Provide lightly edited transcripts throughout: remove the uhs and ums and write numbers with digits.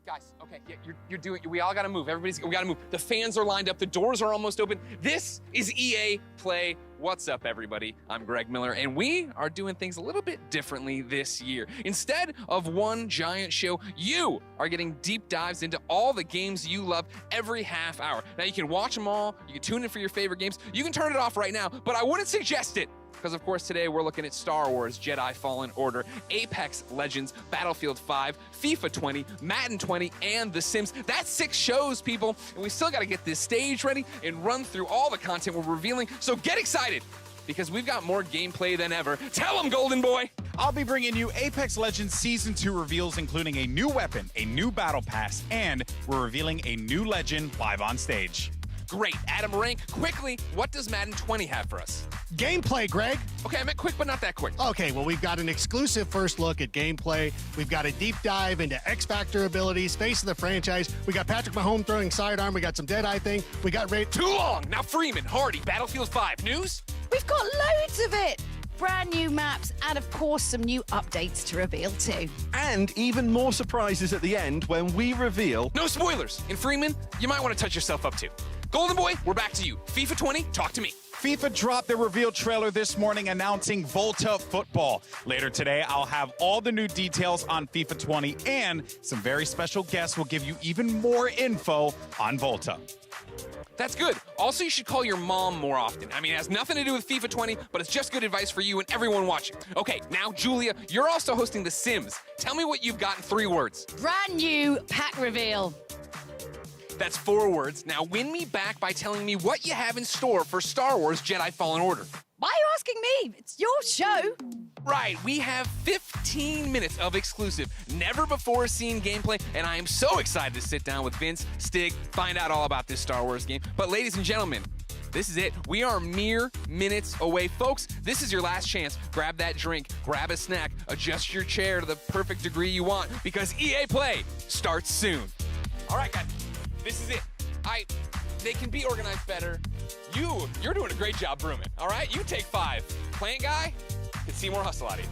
Guys, okay, yeah, you're doing. We all gotta move. We gotta move. The fans are lined up. The doors are almost open. This is EA Play. What's up, everybody? I'm Greg Miller, and we are doing things a little bit differently this year. Instead of one giant show, you are getting deep dives into all the games you love every half hour. Now, you can watch them all. You can tune in for your favorite games. You can turn it off right now, but I wouldn't suggest it. Because, of course, today we're looking at Star Wars Jedi Fallen Order, Apex Legends, Battlefield 5, FIFA 20, Madden 20, and The Sims. That's 6 shows, people, and we still got to get this stage ready and run through all the content we're revealing, so get excited, because we've got more gameplay than ever. Tell them, Golden Boy! I'll be bringing you Apex Legends Season 2 reveals, including a new weapon, a new battle pass, and we're revealing a new legend live on stage. Great. Adam Rank, quickly, what does Madden 20 have for us? Gameplay, Greg. Okay, I meant quick, but not that quick. Okay, well, we've got an exclusive first look at gameplay. We've got a deep dive into X-Factor abilities, face of the franchise. We got Patrick Mahomes throwing sidearm. We got some Deadeye thing. We got Ray. Too long! Now Freeman, Hardy, Battlefield 5. News? We've got loads of it. Brand new maps and, of course, some new updates to reveal too. And even more surprises at the end when we reveal... No spoilers! And Freeman, you might want to touch yourself up too. Golden Boy, we're back to you. FIFA 20, talk to me. FIFA dropped their reveal trailer this morning announcing Volta Football. Later today, I'll have all the new details on FIFA 20, and some very special guests will give you even more info on Volta. That's good. Also, you should call your mom more often. I mean, it has nothing to do with FIFA 20, but it's just good advice for you and everyone watching. Okay, now, Julia, you're also hosting The Sims. Tell me what you've got in 3 words. Brand new pack reveal. That's 4 words. Now win me back by telling me what you have in store for Star Wars Jedi Fallen Order. Why are you asking me? It's your show. Right, we have 15 minutes of exclusive, never-before-seen gameplay, and I am so excited to sit down with Vince, Stig, find out all about this Star Wars game. But ladies and gentlemen, this is it. We are mere minutes away. Folks, this is your last chance. Grab that drink, grab a snack, adjust your chair to the perfect degree you want, because EA Play starts soon. All right, guys. This is it. They can be organized better. You're doing a great job brooming, all right? You take 5. Plant guy, can see more hustle out of you.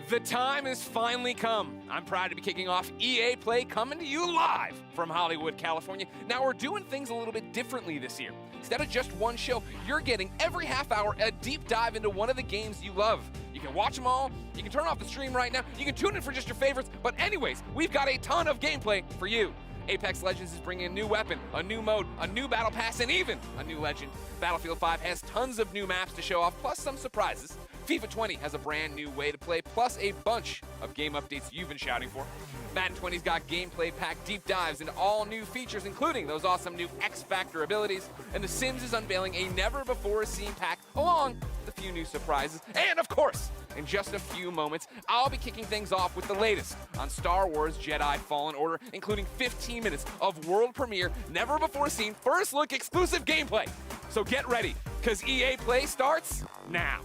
The time has finally come. I'm proud to be kicking off EA Play, coming to you live from Hollywood, California. Now, we're doing things a little bit differently this year. Instead of just one show, you're getting every half hour a deep dive into one of the games you love. You can watch them all, you can turn off the stream right now, you can tune in for just your favorites, but anyways, we've got a ton of gameplay for you. Apex Legends is bringing a new weapon, a new mode, a new battle pass, and even a new legend. Battlefield 5 has tons of new maps to show off, plus some surprises. FIFA 20 has a brand new way to play, plus a bunch of game updates you've been shouting for. Madden 20's got gameplay packed deep dives into all new features, including those awesome new X Factor abilities. And The Sims is unveiling a never-before-seen pack, along with a few new surprises. And of course, in just a few moments, I'll be kicking things off with the latest on Star Wars Jedi Fallen Order, including 15 minutes of world premiere, never-before-seen, first-look exclusive gameplay. So get ready, because EA Play starts now.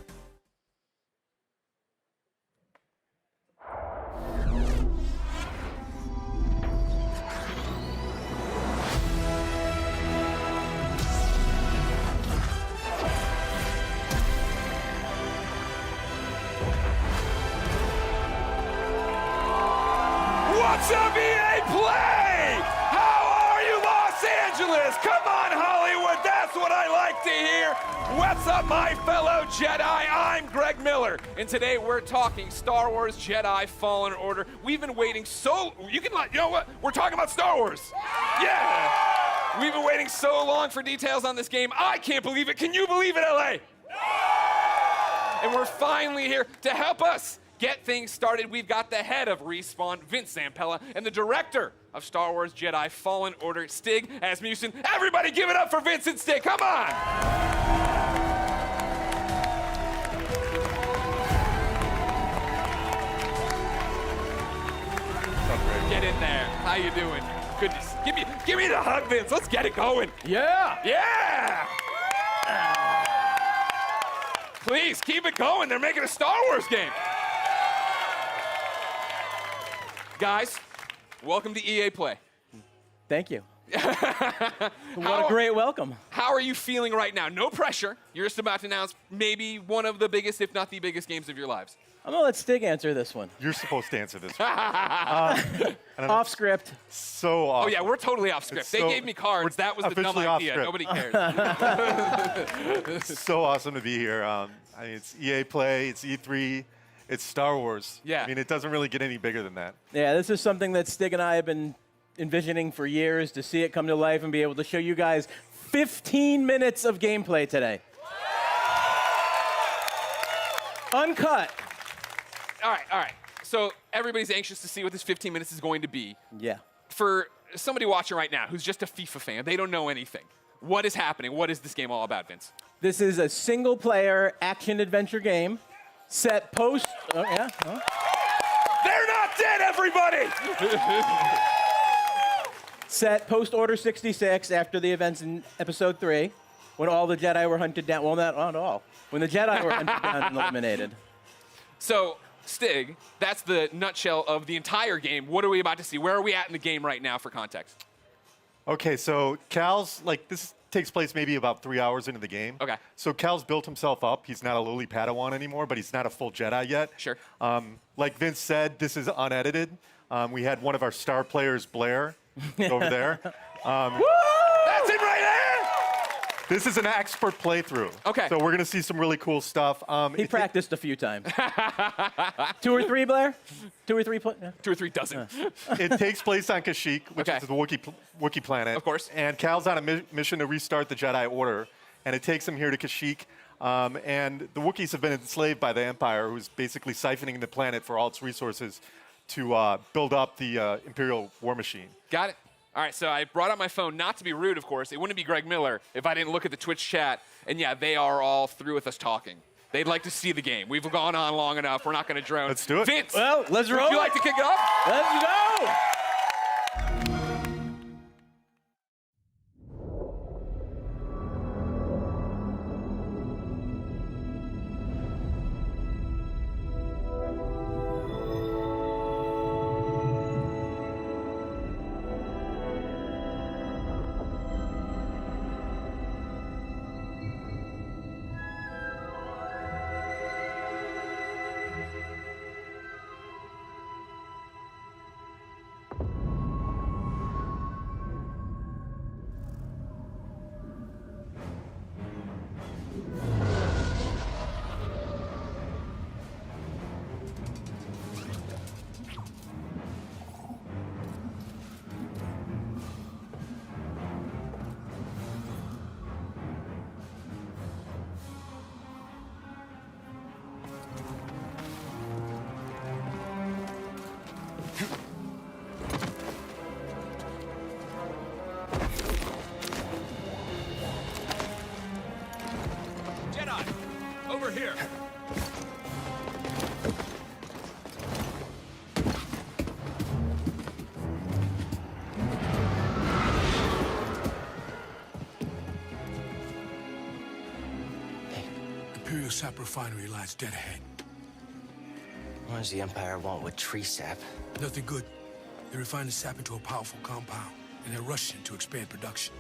What's up, EA Play? How are you, Los Angeles? Come on, Hollywood, that's what I like to hear. What's up, my fellow Jedi? I'm Greg Miller, and today we're talking Star Wars Jedi Fallen Order. We've been waiting you know what? We're talking about Star Wars. Yeah. We've been waiting so long for details on this game. I can't believe it. Can you believe it, LA? And we're finally here to help us get things started. We've got the head of Respawn, Vince Zampella, and the director of Star Wars Jedi Fallen Order, Stig Asmussen. Everybody give it up for Vince and Stig, come on! Get in there, how you doing? Goodness, give me the hug, Vince, let's get it going. Yeah! Yeah! Please, keep it going, they're making a Star Wars game. Guys, welcome to EA Play. Thank you. What a great welcome. How are you feeling right now? No pressure. You're just about to announce maybe one of the biggest, if not the biggest, games of your lives. I'm going to let Stig answer this one. You're supposed to answer this one. Off script. So awesome. Oh, yeah, we're totally off script. They gave me cards. That was the dumb officially off idea. script. Nobody cares. It's so awesome to be here. I mean, it's EA Play, it's E3, it's Star Wars. Yeah. I mean, it doesn't really get any bigger than that. Yeah, this is something that Stig and I have been envisioning for years, to see it come to life and be able to show you guys 15 minutes of gameplay today. Uncut. All right. So everybody's anxious to see what this 15 minutes is going to be. Yeah. For somebody watching right now who's just a FIFA fan, they don't know anything. What is happening? What is this game all about, Vince? This is a single-player action-adventure game set post... Oh, yeah. Oh. They're not dead, everybody! Set post-Order 66 after the events in Episode 3, when all the Jedi were hunted down. Well, not all. When the Jedi were hunted down and eliminated. So, Stig, that's the nutshell of the entire game. What are we about to see? Where are we at in the game right now for context? Okay, so Cal's, this takes place maybe about 3 hours into the game. Okay. So Cal's built himself up. He's not a lowly Padawan anymore, but he's not a full Jedi yet. Sure. Like Vince said, this is unedited. We had one of our star players, Blair, over there. That's it right there! This is an expert playthrough. Okay. So we're going to see some really cool stuff. He practiced a few times. 2 or 3, Blair? 2 or 3? Yeah. 2 or 3 dozen. It takes place on Kashyyyk, which Okay. is the Wookiee planet. Of course. And Cal's on a mission to restart the Jedi Order, and it takes him here to Kashyyyk. And the Wookiees have been enslaved by the Empire, who's basically siphoning the planet for all its resources to build up the Imperial war machine. Got it. All right, so I brought up my phone, not to be rude, of course. It wouldn't be Greg Miller if I didn't look at the Twitch chat. And yeah, they are all through with us talking. They'd like to see the game. We've gone on long enough. We're not going to drone. Let's do it. Vince, Well, let's roll. would you like to kick it off? Let's go! Jedi, over here. Imperial sap refinery lies dead ahead. What does the Empire want with tree sap? Nothing good. They refine the sap into a powerful compound, and they're rushing to expand production.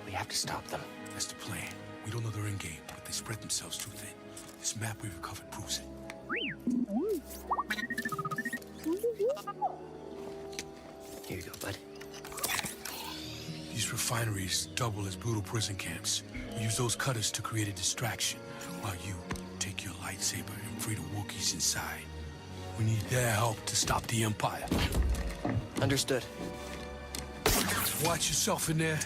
We have to stop them. That's the plan. We don't know their end game, but they spread themselves too thin. This map we recovered proves it. Here you go, bud. These refineries double as brutal prison camps. We use those cutters to create a distraction, while you take your lightsaber and free the Wookiees inside. We need their help to stop the Empire. Understood. Watch yourself in there.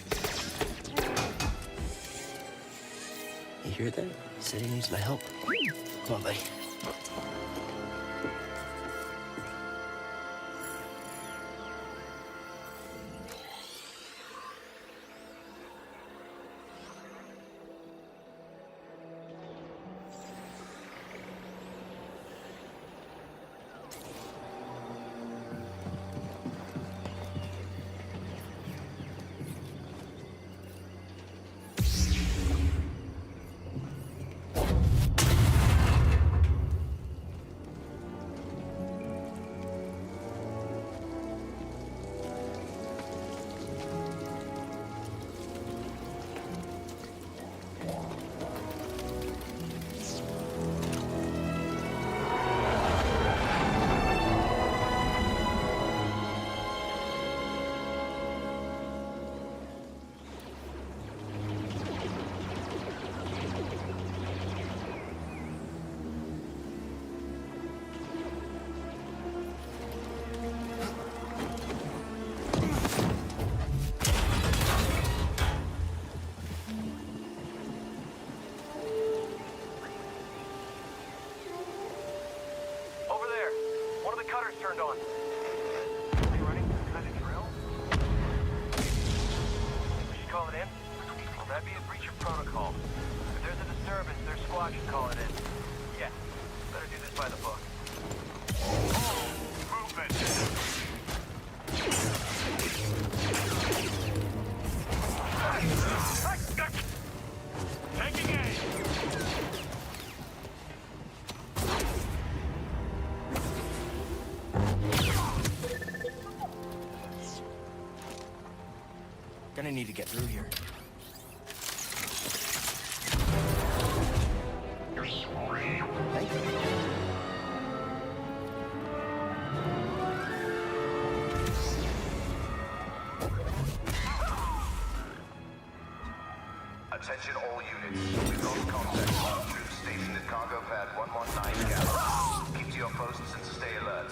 You hear that? He said he needs my help. Come on, buddy. Turned on. Are you running some kind of drill? We should call it in? Well, that'd be a breach of protocol. If there's a disturbance, their squad should call it in. Yeah, better do this by the book. Movement! Taking aim! Gonna need to get through here. Thank you. Attention all units. We've lost contact with our troops stationed at cargo pad 119 Gallon. Keep to your posts and stay alert.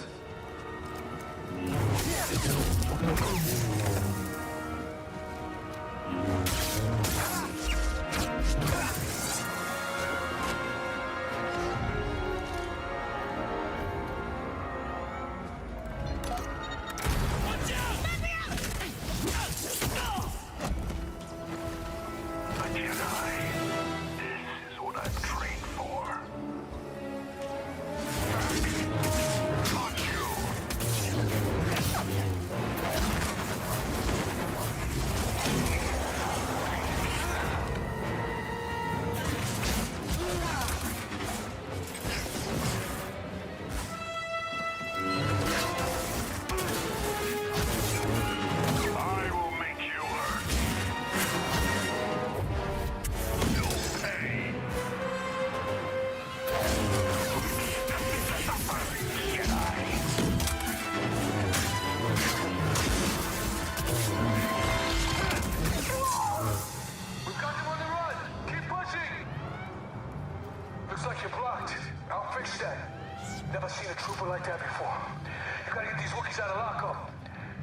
I'll fix that. Never seen a trooper like that before. You gotta get these Wookiees out of lockup.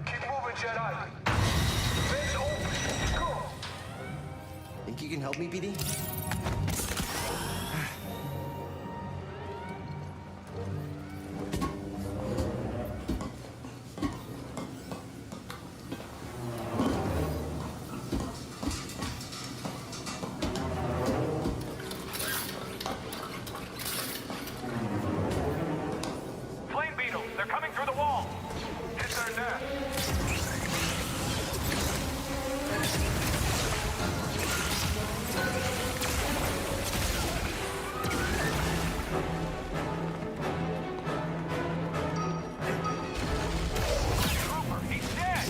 Keep moving, Jedi. Vents open. Go. Think you can help me, BD? Flame beetles, they're coming through the wall. Hit their nest. Trooper, he's dead.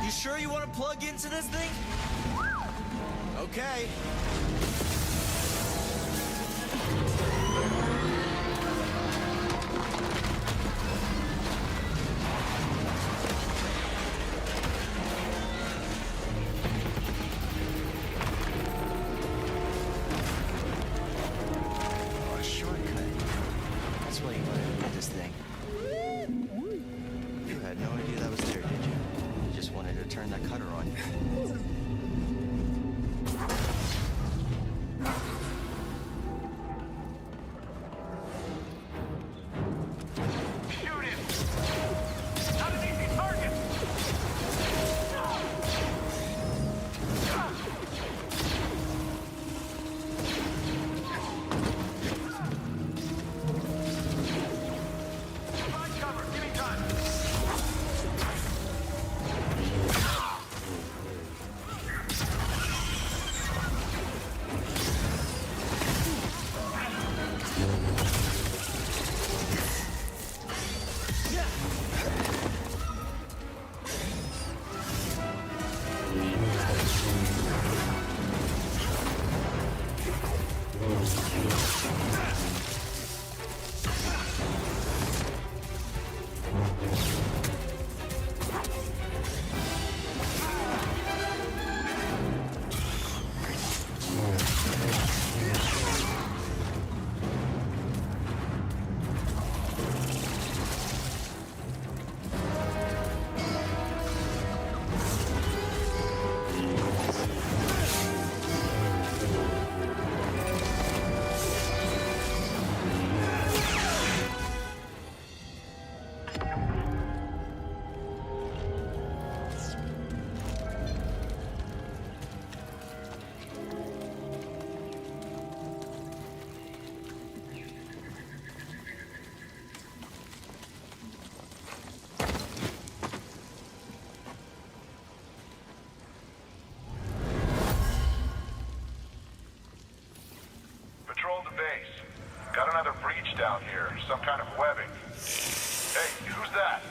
You sure you want to plug into this thing? Okay. Oh, a shortcut. That's why you wanted to get this thing. You had no idea that was there, did you? You just wanted to turn that cutter on. Shoot him. Not an easy target. Find cover. Give me time. Patrol the base. Got another breach down here. Some kind of webbing. Hey, who's that?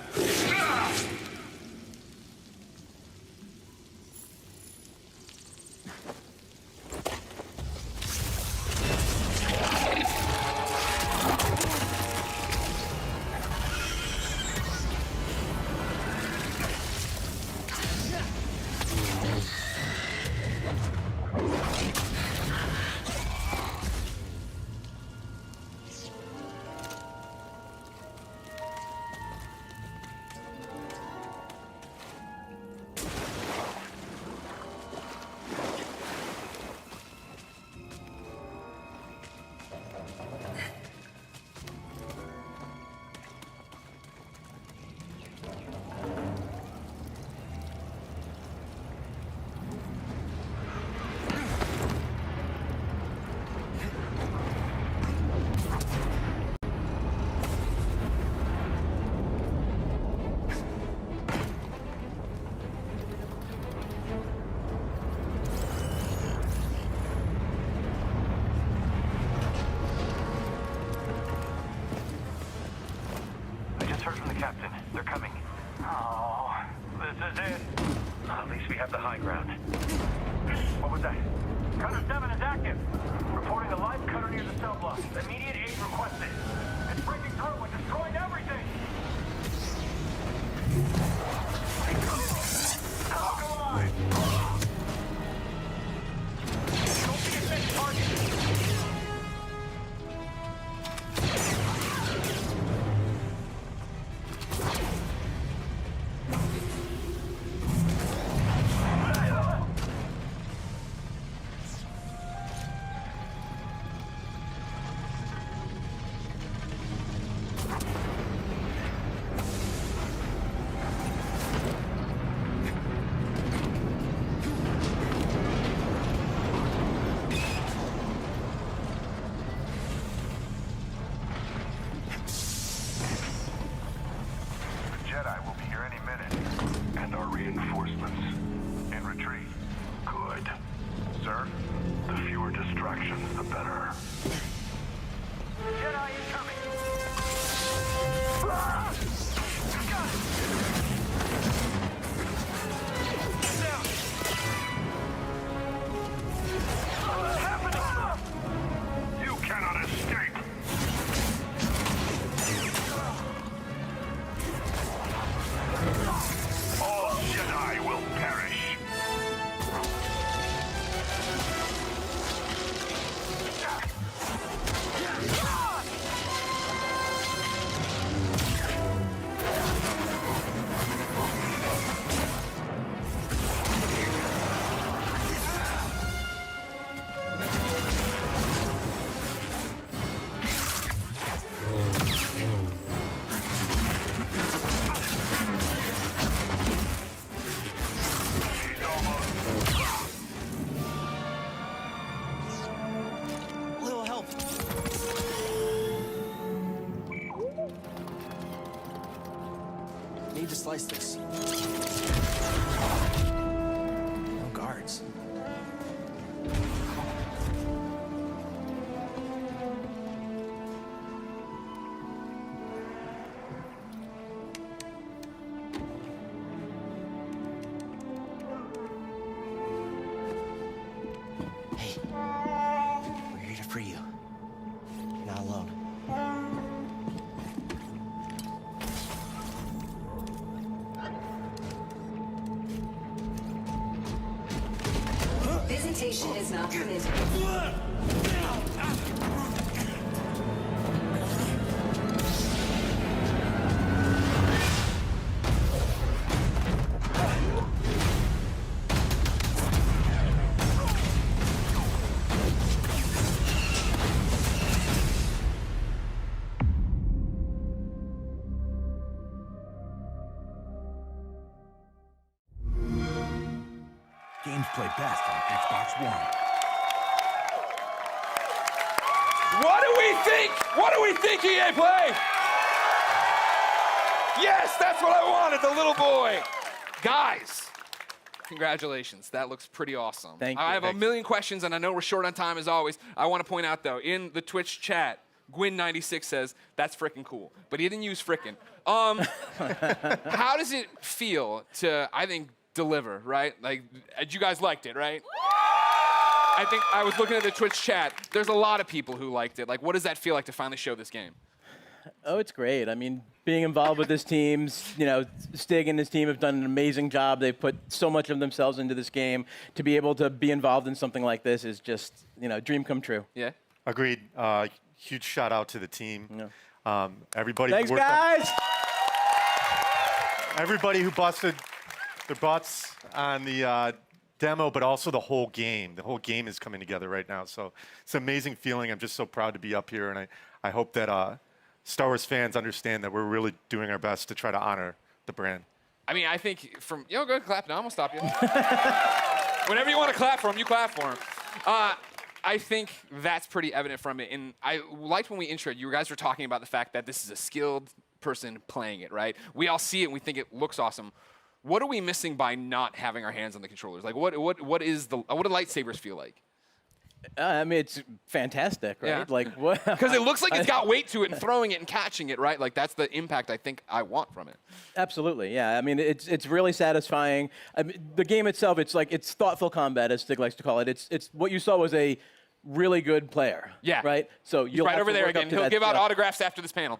distractions, the better. Jedi incoming. Ah! Got it. Down. What's happening? You cannot escape. All Jedi will perish. Little help. Need to slice this. No guards. Hey, we're here to free you. You're not alone. Visitation is not permitted. Games play best on Xbox One. What do we think? What do we think, EA Play? Yes, that's what I wanted, the little boy. Guys, congratulations. That looks pretty awesome. Thank you. I have a million questions, and I know we're short on time as always. I want to point out, though, in the Twitch chat, Gwyn96 says, that's frickin' cool. But he didn't use frickin'. How does it feel to, I think, deliver, right? Like, you guys liked it, right? I think I was looking at the Twitch chat. There's a lot of people who liked it. Like, what does that feel like to finally show this game? Oh, it's great. I mean, being involved with this team, Stig and his team have done an amazing job. They've put so much of themselves into this game. To be able to be involved in something like this is just, dream come true. Yeah. Agreed. Huge shout out to the team. Yeah. Everybody. Thanks, guys. Everybody who busted their butts on the demo, but also the whole game. The whole game is coming together right now. So it's an amazing feeling. I'm just so proud to be up here, and I hope that Star Wars fans understand that we're really doing our best to try to honor the brand. I mean, I think from, go ahead, clap now. I'm gonna stop you. Whenever you want to clap for him, you clap for him. I think that's pretty evident from it. And I liked when we introed, you guys were talking about the fact that this is a skilled person playing it, right? We all see it and we think it looks awesome. What are we missing by not having our hands on the controllers? Like, what do lightsabers feel like? I mean, it's fantastic, right? Yeah. Like, what? Because it looks like it's got weight to it, and throwing it and catching it, right? Like, that's the impact I think I want from it. Absolutely, yeah. I mean, it's really satisfying. I mean, the game itself, it's thoughtful combat, as Stig likes to call it. It's what you saw was a really good player. Yeah. Right. So you'll right have over to there work up again. to He'll that give out stuff. autographs after this panel.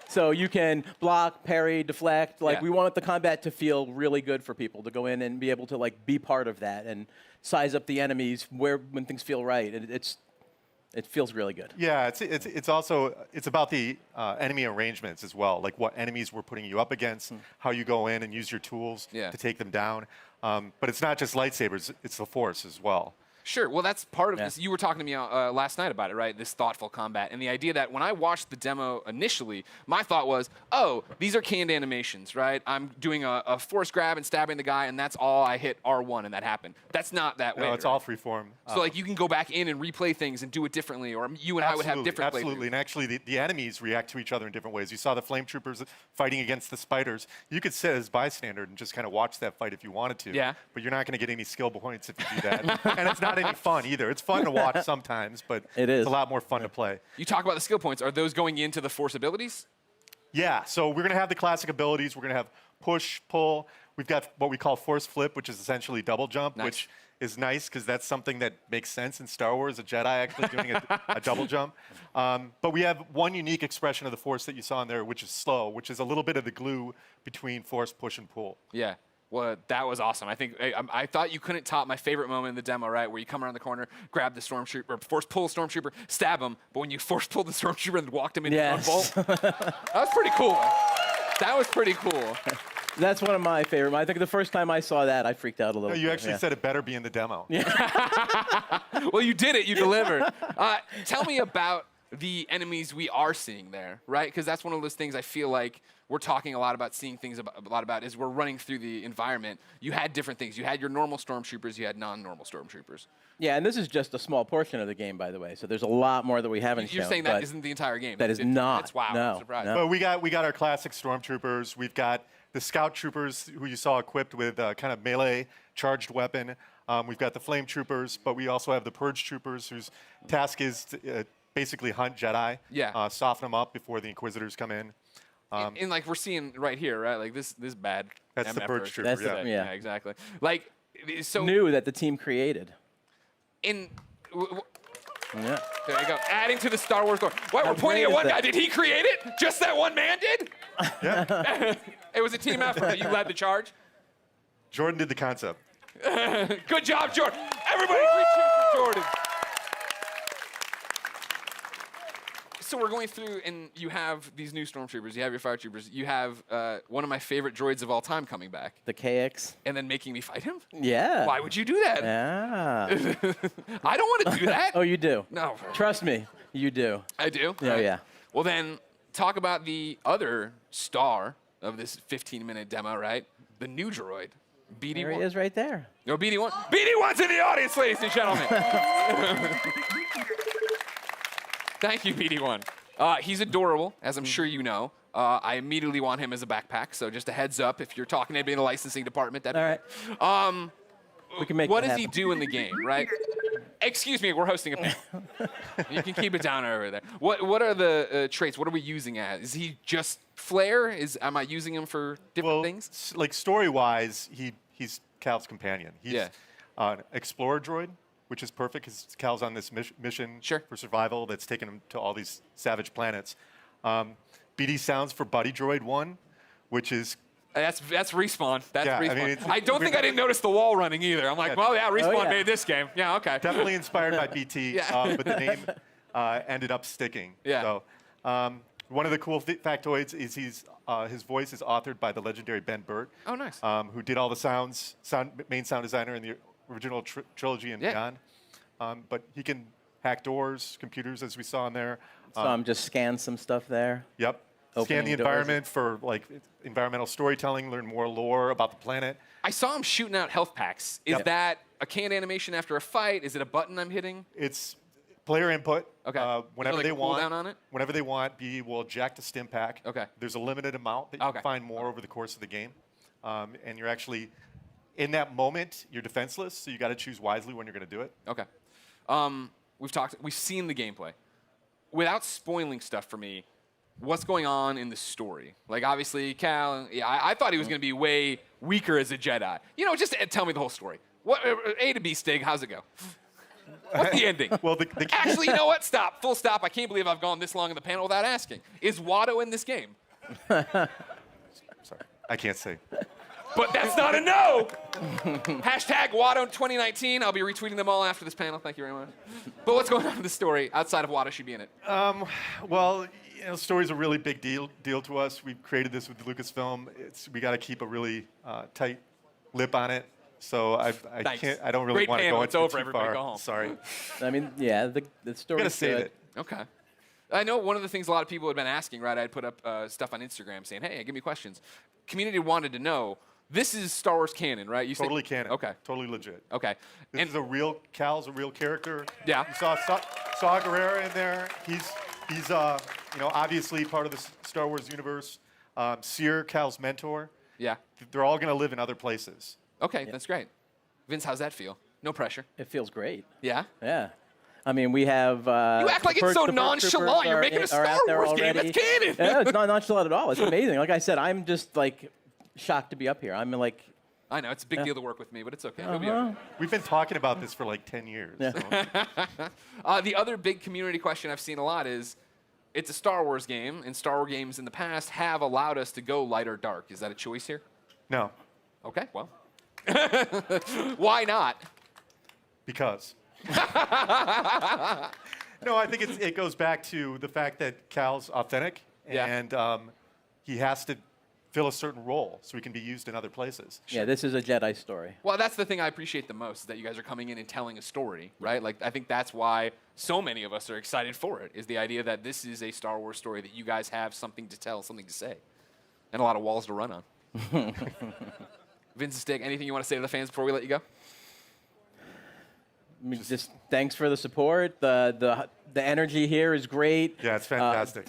So you can block, parry, deflect. Like, Yeah. we want the combat to feel really good for people to go in and be able to be part of that and size up the enemies when things feel right. It feels really good. Yeah, it's also about the enemy arrangements as well, like what enemies we're putting you up against, how you go in and use your tools to take them down. But it's not just lightsabers; it's the Force as well. Sure. Well, that's part of this. You were talking to me last night about it, right? This thoughtful combat. And the idea that when I watched the demo initially, my thought was, oh, these are canned animations, right? I'm doing a force grab and stabbing the guy, and that's all. I hit R1 and that happened. That's not that way. No, it's all freeform. So, like, you can go back in and replay things and do it differently, or you and I would have different Absolutely. And actually, the enemies react to each other in different ways. You saw the flame troopers fighting against the spiders. You could sit as bystander and just kind of watch that fight if you wanted to. Yeah. But you're not going to get any skill points if you do that. And it's not not any fun either. It's fun to watch sometimes, but it's a lot more fun to play. You talk about the skill points. Are those going into the force abilities? Yeah, so we're going to have the classic abilities. We're going to have push, pull. We've got what we call force flip, which is essentially double jump, which is nice because that's something that makes sense in Star Wars, a Jedi actually doing a double jump. But we have one unique expression of the force that you saw in there, which is slow, which is a little bit of the glue between force, push, and pull. Yeah. Well, that was awesome. I think I thought you couldn't top my favorite moment in the demo, right? Where you come around the corner, grab the stormtrooper, or force pull the stormtrooper, stab him, but when you force pulled the stormtrooper and walked him into one bolt, that was pretty cool. That was pretty cool. That's one of my favorite. I think the first time I saw that, I freaked out a little. No, you actually said it better be in the demo. Well, you did it. You delivered. Tell me about the enemies we are seeing there, right? Because that's one of those things I feel like we're talking a lot about, seeing things a lot about, is we're running through the environment. You had different things. You had your normal stormtroopers. You had non-normal stormtroopers. Yeah, and this is just a small portion of the game, by the way. So there's a lot more that we haven't shown. You're saying that isn't the entire game? That is not. That's wow. No, I'm surprised. no. But we got our classic stormtroopers. We've got the scout troopers who you saw equipped with kind of melee charged weapon. We've got the flame troopers, but we also have the purge troopers whose task is to basically hunt Jedi, soften them up before the Inquisitors come in. And like we're seeing right here, right? Like this bad. That's the purge trooper. That's yeah, exactly. Like so new that the team created. In. Yeah. There you go. Adding to the Star Wars lore. What, we're pointing at one guy. Did he create it? Just that one man did? Yeah. It was a team effort. You led the charge. Jordan did the concept. Good job, Jordan. Everybody, 3 cheers for Jordan. So we're going through, and you have these new stormtroopers. You have your fire troopers. You have one of my favorite droids of all time coming back. The KX. And then making me fight him? Yeah. Why would you do that? Yeah. I don't want to do that. Oh, you do? No. Trust me, you do. I do? Oh, yeah. Well, then, talk about the other star of this 15-minute demo, right? The new droid, BD1. There he is right there. No, BD1. BD1's in the audience, ladies and gentlemen. Thank you, BD1. He's adorable, as I'm sure you know. I immediately want him as a backpack, so just a heads up if you're talking to anybody in the licensing department. All right. We can make what that does he happen. do in the game, right? Excuse me, we're hosting a panel. You can keep it down over there. What are the traits? What are we using as? Is he just flair? Am I using him for different things? Like story-wise, he's Cal's companion. He's Yeah. an explorer droid, which is perfect because Cal's on this mission for survival that's taken him to all these savage planets. BD sounds for Buddy Droid 1, which is... That's Respawn. That's Yeah, I Respawn. mean, I don't think I didn't notice the wall running either. I'm like, well, yeah, Respawn made this game. Yeah, okay. Definitely inspired by BT, Yeah. but the name ended up sticking. Yeah. So one of the cool factoids is his voice is authored by the legendary Ben Burt. Oh, nice. Who did all the main sound designer in the original trilogy and beyond. But he can hack doors, computers, as we saw in there. So just scan some stuff there. Yep. Scan Opening the doors. environment for like environmental storytelling, learn more lore about the planet. I saw him shooting out health packs. Is that a canned animation after a fight? Is it a button I'm hitting? It's player input. Okay. Whenever like they a want. cooldown on it? Whenever they want, BD will eject a stim pack. Okay. There's a limited amount that you can find more over the course of the game, and you're actually in that moment. You're defenseless, so you got to choose wisely when you're going to do it. Okay. We've seen the gameplay. Without spoiling stuff for me, what's going on in the story? Like, obviously, Cal, I thought he was going to be way weaker as a Jedi. You know, just tell me the whole story. What A to B, Stig, how's it go? What's the ending? Well, Actually, you know what? Stop. Full stop. I can't believe I've gone this long in the panel without asking. Is Watto in this game? Sorry, I can't say. But that's not a no. Hashtag Watto 2019. I'll be retweeting them all after this panel. Thank you very much. But what's going on in the story outside of Watto should be in it? Well, you know, story's a really big deal to us. We've created this with Lucasfilm. We got to keep a really tight lip on it. So I don't really want to go into it too everybody far. go home. Sorry. I mean, yeah, the story. Gotta save it. Okay. I know one of the things a lot of people had been asking, right? I'd put up stuff on Instagram saying, hey, give me questions. Community wanted to know, this is Star Wars canon, right? You Totally canon. Okay. Totally legit. Okay. This is Cal's a real character. Yeah. You saw Saw Gerrera in there. He's obviously part of the Star Wars universe. Seer, Cal's mentor. Yeah. They're all going to live in other places. Okay, that's great. Vince, how's that feel? No pressure. It feels great. Yeah? Yeah. I mean, we have. You act like it's so nonchalant. You're making a Star Wars game. It's canon. Yeah, it's not nonchalant at all. It's amazing. Like I said, I'm just like shocked to be up here. I'm like. I know it's a big deal to work with me, but it's okay. It'll be all right. We've been talking about this for like 10 years. Yeah. So. The other big community question I've seen a lot is, it's a Star Wars game, and Star Wars games in the past have allowed us to go light or dark. Is that a choice here? No. Okay, well. Why not? Because. No, I think it goes back to the fact that Cal's authentic, and he has to fill a certain role so he can be used in other places. Yeah, this is a Jedi story. Well, that's the thing I appreciate the most, is that you guys are coming in and telling a story, right? Like, I think that's why so many of us are excited for it, is the idea that this is a Star Wars story, that you guys have something to tell, something to say, and a lot of walls to run on. Vince and Stick, anything you want to say to the fans before we let you go? I mean, just thanks for the support. The energy here is great. Yeah, it's fantastic.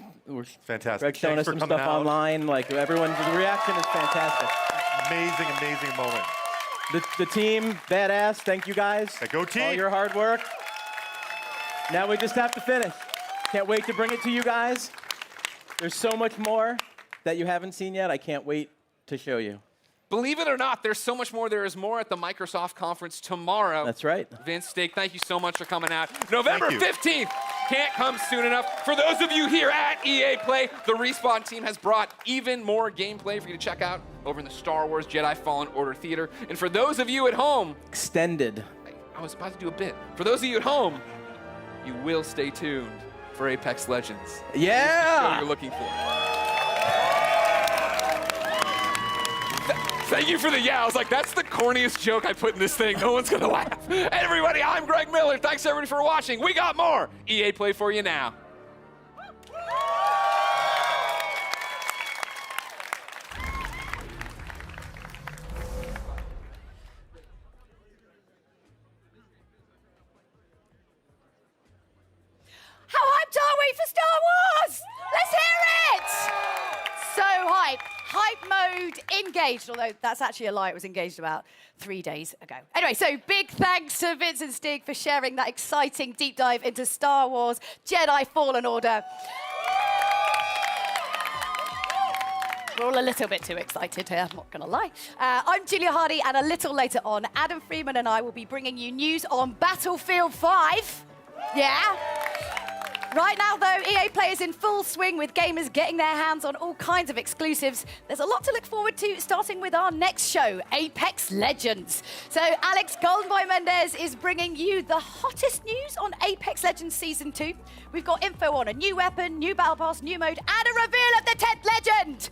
Fantastic. Greg's showing us some stuff online. Like everyone, the reaction is fantastic. Amazing, amazing moment. The team, badass. Thank you guys. Go team. All your hard work. Now we just have to finish. Can't wait to bring it to you guys. There's so much more that you haven't seen yet. I can't wait to show you. Believe it or not, there's so much more. There is more at the Microsoft conference tomorrow. That's right. Vince, Steak, thank you so much for coming out. November 15th can't come soon enough. For those of you here at EA Play, the Respawn team has brought even more gameplay for you to check out over in the Star Wars Jedi Fallen Order Theater. And for those of you at home... Extended. I was about to do a bit. For those of you at home, you will stay tuned for Apex Legends. Yeah! Show you're looking for. Thank you for the yeah. I was like, that's the corniest joke I put in this thing. No one's going to laugh. Hey, everybody, I'm Greg Miller. Thanks, everybody, for watching. We got more EA Play for you now. How hyped are we for Star Wars? Let's hear it! So hyped. Hype mode engaged, although that's actually a lie. It was engaged about 3 days ago. Anyway, so big thanks to Vince and Stig for sharing that exciting deep dive into Star Wars Jedi Fallen Order. We're all a little bit too excited here, I'm not going to lie. I'm Julia Hardy, and a little later on, Adam Freeman and I will be bringing you news on Battlefield 5. Yeah? Right now, though, EA Play is in full swing with gamers getting their hands on all kinds of exclusives. There's a lot to look forward to, starting with our next show, Apex Legends. So Alex Goldenboy Mendez is bringing you the hottest news on Apex Legends Season 2. We've got info on a new weapon, new battle pass, new mode, and a reveal of the 10th legend.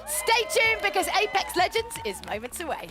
Stay tuned, because Apex Legends is moments away.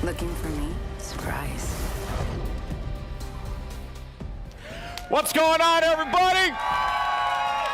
Looking for me? Surprise. What's going on, everybody?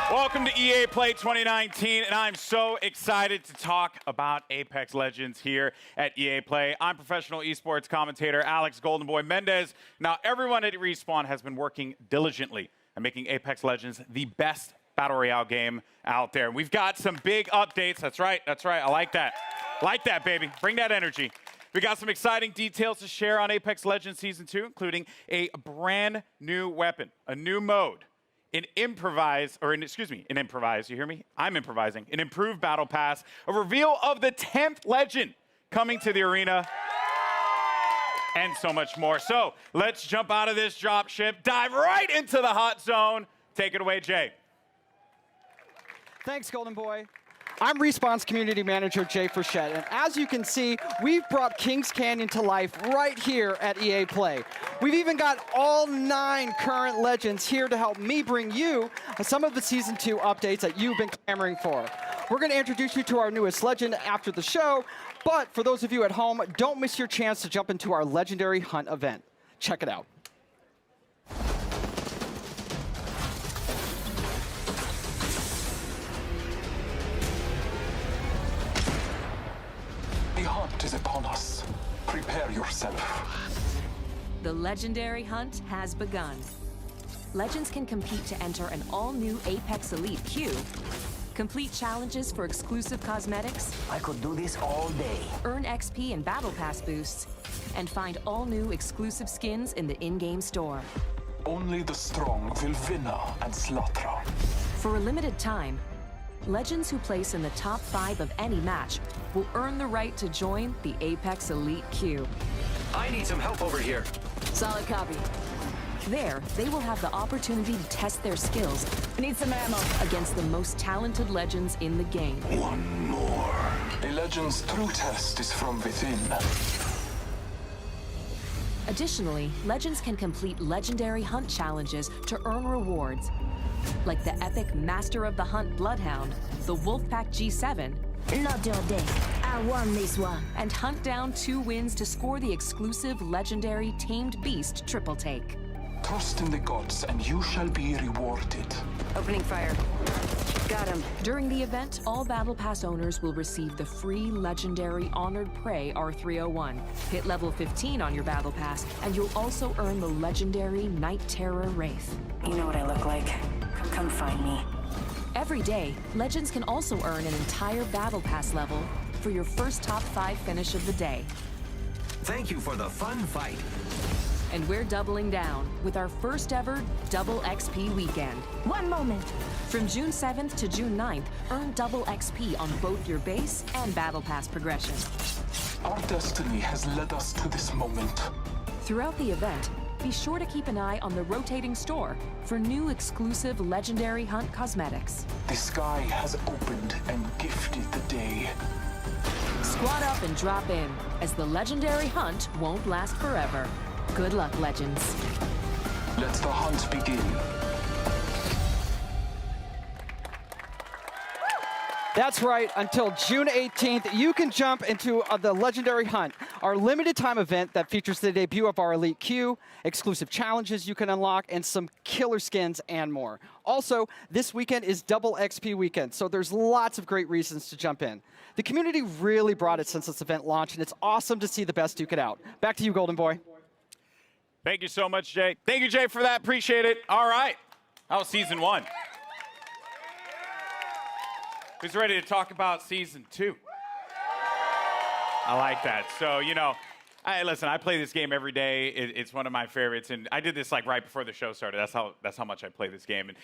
Welcome to EA Play 2019, and I'm so excited to talk about Apex Legends here at EA Play. I'm professional esports commentator Alex Golden Boy Mendez. Now, everyone at Respawn has been working diligently at making Apex Legends the best Battle Royale game out there. We've got some big updates. That's right. I like that. Like that, baby. Bring that energy. We got some exciting details to share on Apex Legends Season 2, including a brand new weapon, a new mode, an improvise, you hear me? I'm improvising. An improved battle pass, a reveal of the 10th legend coming to the arena, and so much more. So let's jump out of this drop ship, dive right into the hot zone. Take it away, Jay. Thanks, Golden Boy. I'm Respawn's community manager, Jay Frechette, and as you can see, we've brought Kings Canyon to life right here at EA Play. We've even got all 9 current legends here to help me bring you some of the Season 2 updates that you've been clamoring for. We're going to introduce you to our newest legend after the show, but for those of you at home, don't miss your chance to jump into our Legendary Hunt event. Check it out. The hunt is upon us. Prepare yourself. The Legendary Hunt has begun. Legends can compete to enter an all-new Apex Elite queue, complete challenges for exclusive cosmetics. I could do this all day. Earn XP and Battle Pass boosts, and find all-new exclusive skins in the in-game store. Only the strong will win and slaughter. For a limited time, Legends who place in the top 5 of any match will earn the right to join the Apex Elite queue. I need some help over here. Solid copy. There, they will have the opportunity to test their skills. Need some ammo. Against the most talented legends in the game. One more. A legend's true test is from within. Additionally, legends can complete legendary hunt challenges to earn rewards, like the epic Master of the Hunt Bloodhound, the Wolfpack G7, not your day. I won this one. and hunt down 2 wins to score the exclusive legendary Tamed Beast triple take. Trust in the gods and you shall be rewarded. Opening fire. Got him. During the event, all Battle Pass owners will receive the free legendary Honored Prey R301. Hit level 15 on your Battle Pass, and you'll also earn the legendary Night Terror Wraith. You know what I look like. Come find me. Every day, Legends can also earn an entire Battle Pass level for your first top 5 finish of the day. Thank you for the fun fight. And we're doubling down with our first ever Double XP weekend. One moment. From June 7th to June 9th, earn double XP on both your base and Battle Pass progression. Our destiny has led us to this moment. Throughout the event, be sure to keep an eye on the rotating store for new exclusive Legendary Hunt cosmetics. The sky has opened and gifted the day. Squad up and drop in, as the Legendary Hunt won't last forever. Good luck, Legends. Let the hunt begin. That's right, until June 18th, you can jump into the Legendary Hunt, our limited time event that features the debut of our Elite queue, exclusive challenges you can unlock, and some killer skins and more. Also, this weekend is Double XP weekend, so there's lots of great reasons to jump in. The community really brought it since this event launched, and it's awesome to see the best duke it out. Back to you, Golden Boy. Thank you so much, Jay. Thank you, Jay, for that. Appreciate it. All right. That was Season 1. Who's ready to talk about Season 2? I like that. So, you know, listen, I play this game every day. It's one of my favorites, and I did this like right before the show started. That's how much I play this game. And,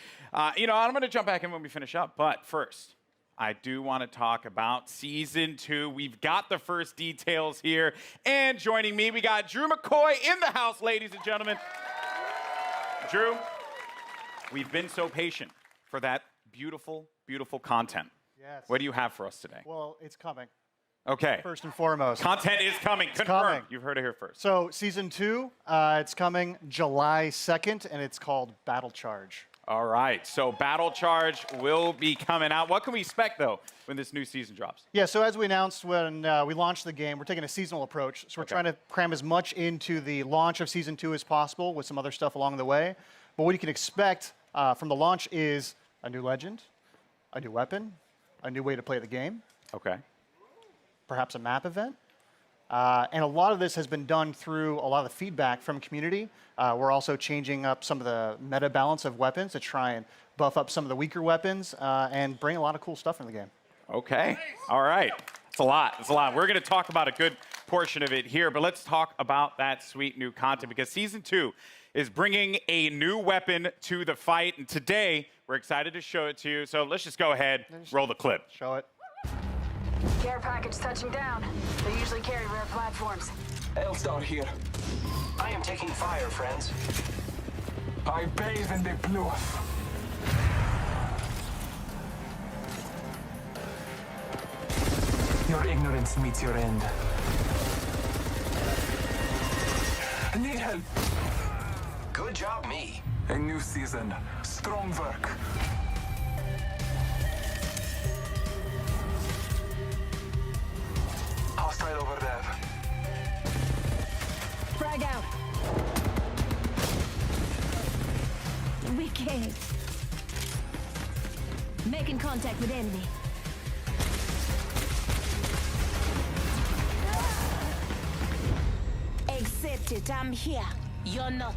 you know, I'm going to jump back in when we finish up. But first, I do want to talk about Season 2. We've got the first details here. And joining me, we got Drew McCoy in the house, ladies and gentlemen. Drew, we've been so patient for that beautiful, beautiful content. Yes. What do you have for us today? Well, it's coming. Okay. First and foremost. Content is coming. It's Confirmed. coming. You've heard it here first. So Season 2, it's coming July 2nd, and it's called Battle Charge. All right. So Battle Charge will be coming out. What can we expect, though, when this new season drops? Yeah, so as we announced when we launched the game, we're taking a seasonal approach. So we're trying to cram as much into the launch of Season 2 as possible with some other stuff along the way. But what you can expect from the launch is a new legend, a new weapon, a new way to play the game. Okay. Perhaps a map event. And a lot of this has been done through a lot of the feedback from community. We're also changing up some of the meta balance of weapons to try and buff up some of the weaker weapons and bring a lot of cool stuff in the game. Okay. All right. It's a lot. It's a lot. We're going to talk about a good portion of it here, but let's talk about that sweet new content because Season 2 is bringing a new weapon to the fight. And today, we're excited to show it to you. So let's just go ahead, roll the clip. Show it. Care package touching down. They usually carry rare platforms. L-Star here. I am taking fire, friends. I bathe in the blue. Your ignorance meets your end. I need help. Good job, me. A new season. Strong work. Hostile over there. Frag out. Wicked. Making contact with enemy. Accept it, I'm here. You're not.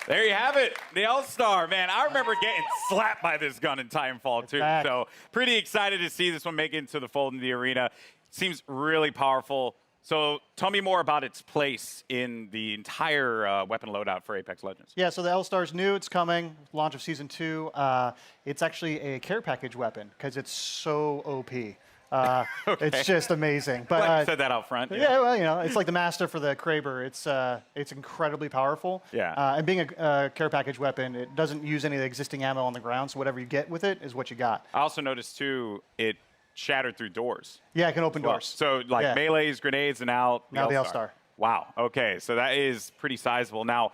There you have it, the L-Star, man. I remember getting slapped by this gun in Titanfall 2. So pretty excited to see this one make it into the fold in the arena. Seems really powerful. So tell me more about its place in the entire weapon loadout for Apex Legends. Yeah, so the L-Star's new. It's coming. Launch of Season 2. It's actually a care package weapon because it's so OP. Okay. It's just amazing. But Glad you said that out front. Yeah, well, you know, it's like the master for the Kraber. It's incredibly powerful. Yeah. And being a care package weapon, it doesn't use any of the existing ammo on the ground, so whatever you get with it is what you got. I also noticed, too, it shattered through doors. Yeah, it can open doors. So, like, melees, grenades, and now the L-Star. Wow. Okay, so that is pretty sizable. Now,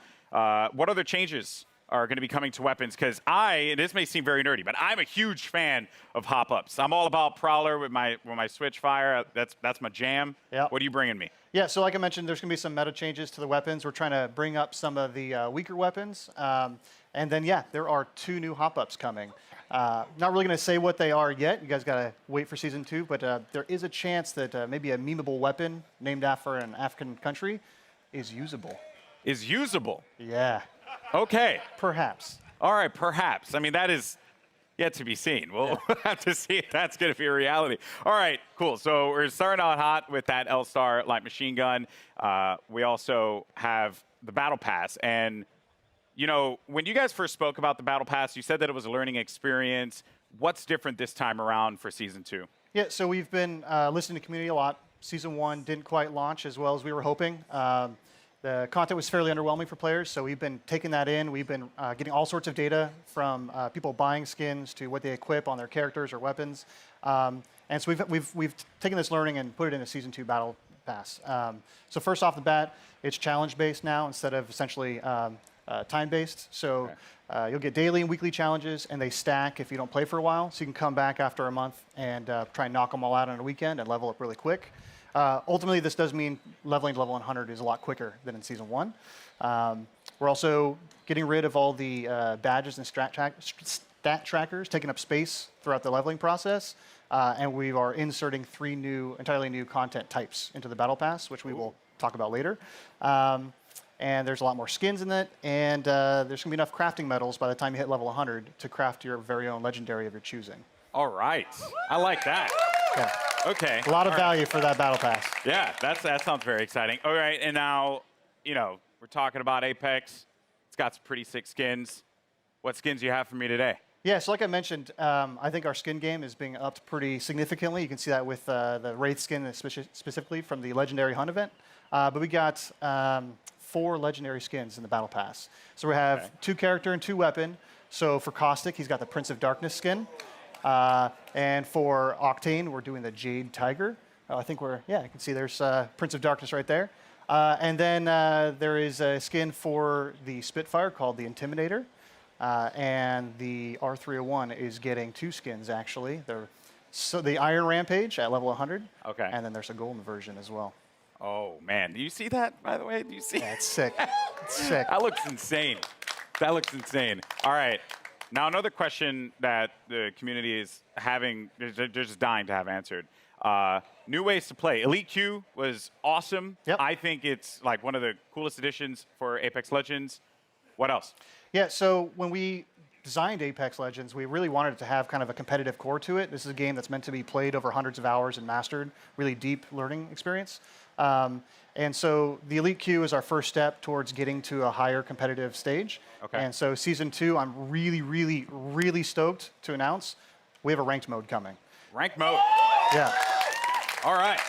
what other changes are going to be coming to weapons? Because this may seem very nerdy, but I'm a huge fan of hop-ups. I'm all about Prowler with my switch fire. That's my jam. Yeah. What are you bringing me? Yeah, so like I mentioned, there's going to be some meta changes to the weapons. We're trying to bring up some of the weaker weapons. And then, yeah, there are 2 new hop-ups coming. Not really going to say what they are yet. You guys got to wait for Season 2. But there is a chance that maybe a memeable weapon named after an African country is usable. Is usable? Yeah. Okay. Perhaps. All right, perhaps. I mean, that is yet to be seen. We'll have to see if that's going to be a reality. All right, cool. So we're starting out hot with that L-Star light machine gun. We also have the Battle Pass. And, you know, when you guys first spoke about the Battle Pass, you said that it was a learning experience. What's different this time around for Season 2? Yeah, so we've been listening to community a lot. Season 1 didn't quite launch as well as we were hoping. The content was fairly underwhelming for players, so we've been taking that in. We've been getting all sorts of data from people buying skins to what they equip on their characters or weapons. And so we've taken this learning and put it in a Season 2 Battle Pass. So first off the bat, it's challenge-based now instead of essentially time-based. So you'll get daily and weekly challenges, and they stack if you don't play for a while. So you can come back after a month and try and knock them all out on a weekend and level up really quick. Ultimately, this does mean leveling to level 100 is a lot quicker than in Season 1. We're also getting rid of all the badges and stat trackers, taking up space throughout the leveling process. And we are inserting 3 entirely new content types into the Battle Pass, which we will talk about later. And there's a lot more skins in it, and there's going to be enough crafting metals by the time you hit level 100 to craft your very own legendary of your choosing. All right. I like that. Yeah. Okay. A lot of value for that Battle Pass. Yeah, that sounds very exciting. All right, and now, you know, we're talking about Apex. It's got some pretty sick skins. What skins do you have for me today? Yeah, so like I mentioned, I think our skin game is being upped pretty significantly. You can see that with the Wraith skin specifically from the Legendary Hunt event. But we got 4 Legendary skins in the Battle Pass. So we have 2 character and 2 weapon. So for Caustic, he's got the Prince of Darkness skin. And for Octane, we're doing the Jade Tiger. I think you can see there's Prince of Darkness right there. And then there is a skin for the Spitfire called the Intimidator. And the R301 is getting 2 skins, actually. So the Iron Rampage at level 100. Okay. And then there's a golden version as well. Oh, man. Do you see that, by the way? Do you see? Yeah, it's sick. It's sick. That looks insane. That looks insane. All right. Now, another question that the community is having, they're just dying to have answered. New ways to play. Elite Q was awesome. Yep. I think it's like one of the coolest additions for Apex Legends. What else? Yeah, so when we designed Apex Legends, we really wanted it to have kind of a competitive core to it. This is a game that's meant to be played over hundreds of hours and mastered, really deep learning experience. And so the Elite Queue is our first step towards getting to a higher competitive stage. Okay. And so Season 2, I'm really, really, really stoked to announce we have a ranked mode coming. Ranked mode? Yeah. All right.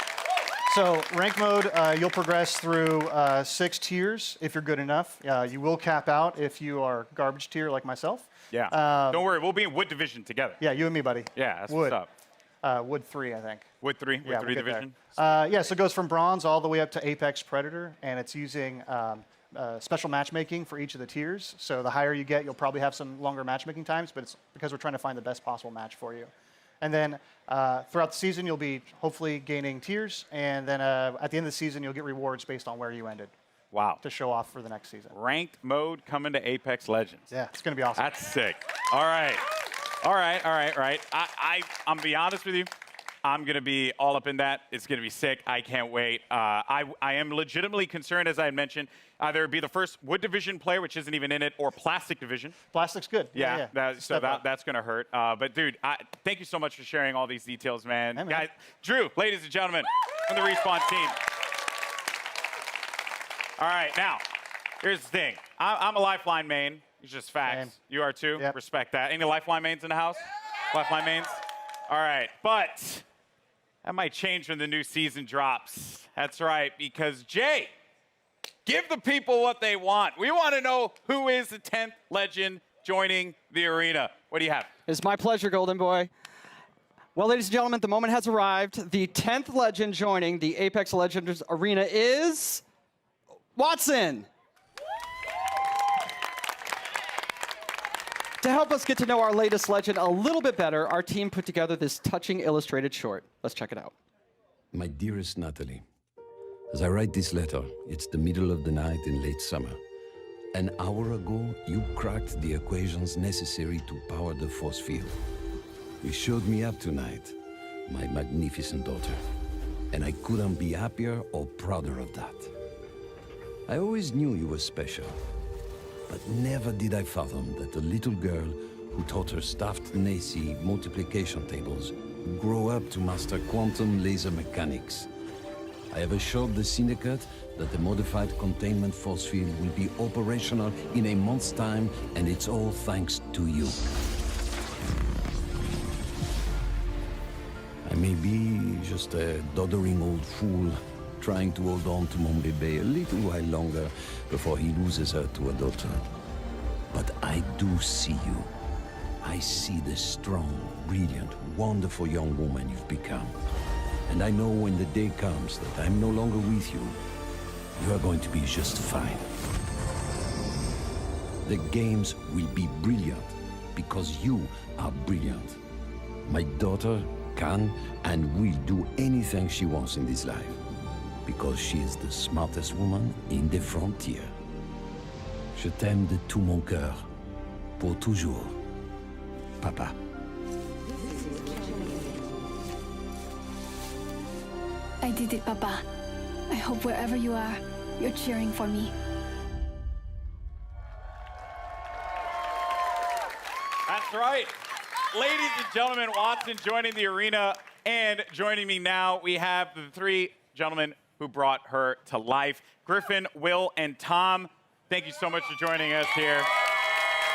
So ranked mode, you'll progress through 6 tiers if you're good enough. You will cap out if you are garbage tier like myself. Yeah. Don't worry, we'll be in Wood Division together. Yeah, you and me, buddy. Yeah, that's Wood. what's up. Wood 3, I think. Wood 3? Wood Yeah, 3 we'll get division? yeah, so it goes from bronze all the way up to Apex Predator, and it's using special matchmaking for each of the tiers. So the higher you get, you'll probably have some longer matchmaking times, but it's because we're trying to find the best possible match for you. And then throughout the season, you'll be hopefully gaining tiers, and then at the end of the season, you'll get rewards based on where you ended. Wow. To show off for the next season. Ranked mode coming to Apex Legends. Yeah, it's going to be awesome. That's sick. All right. All right. I'm going to be honest with you. I'm going to be all up in that. It's going to be sick. I can't wait. I am legitimately concerned, as I had mentioned, either be the first Wood Division player, which isn't even in it, or Plastic Division. Plastic's good. Yeah. That's going to hurt. But, dude, thank you so much for sharing all these details, man. Hey, man. Guys, Drew, ladies and gentlemen, from the Respawn team. All right, now, here's the thing. I'm a Lifeline main. It's just facts. Same. You are too? Yep. Respect that. Any Lifeline mains in the house? Lifeline mains? All right, but that might change when the new season drops. That's right, because Jay, give the people what they want. We want to know who is the 10th legend joining the arena. What do you have? It's my pleasure, Golden Boy. Well, ladies and gentlemen, the moment has arrived. The 10th legend joining the Apex Legends arena is Watson. To help us get to know our latest legend a little bit better, our team put together this touching illustrated short. Let's check it out. My dearest Natalie, as I write this letter, it's the middle of the night in late summer. An hour ago, you cracked the equations necessary to power the force field. You showed me up tonight, my magnificent daughter, and I couldn't be happier or prouder of that. I always knew you were special, but never did I fathom that a little girl who taught her staffed Nazi multiplication tables would grow up to master quantum laser mechanics. I have assured the Syndicate that the modified containment force field will be operational in a month's time, and it's all thanks to you. I may be just a doddering old fool trying to hold on to mon bébé a little while longer before he loses her to a daughter. But I do see you. I see the strong, brilliant, wonderful young woman you've become. And I know when the day comes that I'm no longer with you, you are going to be just fine. The games will be brilliant because you are brilliant. My daughter can and will do anything she wants in this life because she is the smartest woman in the frontier. Je t'aime de tout mon cœur, pour toujours, Papa. I did it, Papa. I hope wherever you are, you're cheering for me. That's right. Ladies and gentlemen, Watson joining the arena, and joining me now, we have the 3 gentlemen who brought her to life. Griffin, Will, and Tom, thank you so much for joining us here.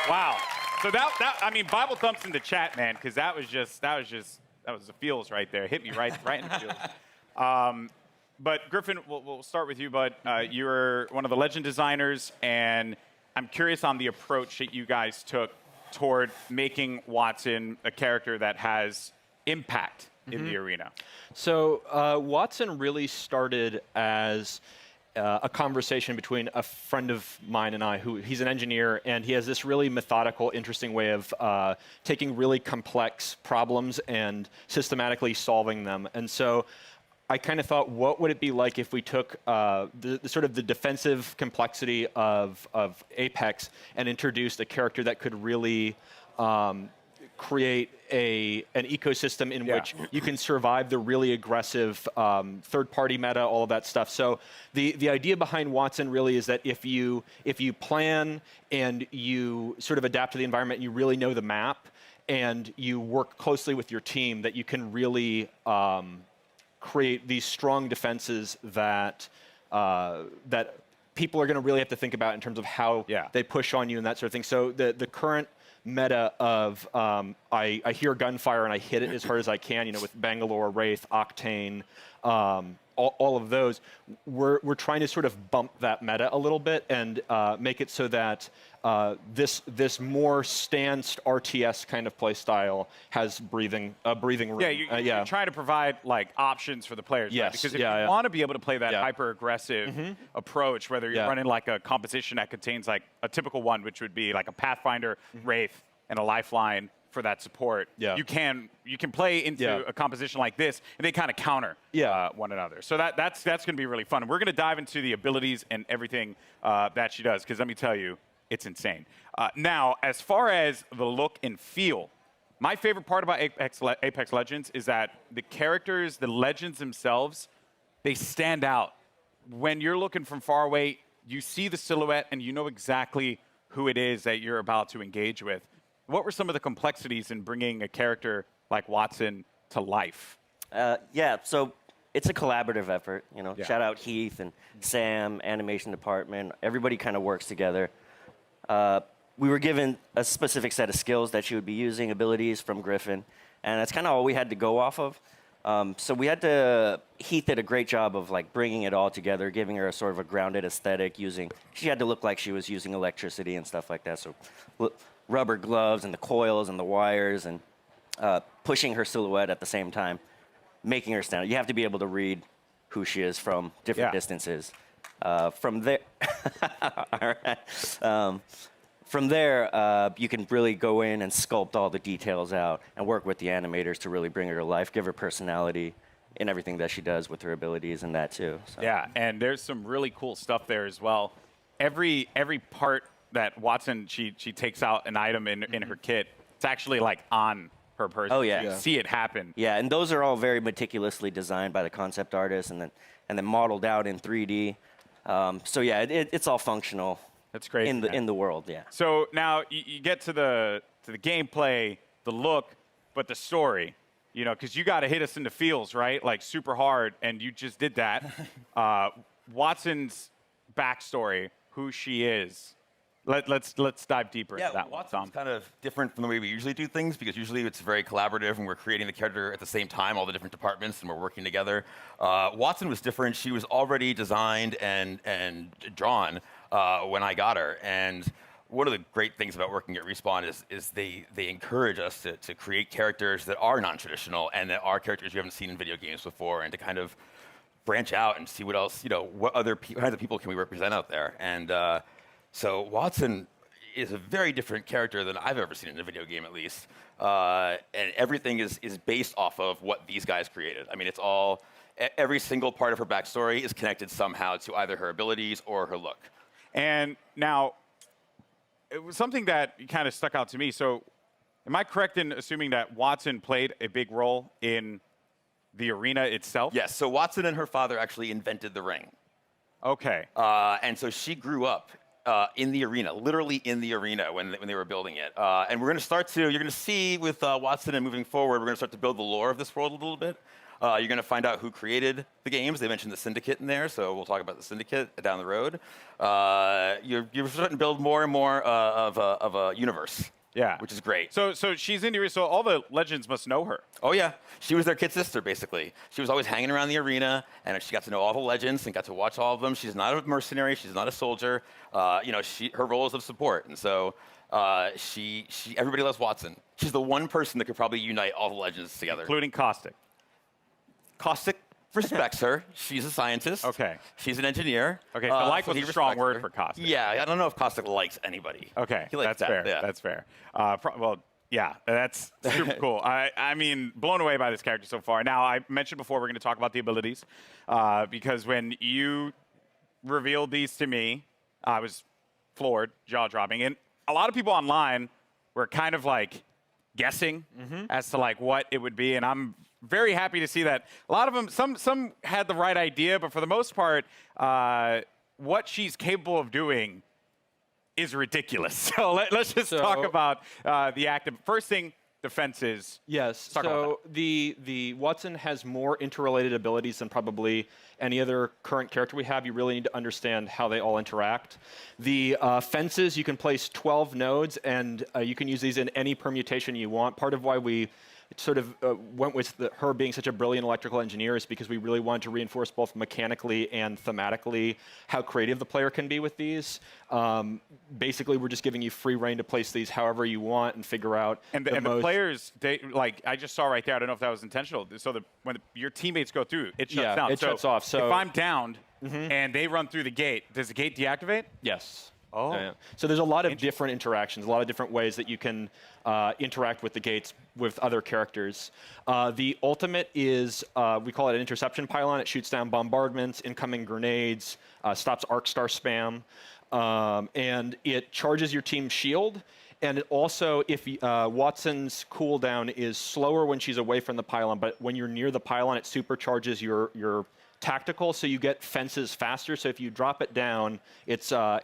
Wow. So I mean, Bible thumps in the chat, man, because that was the feels right there. Hit me right in the feels. But Griffin, we'll start with you, bud. You're one of the legend designers, and I'm curious on the approach that you guys took toward making Watson a character that has impact in the arena. So Watson really started as a conversation between a friend of mine and I, who he's an engineer, and he has this really methodical, interesting way of taking really complex problems and systematically solving them. And so I kind of thought, what would it be like if we took the sort of the defensive complexity of Apex and introduced a character that could really create an ecosystem in which you can survive the really aggressive third-party meta, all of that stuff. So the idea behind Wattson really is that if you plan and you sort of adapt to the environment, and you really know the map, and you work closely with your team, that you can really create these strong defenses that that people are going to really have to think about in terms of how they push on you and that sort of thing. So the current meta of I hear gunfire and I hit it as hard as I can, with Bangalore, Wraith, Octane, all of those, we're trying to sort of bump that meta a little bit and make it so that this more stanced RTS kind of play style has breathing room. Yeah, you're trying to provide like options for the players. Yes. Right? Because if you want to be able to play that hyper aggressive approach, whether you're running like a composition that contains like a typical one, which would be like a Pathfinder, Wraith, and a Lifeline for that support, you can play into a composition like this, and they kind of counter one another. So that's going to be really fun. And we're going to dive into the abilities and everything that she does, because let me tell you, it's insane. Now, as far as the look and feel, my favorite part about Apex Legends is that the characters, the legends themselves, they stand out. When you're looking from far away, you see the silhouette and you know exactly who it is that you're about to engage with. What were some of the complexities in bringing a character like Wattson to life? So it's a collaborative effort. Shout out Heath and Sam, animation department. Everybody kind of works together. We were given a specific set of skills that she would be using, abilities from Griffin, and that's kind of all we had to go off of. So we had to, Heath did a great job of like bringing it all together, giving her a sort of a grounded aesthetic, she had to look like she was using electricity and stuff like that. So rubber gloves and the coils and the wires and pushing her silhouette at the same time, making her stand out. You have to be able to read who she is from different distances. From there, from there, you can really go in and sculpt all the details out and work with the animators to really bring her to life, give her personality in everything that she does with her abilities and that too. So. Yeah, and there's some really cool stuff there as well. Every part that Wattson, she takes out an item in her kit, it's actually like on her person. Oh yeah. You see it happen. Yeah, and those are all very meticulously designed by the concept artist and then modeled out in 3D. So yeah, it's all functional. That's great in the world. Yeah. So now you get to the gameplay, the look, but the story. Because you got to hit us in the feels, right? Like super hard, and you just did that. Wattson's backstory, who she is. Let's dive deeper into that one, Tom. Watson's kind of different from the way we usually do things, because usually it's very collaborative and we're creating the character at the same time, all the different departments, and we're working together. Wattson was different. She was already designed and drawn when I got her. And one of the great things about working at Respawn is they encourage us to create characters that are non-traditional and that are characters you haven't seen in video games before, and to kind of branch out and see what else, what other kinds of people can we represent out there. And so Wattson is a very different character than I've ever seen in a video game, at least. And everything is based off of what these guys created. I mean, it's all, every single part of her backstory is connected somehow to either her abilities or her look. And now, it was something that kind of stuck out to me. So am I correct in assuming that Wattson played a big role in the arena itself? Yes, so Wattson and her father actually invented the ring. Okay. And so she grew up in the arena, literally in the arena when they were building it. And we're going to start to, you're going to see with Wattson and moving forward, we're going to start to build the lore of this world a little bit. You're going to find out who created the games. They mentioned the Syndicate in there, so we'll talk about the Syndicate down the road. You're starting to build more and more of a universe. Yeah. Which is great. So she's in the arena, so all the legends must know her. Oh, yeah. She was their kid sister, basically. She was always hanging around the arena, and she got to know all the legends and got to watch all of them. She's not a mercenary. She's not a soldier. Her role is of support. And so everybody loves Wattson. She's the one person that could probably unite all the legends together. Including Caustic. Caustic respects her. She's a scientist. Okay. She's an engineer. Okay, so like was a strong word for Caustic. Yeah, I don't know if Caustic likes anybody. Okay, He likes that's fair. Yeah. That's fair. Well, Yeah, that's super cool. I mean, blown away by this character so far. Now, I mentioned before we're going to talk about the abilities because when you revealed these to me, I was floored, jaw-dropping. And a lot of people online were kind of like guessing as to like what it would be. And I'm very happy to see that a lot of them, some had the right idea, but for the most part, what she's capable of doing is ridiculous. So let's just talk about the active. First thing, defenses. Yes. So the Watson has more interrelated abilities than probably any other current character we have. You really need to understand how they all interact. The fences, you can place 12 nodes, and you can use these in any permutation you want. Part of why we sort of went with her being such a brilliant electrical engineer is because we really wanted to reinforce both mechanically and thematically how creative the player can be with these. Basically, we're just giving you free reign to place these however you want and figure out. And the players, they, like I just saw right there, I don't know if that was intentional. So when your teammates go through, it shuts down. It shuts off. So if I'm downed and they run through the gate, does the gate deactivate? Yes. Oh. Yeah. So there's a lot of different interactions, a lot of different ways that you can interact with the gates with other characters. The ultimate is, we call it an interception pylon. It shoots down bombardments, incoming grenades, stops arc star spam, and it charges your team's shield. And it also, if Watson's cooldown is slower when she's away from the pylon, but when you're near the pylon, it supercharges your tactical, so you get fences faster. So if you drop it down, it's a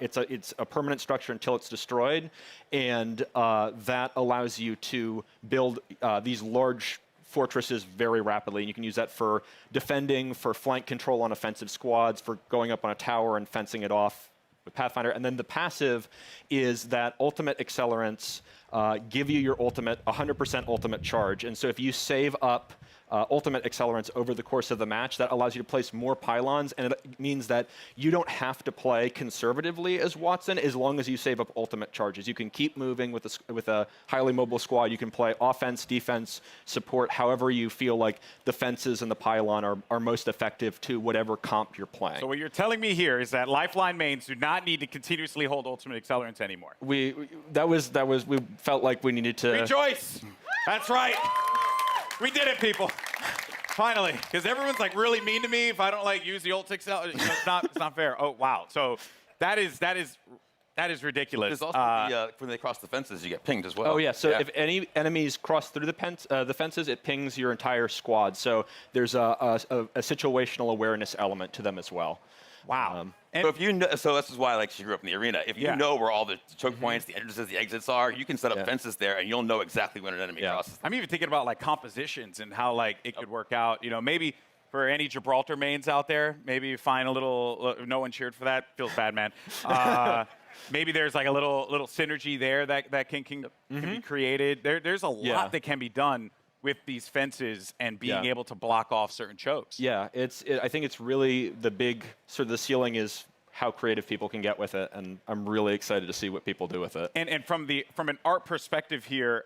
permanent structure until it's destroyed, and that allows you to build these large fortresses very rapidly. And you can use that for defending, for flank control on offensive squads, for going up on a tower and fencing it off with Pathfinder. And then the passive is that ultimate accelerants give you your ultimate 100% ultimate charge. And so if you save up ultimate accelerants over the course of the match, that allows you to place more pylons, and it means that you don't have to play conservatively as Watson as long as you save up ultimate charges. You can keep moving with a highly mobile squad. You can play offense, defense, support, however you feel like the fences and the pylon are most effective to whatever comp you're playing. So what you're telling me here is that Lifeline mains do not need to continuously hold ultimate accelerants anymore. We felt like we needed to rejoice. That's right. We did it, people. Finally, because everyone's like really mean to me if I don't like use the ult accelerant. It's not fair. Oh wow. So that is ridiculous. There's also when they cross the fences, you get pinged as well. Oh yeah. So if any enemies cross through the fences, it pings your entire squad. So there's a situational awareness element to them as well. Wow. So if you know, so this is why like she grew up in the arena. If you know where all the choke points, the entrances, the exits are, you can set up fences there, and you'll know exactly when an enemy crosses. I'm even thinking about like compositions and how like it could work out. You know, maybe for any Gibraltar mains out there, maybe you find a little. No one cheered for that. Feels bad, man. Maybe there's like a little synergy there that can be created. There's a lot that can be done with these fences and being able to block off certain chokes. Yeah, I think it's really the big sort of the ceiling is how creative people can get with it, and I'm really excited to see what people do with it. And from an art perspective here,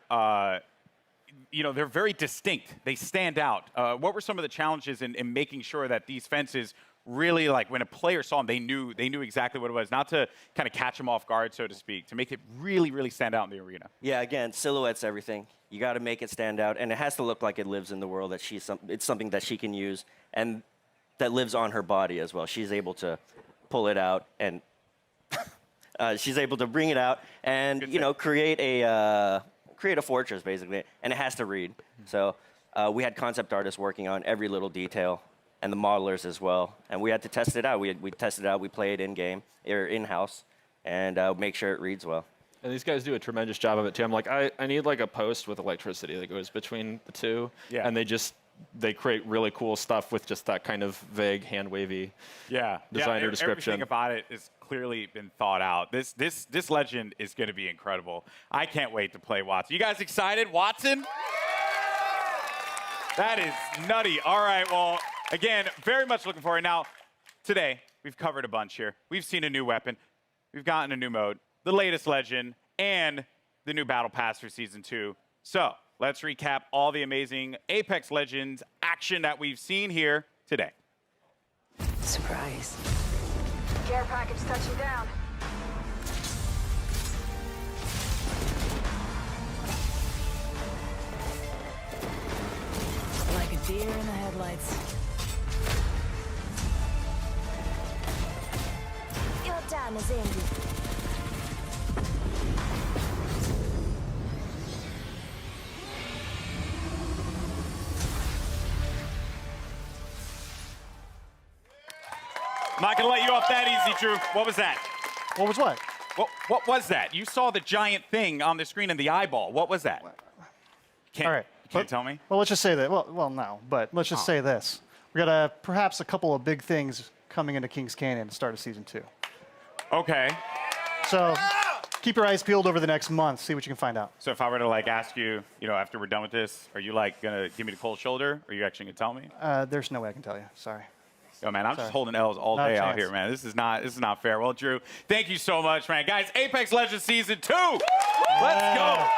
you know, they're very distinct. They stand out. What were some of the challenges in making sure that these fences really, like when a player saw them, they knew exactly what it was, not to kind of catch them off guard, so to speak, to make it really, really stand out in the arena? Yeah, again, silhouette's everything. You got to make it stand out, and it has to look like it lives in the world, that it's something that she can use, and that lives on her body as well. She's able to pull it out, and she's able to bring it out and, create a fortress, basically, and it has to read. So we had concept artists working on every little detail, and the modelers as well. And we had to test it out. We tested it out. We play it in-game, or in-house, and make sure it reads well. And these guys do a tremendous job of it, too. I'm like, I need like a post with electricity that goes between the two. Yeah. And they create really cool stuff with just that kind of vague, hand-wavy designer description. Everything about it has clearly been thought out. This legend is going to be incredible. I can't wait to play Watson. You guys excited? Watson? That is nutty. All right, well, again, very much looking forward. Now, today, we've covered a bunch here. We've seen a new weapon. We've gotten a new mode, the latest legend, and the new Battle Pass for Season 2. So, let's recap all the amazing Apex Legends action that we've seen here today. Surprise. Care package touching down. Deer in the headlights. Your time is ended. I'm not going to let you off that easy, Drew. What was that? What was what? What was that? You saw the giant thing on the screen in the eyeball. What was that? All right. You can't tell me? Well, let's just say that. Well, no, but let's just say this. We got perhaps a couple of big things coming into Kings Canyon at the start of season 2. Okay. So keep your eyes peeled over the next month. See what you can find out. So if I were to like ask you, after we're done with this, are you like gonna give me the cold shoulder? Or are you actually gonna tell me? There's no way I can tell you. Sorry. Yo, man, I'm Sorry. just holding L's all Not a day out chance. here, man. This is not fair. Well, Drew, thank you so much, man. Guys, Apex Legends Season 2. Let's go.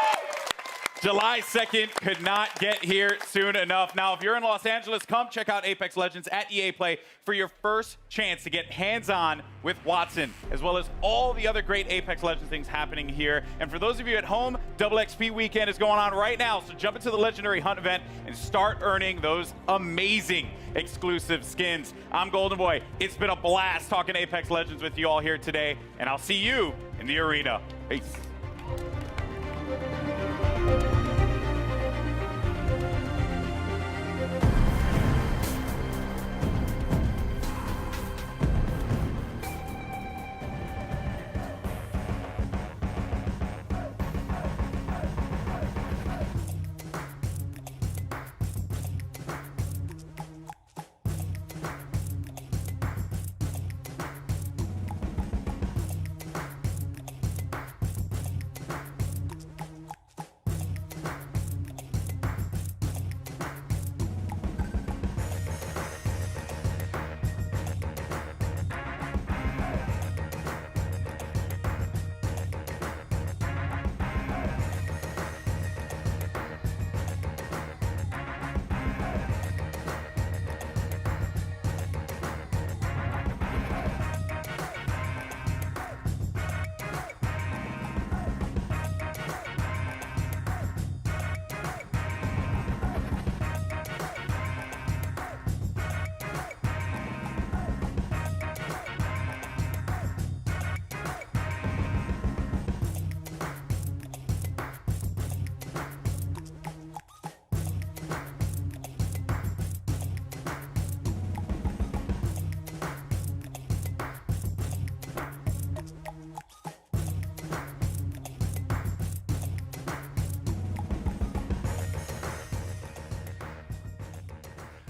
July 2nd could not get here soon enough. Now, if you're in Los Angeles, come check out Apex Legends at EA Play for your first chance to get hands-on with Watson, as well as all the other great Apex Legends things happening here. And for those of you at home, Double XP Weekend is going on right now, so jump into the Legendary Hunt event and start earning those amazing exclusive skins. I'm Golden Boy. It's been a blast talking Apex Legends with you all here today, and I'll see you in the arena. Peace.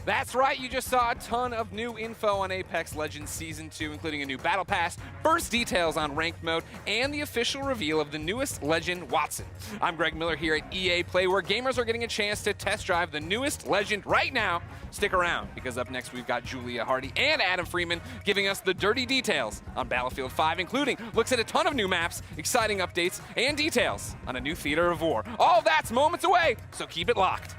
That's right, you just saw a ton of new info on Apex Legends Season 2, including a new Battle Pass, first details on Ranked Mode, and the official reveal of the newest Legend, Watson. I'm Greg Miller here at EA Play, where gamers are getting a chance to test drive the newest Legend right now. Stick around, because up next we've got Julia Hardy and Adam Freeman giving us the dirty details on Battlefield 5, including looks at a ton of new maps, exciting updates, and details on a new theater of war. All that's moments away, so keep it locked.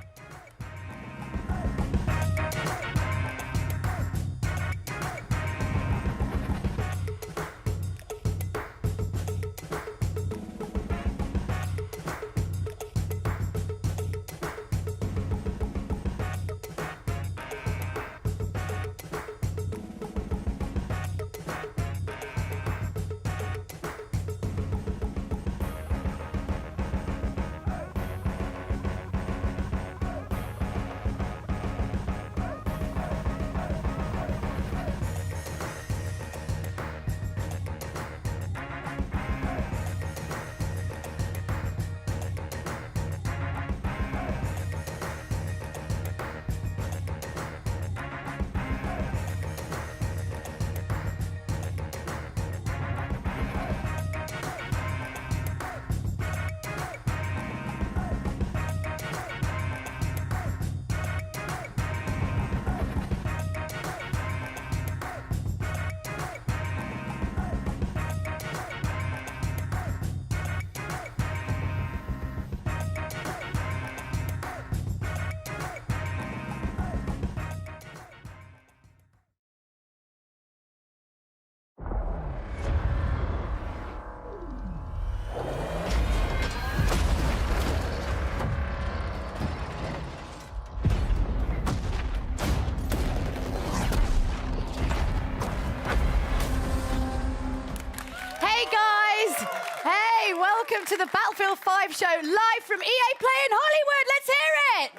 Hey, welcome to the Battlefield 5 show, live from EA Play in Hollywood. Let's hear it!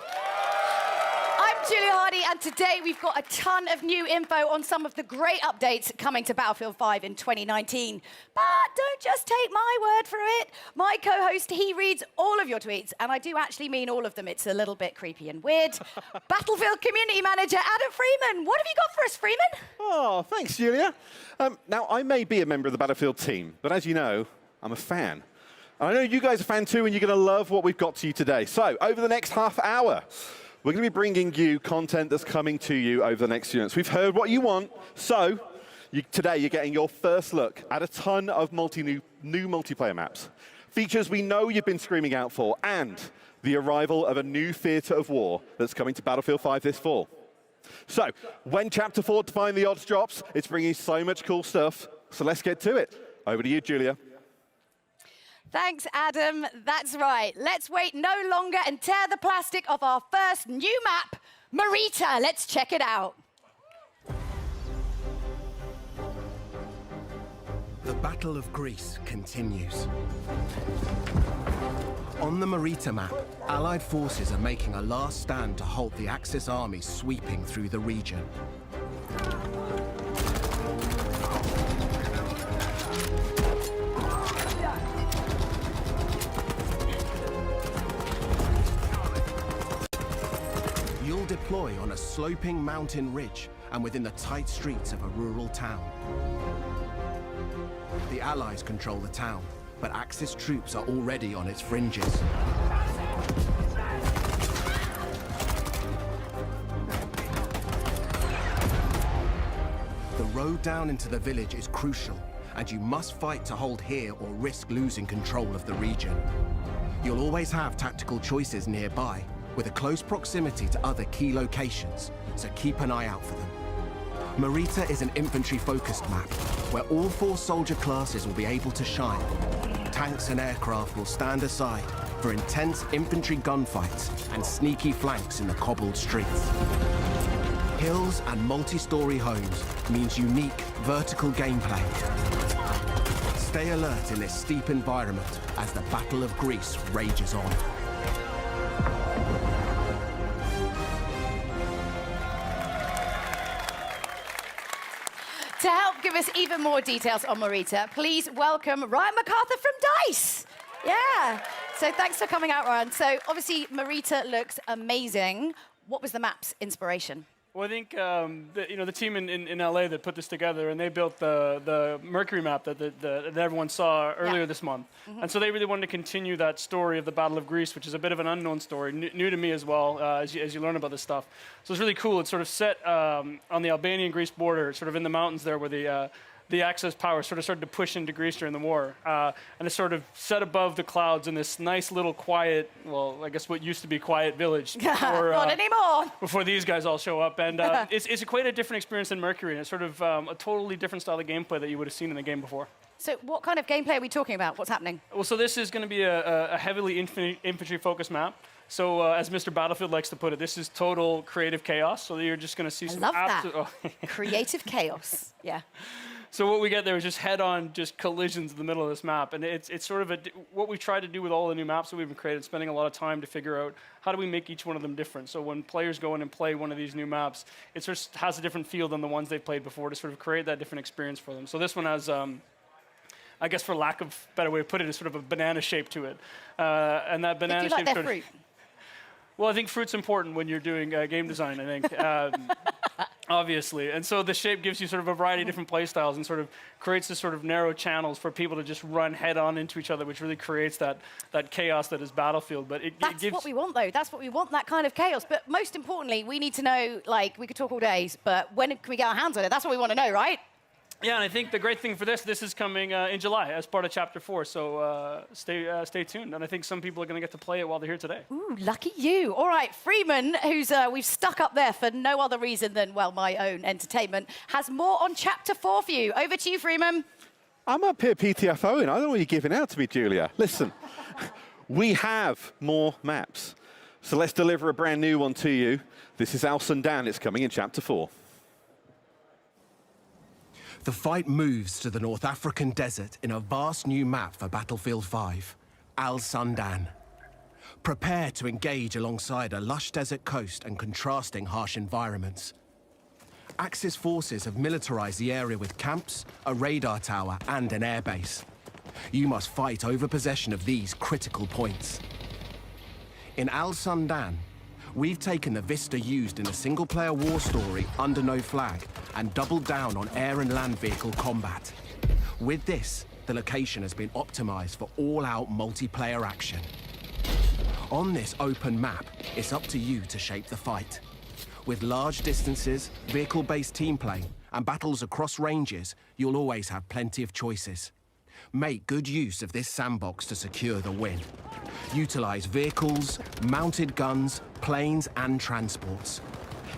I'm Julia Hardy, and today we've got a ton of new info on some of the great updates coming to Battlefield 5 in 2019. But don't just take my word for it. My co-host, he reads all of your tweets, and I do actually mean all of them. It's a little bit creepy and weird. Battlefield Community Manager Adam Freeman, what have you got for us, Freeman? Oh, thanks, Julia. Now, I may be a member of the Battlefield team, but as you know, I'm a fan. And I know you guys are a fan too, and you're going to love what we've got to you today. So, over the next half hour, we're going to be bringing you content that's coming to you over the next few minutes. We've heard what you want, so today you're getting your first look at a ton of new multiplayer maps, features we know you've been screaming out for, and the arrival of a new theatre of war that's coming to Battlefield 5 this fall. So, when Chapter 4 Define the Odds drops, it's bringing so much cool stuff, so let's get to it. Over to you, Julia. Thanks, Adam. That's right. Let's wait no longer and tear the plastic off our first new map, Marita. Let's check it out. The Battle of Greece continues. On the Marita map, Allied forces are making a last stand to halt the Axis army sweeping through the region. You'll deploy on a sloping mountain ridge and within the tight streets of a rural town. The Allies control the town, but Axis troops are already on its fringes. The road down into the village is crucial, and you must fight to hold here or risk losing control of the region. You'll always have tactical choices nearby, with a close proximity to other key locations, so keep an eye out for them. Marita is an infantry-focused map, where all 4 soldier classes will be able to shine. Tanks and aircraft will stand aside for intense infantry gunfights and sneaky flanks in the cobbled streets. Hills and multi-story homes means unique vertical gameplay. Stay alert in this steep environment as the Battle of Greece rages on. To help give us even more details on Marita, please welcome Ryan MacArthur from DICE. Yeah. So thanks for coming out, Ryan. So obviously, Marita looks amazing. What was the map's inspiration? Well, I think the team in LA that put this together, and they built the Mercury map that everyone saw earlier this month. Mm-hmm. And so they really wanted to continue that story of the Battle of Greece, which is a bit of an unknown story, new to me as well, as you learn about this stuff. So it's really cool. It's sort of set on the Albanian-Greece border, sort of in the mountains there where the Axis power sort of started to push into Greece during the war. And it's sort of set above the clouds in this nice little quiet, well, I guess what used to be quiet village. Before, Not anymore. Before these guys all show up. And it's quite a different experience than Mercury. And it's sort of a totally different style of gameplay that you would have seen in the game before. So what kind of gameplay are we talking about? What's happening? Well, so this is going to be a heavily infantry-focused map. So as Mr. Battlefield likes to put it, this is total creative chaos. So you're just going to see some absolute... I love that. Creative chaos. Yeah. So what we get there is just head-on just collisions in the middle of this map. And it's sort of what we've tried to do with all the new maps that we've created, spending a lot of time to figure out how do we make each one of them different. So when players go in and play one of these new maps, it sort of has a different feel than the ones they've played before to sort of create that different experience for them. So this one has, I guess for lack of a better way to put it, is sort of a banana shape to it. And that banana shape... Do you like their fruit? Well, I think fruit's important when you're doing game design, I think. Obviously. And so the shape gives you sort of a variety of different play styles and sort of creates this sort of narrow channels for people to just run head on into each other, which really creates that chaos that is Battlefield. But That's what we want, though. That's what we want, that kind of chaos. But most importantly, we need to know, like, we could talk all days, but when can we get our hands on it? That's what we want to know, right? Yeah, and I think the great thing for this is coming in July as part of Chapter 4, so stay tuned. And I think some people are going to get to play it while they're here today. Ooh, lucky you. All right, Freeman, who's we've stuck up there for no other reason than, well, my own entertainment, has more on Chapter 4 for you. Over to you, Freeman. I'm up here PTFOing. I don't know what you're giving out to me, Julia. Listen, we have more maps. So let's deliver a brand new one to you. This is Al Sundan. It's coming in Chapter 4. The fight moves to the North African desert in a vast new map for Battlefield 5, Al Sundan. Prepare to engage alongside a lush desert coast and contrasting harsh environments. Axis forces have militarized the area with camps, a radar tower, and an airbase. You must fight over possession of these critical points. In Al Sundan, we've taken the vista used in a single-player war story Under No Flag and doubled down on air and land vehicle combat. With this, the location has been optimized for all-out multiplayer action. On this open map, it's up to you to shape the fight. With large distances, vehicle-based team play, and battles across ranges, you'll always have plenty of choices. Make good use of this sandbox to secure the win. Utilize vehicles, mounted guns, planes, and transports.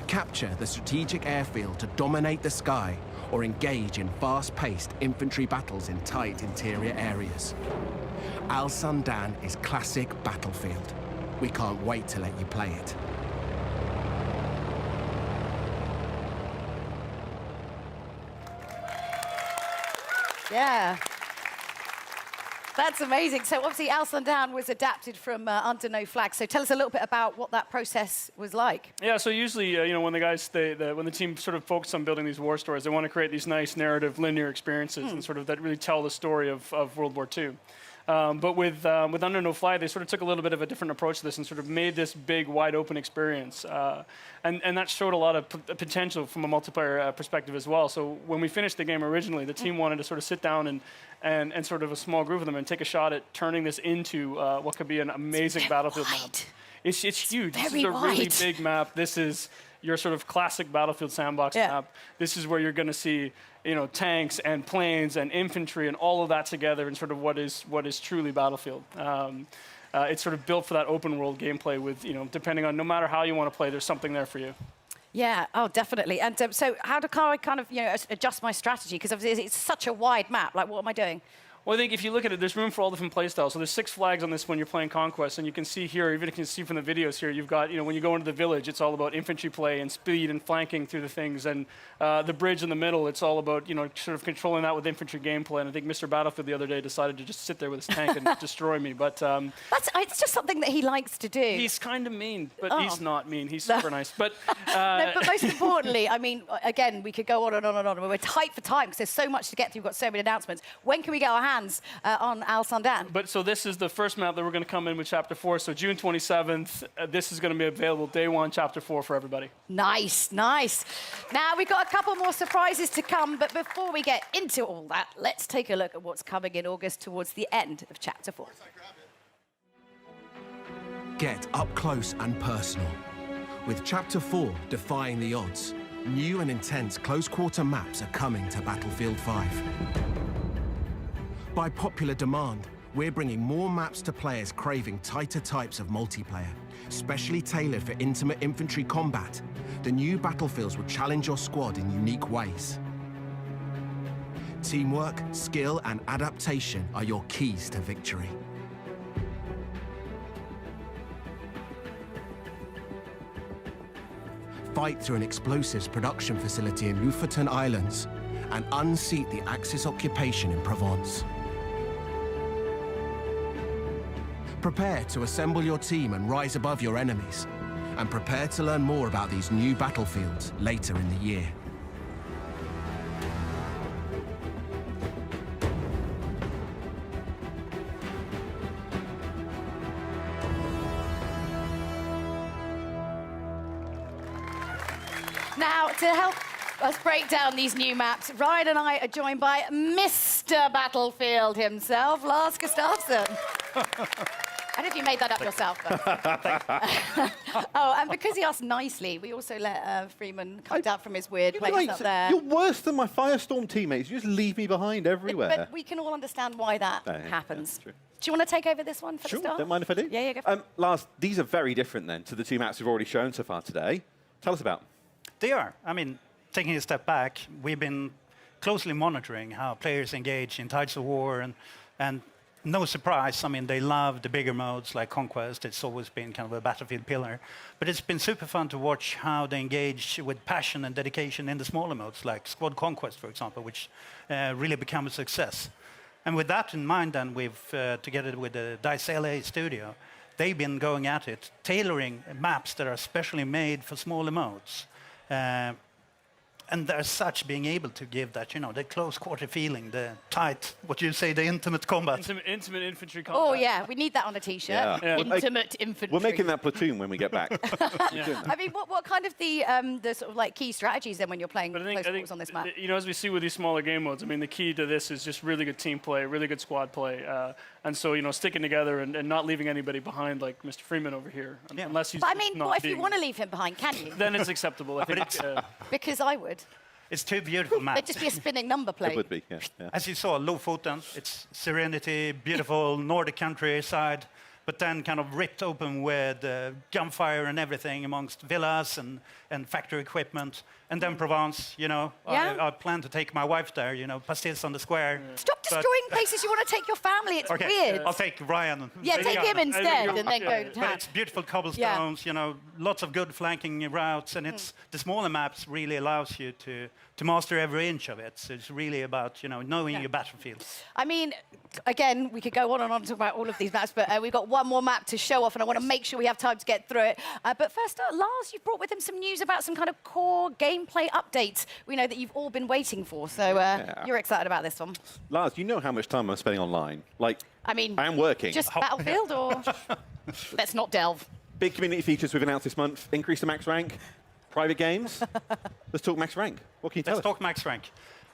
Capture the strategic airfield to dominate the sky, or engage in fast-paced infantry battles in tight interior areas. Al Sundan is classic Battlefield. We can't wait to let you play it. Yeah. That's amazing. So obviously Al Sundan was adapted from Under No Flag. So tell us a little bit about what that process was like. Yeah, so usually, when the guys, when the team sort of focus on building these war stories, they want to create these nice narrative, linear experiences and sort of that really tell the story of World War II. But with Under No Flag, they sort of took a little bit of a different approach to this and sort of made this big, wide open experience. And that showed a lot of potential from a multiplayer perspective as well. So when we finished the game originally, the team wanted to sort of sit down and sort of a small group of them and take a shot at turning this into what could be an amazing Battlefield map. It's huge. This is a really big map. This is your sort of classic Battlefield sandbox map. This is where you're going to see, tanks and planes and infantry and all of that together in sort of what is truly Battlefield. It's sort of built for that open world gameplay with, depending on no matter how you want to play, there's something there for you. Yeah, oh, definitely. And so how do I kind of, adjust my strategy? Because obviously it's such a wide map. Like, what am I doing? Well, I think if you look at it, there's room for all different play styles. So there's 6 flags on this when you're playing Conquest, and you can see here, even if you can see from the videos here, you've got, when you go into the village, it's all about infantry play and speed and flanking through the things. And the bridge in the middle, it's all about, sort of controlling that with infantry gameplay. And I think Mr. Battlefield the other day decided to just sit there with his tank and destroy me. But it's just something that he likes to do. He's kind of mean, but he's not mean. He's super nice. But no, but most importantly, I mean, again, we could go on and on and on. We're tight for time because there's so much to get through. We've got so many announcements. When can we get our hands on Al Sundan? But so this is the first map that we're going to come in with Chapter 4. So June 27th, this is going to be available day 1, Chapter 4 for everybody. Nice, nice. Now, we've got a couple more surprises to come, but before we get into all that, let's take a look at what's coming in August towards the end of Chapter 4. Get up close and personal. With Chapter 4 defying the odds, new and intense close-quarter maps are coming to Battlefield 5. By popular demand, we're bringing more maps to players craving tighter types of multiplayer, specially tailored for intimate infantry combat. The new battlefields will challenge your squad in unique ways. Teamwork, skill, and adaptation are your keys to victory. Fight through an explosives production facility in Lofoten Islands and unseat the Axis occupation in Provence. Prepare to assemble your team and rise above your enemies. And prepare to learn more about these new battlefields later in the year. Now, to help us break down these new maps, Ryan and I are joined by Mr. Battlefield himself, Lars Gustafsson. I don't know if you made that up yourself. But oh, and because he asked nicely, we also let Freeman come down from his weird place up there. You're worse than my Firestorm teammates. You just leave me behind everywhere. But we can all understand why that happens. Do you want to take over this one for the start? Don't mind if I do. Yeah, go for it. Lars, these are very different then to the 2 maps we've already shown so far today. Tell us about them. They are. I mean, taking a step back, we've been closely monitoring how players engage in tides of war and no surprise. I mean, they love the bigger modes like Conquest. It's always been kind of a Battlefield pillar. But it's been super fun to watch how they engage with passion and dedication in the smaller modes, like Squad Conquest, for example, which really become a success. And with that in mind, then we've, together with the DICE LA studio, they've been going at it, tailoring maps that are specially made for smaller modes. And as such, being able to give that, the close quarter feeling, the tight, what you say, the intimate combat. Intimate infantry combat. Oh, yeah, we need that on a T-shirt. Yeah. Intimate infantry. We're making that platoon when we get back. I mean, what kind of the sort of like key strategies then when you're playing close quarters on this map? As we see with these smaller game modes, I mean, the key to this is just really good team play, really good squad play. And so, sticking together and not leaving anybody behind like Mr. Freeman over here. Unless he's But I mean, not what if you being- want to leave him behind, can you? Then it's acceptable. I think, Because I would. It's two beautiful maps. It'd just be a spinning number plate. It would be, yeah. As you saw, Lofoten, it's serenity, beautiful Nordic countryside, but then kind of ripped open with gunfire and everything amongst villas and factory equipment. And then Provence, I plan to take my wife there, pastilles on the square. Stop destroying places you want to take your family. It's weird. I'll take Ryan. Yeah, take him instead and then go to town. But it's beautiful cobblestones, lots of good flanking routes, and it's the smaller maps really allows you to master every inch of it. So it's really about, knowing your battlefield. I mean, again, we could go on and on to talk about all of these maps, but we've got one more map to show off, and I want to make sure we have time to get through it. But first, Lars, you've brought with him some news about some kind of core gameplay updates we know that you've all been waiting for. So you're excited about this one. Lars, you know how much time I'm spending online. I mean, I am working. Just Battlefield, or let's not delve. Big community features we've announced this month. Increase the max rank. Private games. Let's talk max rank. What can you tell us? Let's talk max rank.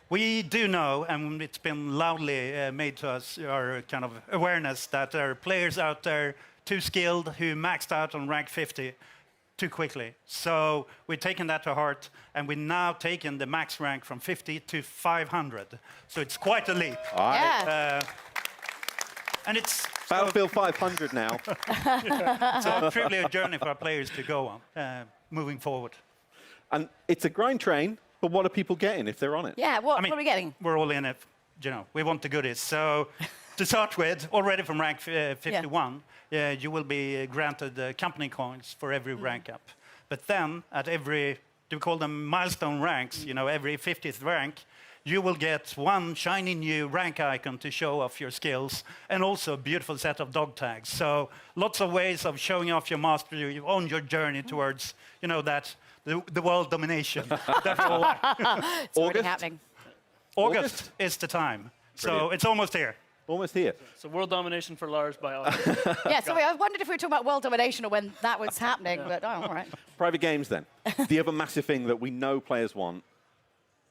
We do know, and it's been loudly made to us, our kind of awareness, that there are players out there too skilled who maxed out on rank 50 too quickly. So we've taken that to heart, and we've now taken the max rank from 50 to 500. So it's quite a leap. Yeah. And it's Battlefield 500 now. So truly a journey for our players to go on, moving forward. And it's a grind train, but what are people getting if they're on it? Yeah, what are we getting? We're all in it. We want the goodies. So to start with, already from rank 51, you will be granted company coins for every rank up. But then at every, do we call them milestone ranks, every 50th rank, you will get one shiny new rank icon to show off your skills, and also a beautiful set of dog tags. So lots of ways of showing off your mastery on your journey towards, the world domination. It's already happening. August is the time. So it's almost here. Almost here. So world domination for Lars by August. Yeah, sorry, I wondered if we were talking about world domination or when that was happening, but all right. Private games, then. The other massive thing that we know players want.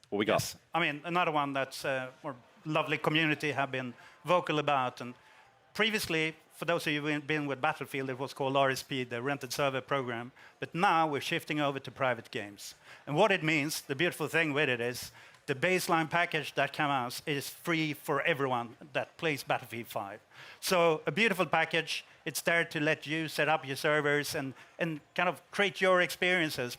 What we got? Yes. I mean, another one that's our lovely community have been vocal about. And previously, for those of you who've been with Battlefield, it was called RSP, the Rented Server Program. But now we're shifting over to private games. And what it means, the beautiful thing with it is, the baseline package that comes out is free for everyone that plays Battlefield 5. So a beautiful package. It's there to let you set up your servers and kind of create your experiences,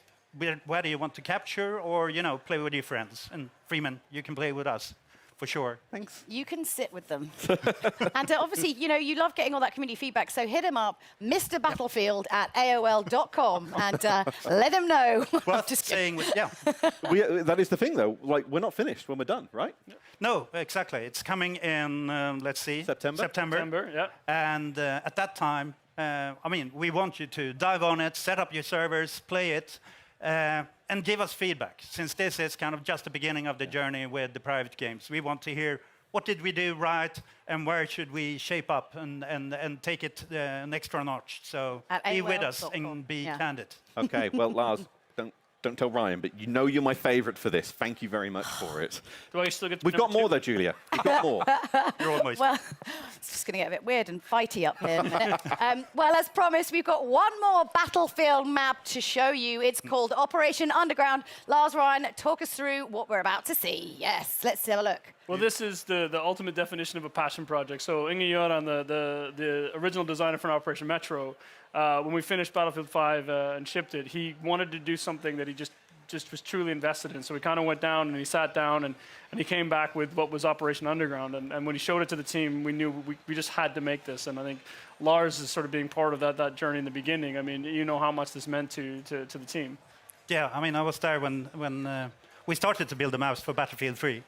whether you want to capture or, play with your friends. And Freeman, you can play with us, for sure. Thanks. You can sit with them. And obviously, you love getting all that community feedback, so hit him up, mrbattlefield@aol.com, and let him know. Well, just saying, that is the thing, though. We're not finished when we're done, right? No, exactly. It's coming in, let's see. September. September, yeah. And at that time, we want you to dive on it, set up your servers, play it, and give us feedback. Since this is kind of just the beginning of the journey with the private games, we want to hear what did we do right and where should we shape up and take it an extra notch. So be with us and be candid. Okay, well, Lars, don't tell Ryan, but you're my favorite for this. Thank you very much for it. Do I still get to We've got more, though, Julia. We've got more. You're almost. Well, it's just going to get a bit weird and fighty up here in a minute. Well, as promised, we've got one more Battlefield map to show you. It's called Operation Underground. Lars, Ryan, talk us through what we're about to see. Yes, let's have a look. Well, this is the ultimate definition of a passion project. So Inge Göran, the original designer for Operation Metro, when we finished Battlefield 5 and shipped it, he wanted to do something that he just just was truly invested in. So we kind of went down and he sat down and he came back with what was Operation Underground. And when he showed it to the team, we knew we just had to make this. And I think Lars is sort of being part of that journey in the beginning. I mean, you know how much this meant to the team. Yeah, I mean, I was there when we started to build the maps for Battlefield 3.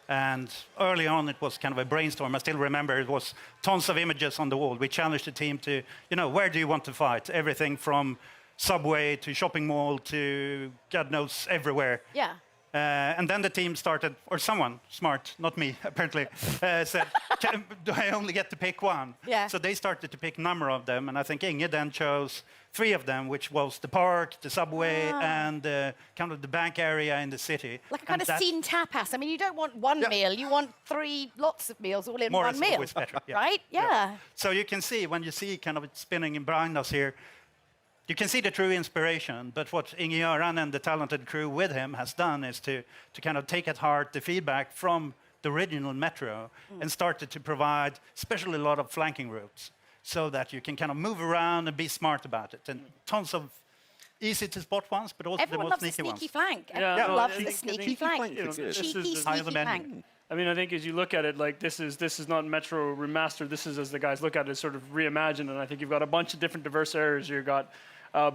And early on, it was kind of a brainstorm. I still remember it was tons of images on the wall. We challenged the team to, where do you want to fight? Everything from subway to shopping mall to God knows everywhere. Yeah. And then the team started, or someone smart, not me, apparently, said, do I only get to pick one? Yeah. So they started to pick a number of them. And I think Inge then chose 3 of them, which was the park, the subway, and kind of the bank area in the city. Like a kind of scene tapas. I mean, you don't want one meal. You want 3 lots of meals all in one meal. Always better, yeah. Right? Yeah. So you can see, when you see kind of it spinning in behind us here, you can see the true inspiration, but what Inge Göran and the talented crew with him has done is to kind of take at heart the feedback from the original Metro and started to provide especially a lot of flanking routes so that you can kind of move around and be smart about it. And tons of easy to spot ones, but also Everyone the most loves sneaky a sneaky ones. flank. Everyone loves the sneaky flank. Cheeky, sneaky flank. I mean, I think as you look at it, like this is not Metro remastered. This is, as the guys look at it, sort of reimagined. And I think you've got a bunch of different diverse areas. You've got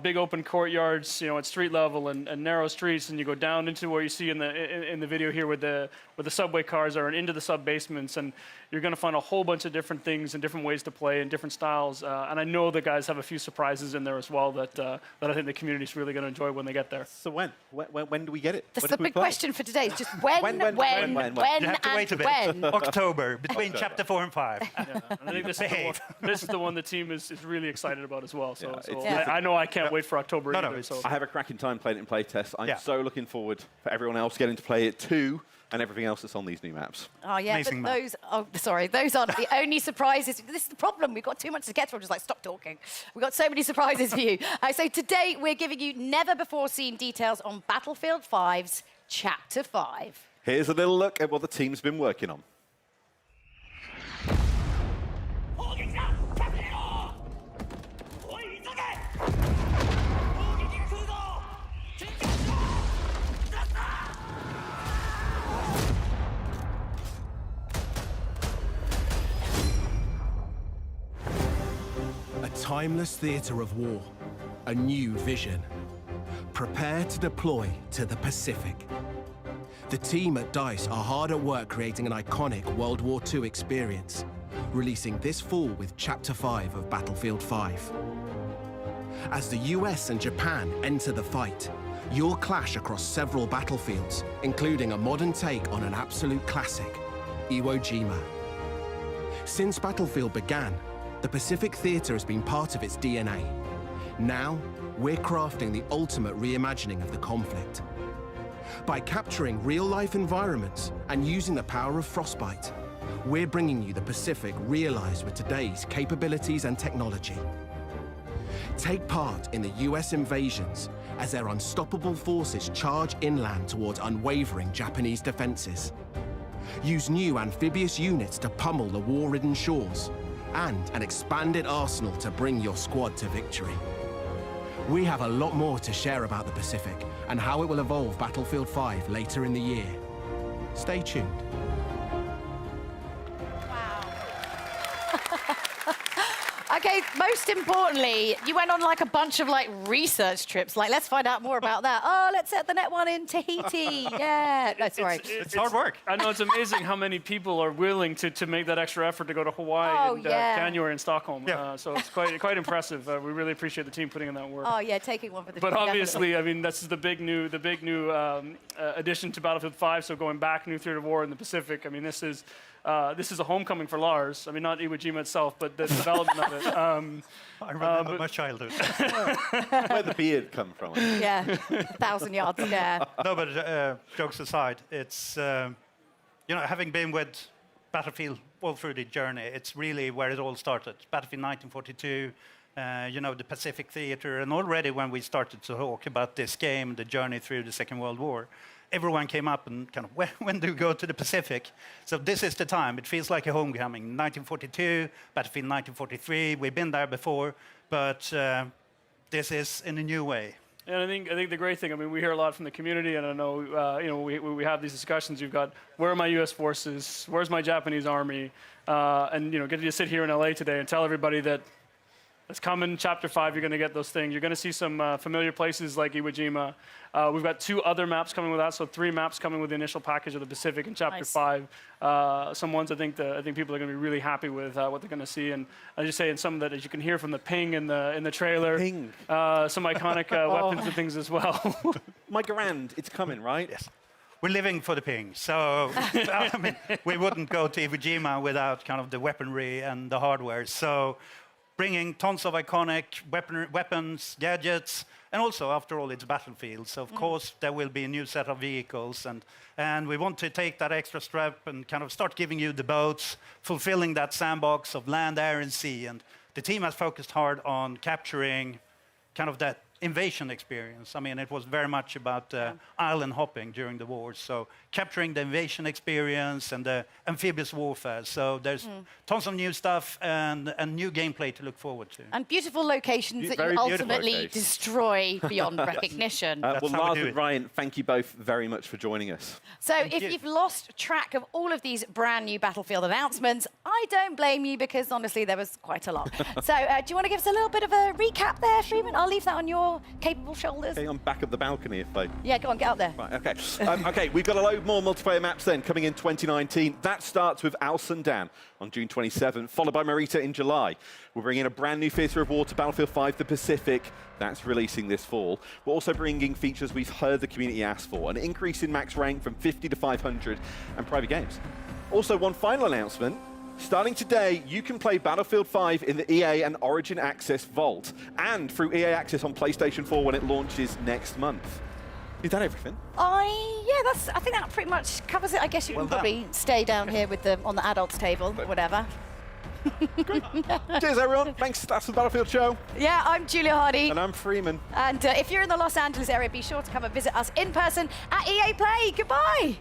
big open courtyards, at street level and narrow streets, and you go down into where you see in the video here where the subway cars are and into the sub basements, and you're going to find a whole bunch of different things and different ways to play and different styles. And I know the guys have a few surprises in there as well that I think the community's really going to enjoy when they get there. So when do we get it? That's the big question for today. Is just when, You have to wait a bit. when. October, between chapter 4 and 5. Yeah. I think this is the one the team is really excited about as well. So, Yeah, I know I can't wait for October No, either. So. I have a cracking time playing it in play test. I'm so looking forward for everyone else getting to play it too, and everything else that's on these new maps. Oh, yeah, Amazing but those aren't the only surprises. This is the problem. We've got too much to get through. I'm just like, stop talking. We've got so many surprises for you. So today, we're giving you never-before-seen details on Battlefield 5's Chapter 5. Here's a little look at what the team's been working on. A timeless theatre of war, a new vision. Prepare to deploy to the Pacific. The team at DICE are hard at work creating an iconic World War II experience, releasing this fall with Chapter 5 of Battlefield 5. As the US and Japan enter the fight, you'll clash across several battlefields, including a modern take on an absolute classic, Iwo Jima. Since Battlefield began, the Pacific Theatre has been part of its DNA. Now, we're crafting the ultimate reimagining of the conflict. By capturing real-life environments and using the power of Frostbite, we're bringing you the Pacific realized with today's capabilities and technology. Take part in the US invasions as their unstoppable forces charge inland towards unwavering Japanese defenses. Use new amphibious units to pummel the war-ridden shores, and an expanded arsenal to bring your squad to victory. We have a lot more to share about the Pacific and how it will evolve Battlefield 5 later in the year. Stay tuned. Okay, most importantly, you went on like a bunch of research trips. Like, let's find out more about that. Oh, let's set the net one in Tahiti. Yeah. No, sorry. It's hard work. I know it's amazing how many people are willing to make that extra effort to go to Hawaii in January in Stockholm. Yeah. So it's quite impressive. We really appreciate the team putting in that work. Oh yeah, taking one for the But team, obviously, definitely. I mean, that's the big new addition to Battlefield 5. So going back, new theater of war in the Pacific. I mean, this is a homecoming for Lars. I mean, not Iwo Jima itself, but the development of it. I remember my childhood. Where the beard come from? Yeah, 1,000 yards. Yeah. No, but jokes aside, it's having been with Battlefield all through the journey, it's really where it all started. Battlefield 1942, the Pacific Theatre, and already when we started to talk about this game, the journey through the Second World War, everyone came up and kind of, when do we go to the Pacific? So this is the time. It feels like a homecoming. 1942, Battlefield 1943, we've been there before, but this is in a new way. And I think the great thing, I mean, we hear a lot from the community, and I know, we have these discussions. You've got, where are my U.S. forces? Where's my Japanese army? And getting to sit here in LA today and tell everybody that it's coming. Chapter 5, you're going to get those things. You're going to see some familiar places like Iwo Jima. We've got 2 other maps coming with that, so 3 maps coming with the initial package of the Pacific in Chapter 5. Some ones I think people are going to be really happy with what they're going to see. And I just say, in some that, as you can hear from the ping in the trailer, some iconic weapons and things as well. My grand, it's coming, right? Yes. We're living for the ping, so I mean, we wouldn't go to Iwo Jima without kind of the weaponry and the hardware. So bringing tons of iconic weapons, gadgets, and also, after all, it's battlefield. So, of course, there will be a new set of vehicles. And we want to take that extra step and kind of start giving you the boats, fulfilling that sandbox of land, air, and sea. And the team has focused hard on capturing kind of that invasion experience. I mean, it was very much about island hopping during the war. So capturing the invasion experience and the amphibious warfare. So there's tons of new stuff and new gameplay to look forward to. And beautiful locations that you ultimately destroy beyond recognition. Well, Lars and Ryan, thank you both very much for joining us. So if you've lost track of all of these brand new Battlefield announcements, I don't blame you, because honestly, there was quite a lot. So do you want to give us a little bit of a recap there, Freeman? I'll leave that on your capable shoulders. Okay, I'm back up the balcony if I... Yeah, go on, get up there. Right, okay. Okay, we've got a load more multiplayer maps then coming in 2019. That starts with Al Sundan on June 27th, followed by Marita in July. We're bringing a brand new theatre of war to Battlefield 5, the Pacific. That's releasing this fall. We're also bringing features we've heard the community ask for, an increase in max rank from 50 to 500, and private games. Also, one final announcement. Starting today, you can play Battlefield 5 in the EA and Origin Access Vault, and through EA Access on PlayStation 4 when it launches next month. Is that everything? I think that pretty much covers it. I guess you can probably stay down here with on the adults table, or whatever. Cheers, everyone. Thanks. That's the Battlefield show. Yeah, I'm Julia Hardy. And I'm Freeman. And if you're in the Los Angeles area, be sure to come and visit us in person at EA Play. Goodbye.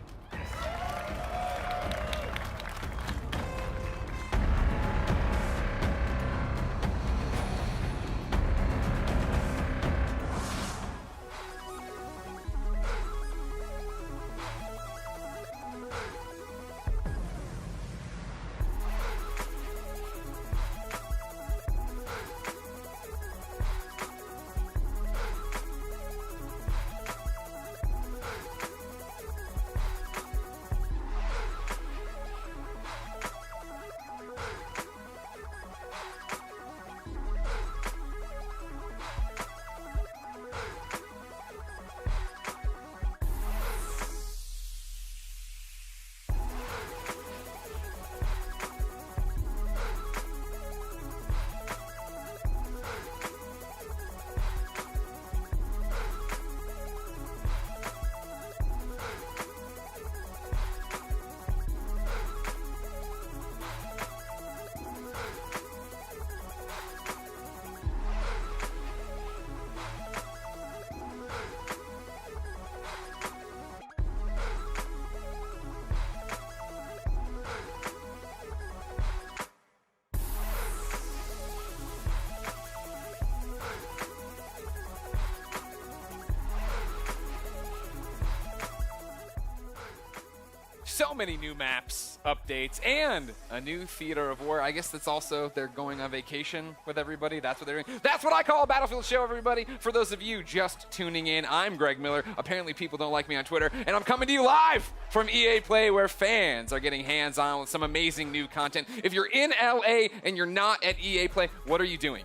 So many new maps, updates, and a new theater of war. I guess that's also they're going on vacation with everybody. That's what they're doing. That's what I call a Battlefield show, everybody. For those of you just tuning in, I'm Greg Miller. Apparently people don't like me on Twitter, and I'm coming to you live from EA Play, where fans are getting hands-on with some amazing new content. If you're in LA and you're not at EA Play, what are you doing?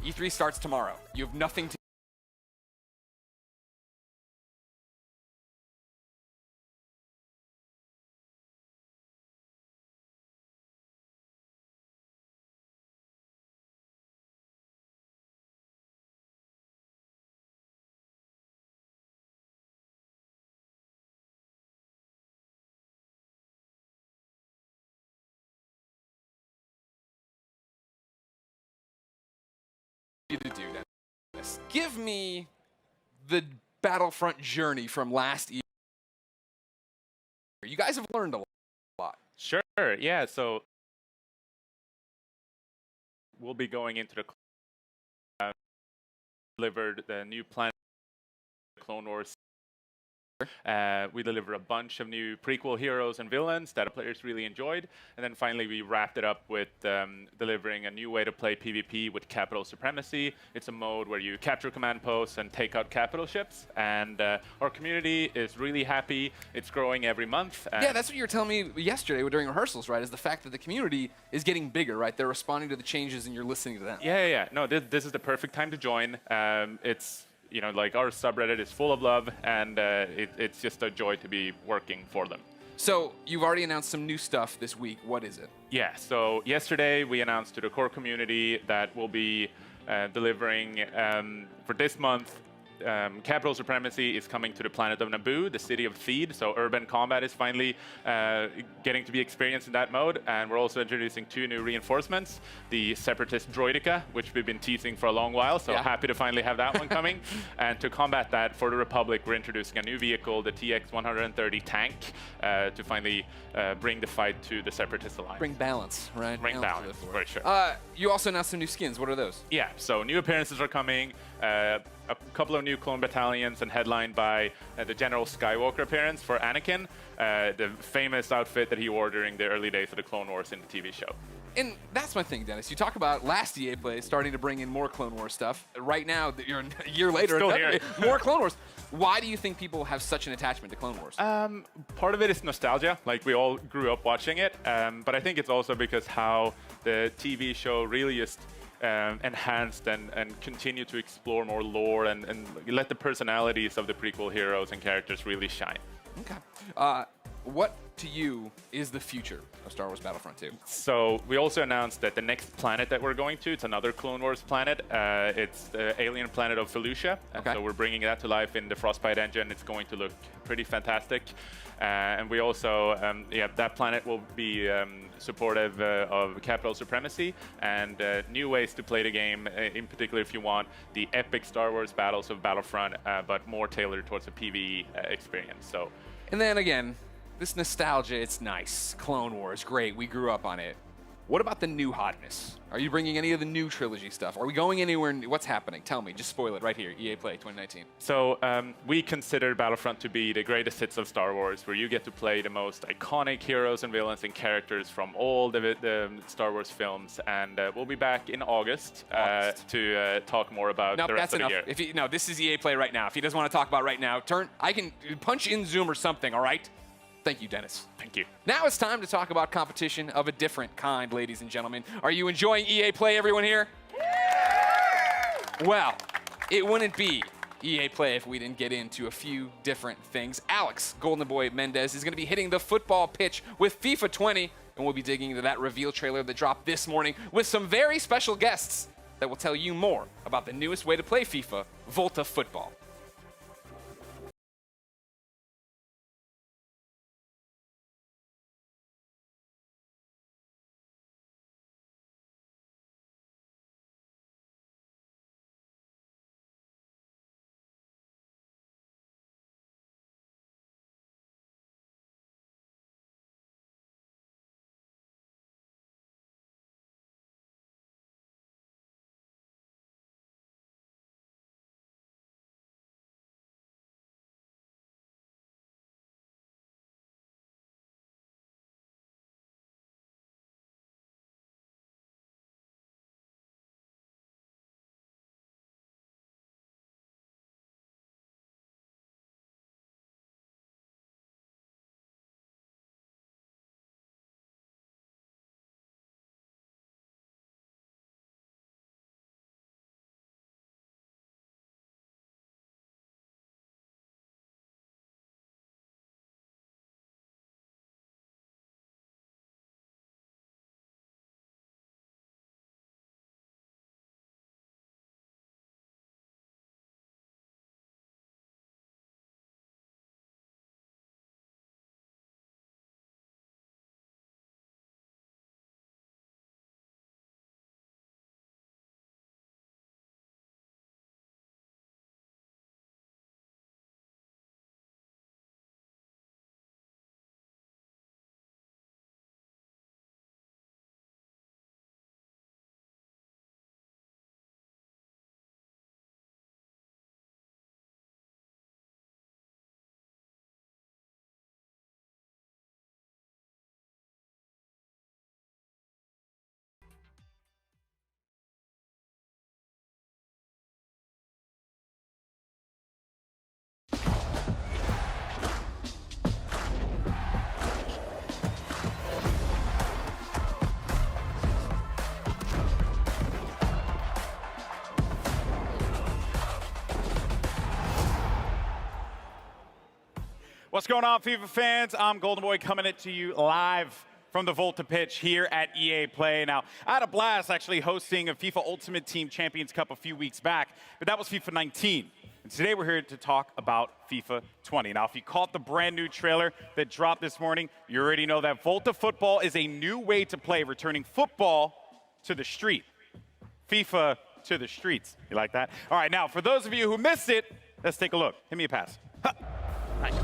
E3 starts tomorrow. You have nothing to do this. Give me the Battlefront journey from last year. You guys have learned a lot. Sure, yeah. So we'll be going into the delivered the new plan Clone Wars. We deliver a bunch of new prequel heroes and villains that players really enjoyed. And then finally, we wrapped it up with delivering a new way to play PvP with Capital Supremacy. It's a mode where you capture command posts and take out capital ships. And our community is really happy. It's growing every month. Yeah, that's what you were telling me yesterday during rehearsals, right? Is the fact that the community is getting bigger, right? They're responding to the changes and you're listening to them. Yeah. No, this is the perfect time to join. It's like our subreddit is full of love, and it's just a joy to be working for them. So you've already announced some new stuff this week. What is it? Yeah, so yesterday we announced to the core community that we'll be delivering for this month. Capital Supremacy is coming to the planet of Naboo, the city of Theed, so urban combat is finally getting to be experienced in that mode, and we're also introducing 2 new reinforcements, the Separatist Droideka, which we've been teasing for a long while, so happy to finally have that one coming. And to combat that, for the Republic, we're introducing a new vehicle, the TX-130 tank, to finally bring the fight to the Separatist Alliance. Bring balance, right? Bring balance, for sure. You also announced some new skins. What are those? Yeah, so new appearances are coming. A couple of new clone battalions, and headlined by the General Skywalker appearance for Anakin, the famous outfit that he wore during the early days of the Clone Wars in the TV show. And that's my thing, Dennis. You talk about last EA Play starting to bring in more Clone Wars stuff. Right now, you're a year later, Still here. more Clone Wars. Why do you think people have such an attachment to Clone Wars? Part of it is nostalgia, like we all grew up watching it, but I think it's also because how the TV show really just enhanced and continue to explore more lore and let the personalities of the prequel heroes and characters really shine. Okay. What to you is the future of Star Wars Battlefront 2? So we also announced that the next planet that we're going to, it's another Clone Wars planet. It's the alien planet of Felucia. So we're bringing that to life in the Frostbite engine. It's going to look pretty fantastic. And we also, that planet will be supportive of Capital Supremacy and new ways to play the game, in particular if you want the epic Star Wars battles of Battlefront, but more tailored towards a PvE experience. So. And then again, this nostalgia, it's nice. Clone Wars, great. We grew up on it. What about the new hotness? Are you bringing any of the new trilogy stuff? Are we going anywhere? What's happening? Tell me. Just spoil it right here. EA Play 2019. So we consider Battlefront to be the greatest hits of Star Wars, where you get to play the most iconic heroes and villains and characters from all the Star Wars films. And we'll be back in August to talk more about the rest of the year. No, this is EA Play right now. If he doesn't want to talk about right now, I can punch in Zoom or something, all right? Thank you, Dennis. Thank you. Now it's time to talk about competition of a different kind, ladies and gentlemen. Are you enjoying EA Play, everyone here? Well, it wouldn't be EA Play if we didn't get into a few different things. Alex Golden Boy Mendez is going to be hitting the football pitch with FIFA 20, and we'll be digging into that reveal trailer that dropped this morning with some very special guests that will tell you more about the newest way to play FIFA, Volta Football. What's going on, FIFA fans? I'm Golden Boy coming to you live from the Volta pitch here at EA Play. Now, I had a blast actually hosting a FIFA Ultimate Team Champions Cup a few weeks back, but that was FIFA 19. And today we're here to talk about FIFA 20. Now, if you caught the brand new trailer that dropped this morning, you already know that Volta Football is a new way to play, returning football to the street. FIFA to the streets. You like that? All right, now, for those of you who missed it, let's take a look. Hit me a pass. Huh. Nice.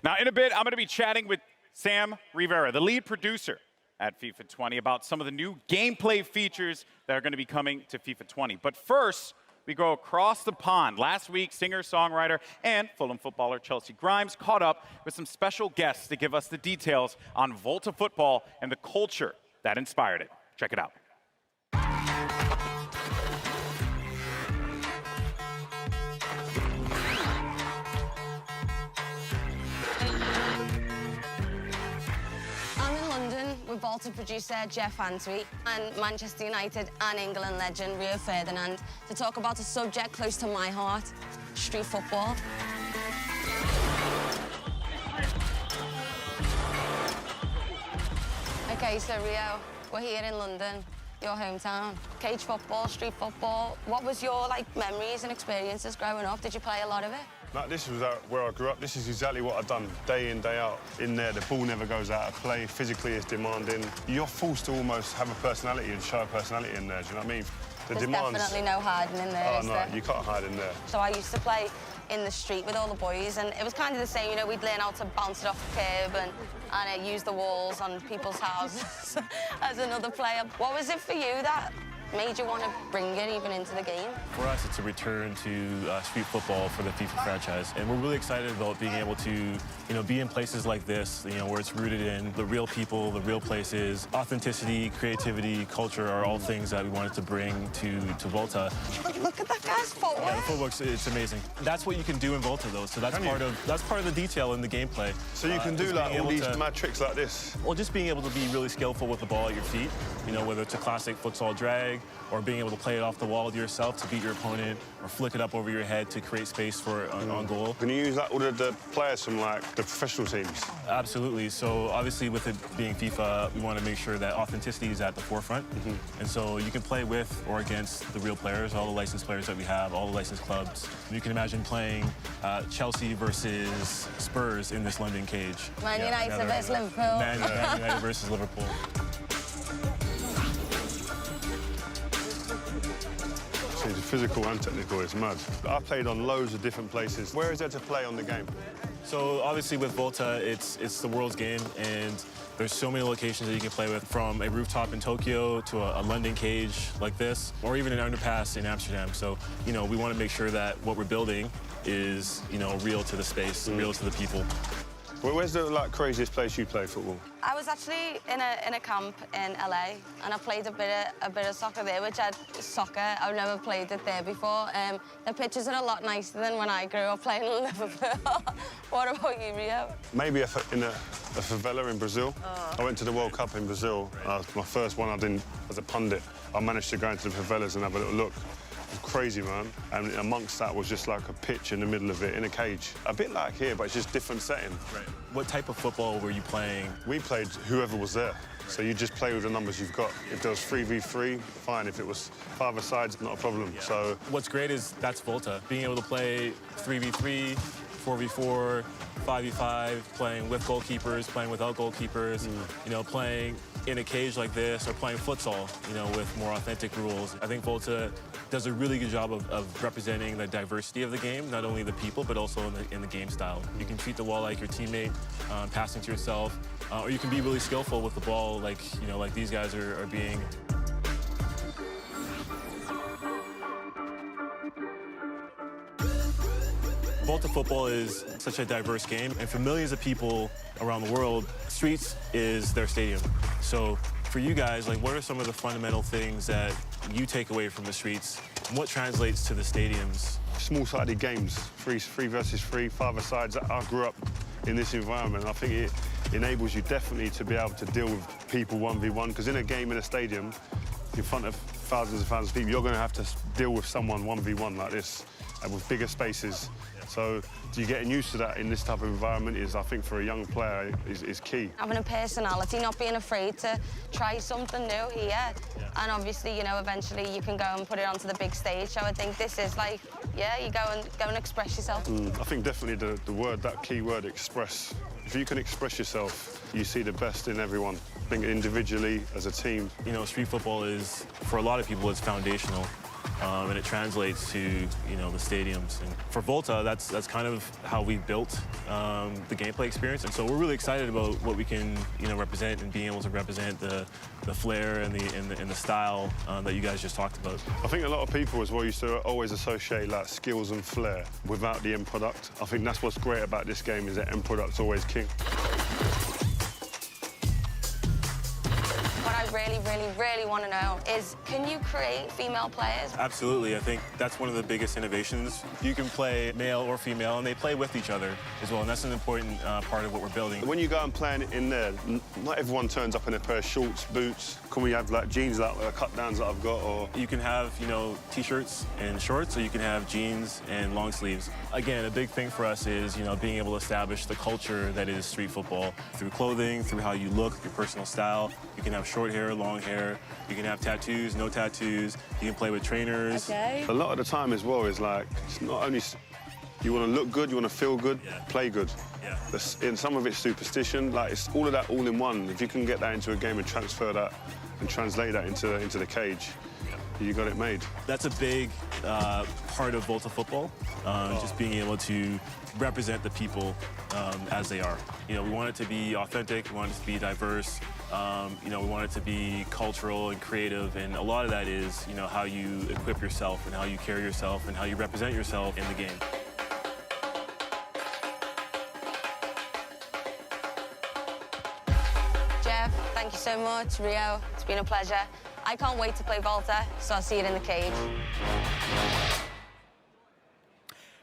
Now, in a bit, I'm going to be chatting with Sam Rivera, the lead producer at FIFA 20, about some of the new gameplay features that are going to be coming to FIFA 20. But first, we go across the pond. Last week, singer-songwriter and Fulham footballer Chelsea Grimes caught up with some special guests to give us the details on Volta Football and the culture that inspired it. Check it out. With Volta producer Jeff Antwi and Manchester United and England legend Rio Ferdinand to talk about a subject close to my heart, street football. Okay, so Rio, we're here in London, your hometown. Cage football, street football. What was your memories and experiences growing up? Did you play a lot of it? No, this was where I grew up. This is exactly what I've done day in, day out. In there, the ball never goes out of play. Physically, it's demanding. You're forced to almost have a personality and show a personality in there, do you know what I mean? There's definitely no hiding in there, is there? You can't hide in there. So I used to play in the street with all the boys, and it was kind of the same, we'd learn how to bounce it off the curb and use the walls on people's houses as another player. What was it for you that made you want to bring it even into the game? For us, it's a return to street football for the FIFA franchise, and we're really excited about being able to, be in places like this, where it's rooted in the real people, the real places. Authenticity, creativity, culture are all things that we wanted to bring to Volta. Look at that guy's footwork. Yeah, the footwork's it's amazing. That's what you can do in Volta, though. So that's part of the detail in the gameplay. So you can do all these mad tricks like this. Well, just being able to be really skillful with the ball at your feet. Whether it's a classic futsal drag, or being able to play it off the wall to yourself to beat your opponent, or flick it up over your head to create space for on goal. Can you use all the players from the professional teams? Absolutely. So obviously with it being FIFA, we want to make sure that authenticity is at the forefront. And so you can play with or against the real players, all the licensed players that we have, all the licensed clubs. You can imagine playing Chelsea versus Spurs in this London cage. Man United versus Liverpool. Man United versus Liverpool. It's physical and technical, it's mad. I played on loads of different places. Where is there to play on the game? So obviously with Volta, it's the world's game, and there's so many locations that you can play with, from a rooftop in Tokyo to a London cage like this, or even an underpass in Amsterdam. So, we want to make sure that what we're building is, real to the space, real to the people. Well, where's the craziest place you play football? I was actually in a camp in LA, and I played a bit of soccer there, I've never played it there before. The pitches are a lot nicer than when I grew up playing in Liverpool. What about you, Rio? Maybe in a favela in Brazil. I went to the World Cup in Brazil. My first one I did as a pundit. I managed to go into the favelas and have a little look. crazy, man. And amongst that was just like a pitch in the middle of it, in a cage. A bit like here, but it's just different setting. Right. What type of football were you playing? We played whoever was there. So you just play with the numbers you've got. If there was 3v3, fine. If it was 5-a-sides, not a problem. Yeah. So what's great is that's Volta. Being able to play 3v3, 4v4, 5v5, playing with goalkeepers, playing without goalkeepers, you know, playing in a cage like this or playing futsal, you know, with more authentic rules. I think Volta does a really good job of representing the diversity of the game, not only the people, but also in the game style. You can treat the wall like your teammate, passing to yourself, or you can be really skillful with the ball, like, you know, like these guys are being. Volta football is such a diverse game, and for millions of people around the world, streets is their stadium. So for you guys, like, what are some of the fundamental things that you take away from the streets, and what translates to the stadiums? Small-sided games, three versus three, 5-a-sides. I grew up in this environment. I think it enables you definitely to be able to deal with people 1v1, because in a game in a stadium, in front of thousands and thousands of people, you're going to have to deal with someone 1v1 like this, with bigger spaces. So getting used to that in this type of environment is, I think, for a young player, is key. Having a personality, not being afraid to try something new here. Yeah. And obviously, you know, eventually you can go and put it onto the big stage. So I think this is like, yeah, you go and express yourself. I think definitely the word, that key word, express. If you can express yourself, you see the best in everyone. I think individually, as a team. You know, street football is, for a lot of people, it's foundational. And it translates to, you know, the stadiums. And for Volta, that's kind of how we built the gameplay experience. And so we're really excited about what we can, you know, represent and being able to represent the flair and the style that you guys just talked about. I think a lot of people as well used to always associate like skills and flair without the end product. I think that's what's great about this game, is that end product's always king. Really want to know is, can you create female players? Absolutely. I think that's one of the biggest innovations. You can play male or female, and they play with each other as well, and that's an important part of what we're building. When you go and play in there, not everyone turns up in a pair of shorts, boots. Can we have like jeans, like cut downs that I've got, or? You can have, you know, t-shirts and shorts, or you can have jeans and long sleeves. Again, a big thing for us is, you know, being able to establish the culture that is street football through clothing, through how you look, your personal style. You can have short hair, long hair. You can have tattoos, no tattoos. You can play with trainers. Okay. A lot of the time as well is like, it's not only you want to look good, you want to feel good, play good. Yeah. In some of it's superstition, like it's all of that all in one. If you can get that into a game and transfer that and translate that into the cage, you got it made. That's a big part of Volta football, just being able to represent the people as they are. You know, we want it to be authentic, we want it to be diverse, you know, we want it to be cultural and creative, and a lot of that is, you know, how you equip yourself and how you carry yourself and how you represent yourself in the game. Jeff, thank you so much. Rio, it's been a pleasure. I can't wait to play Volta, so I'll see you in the cage.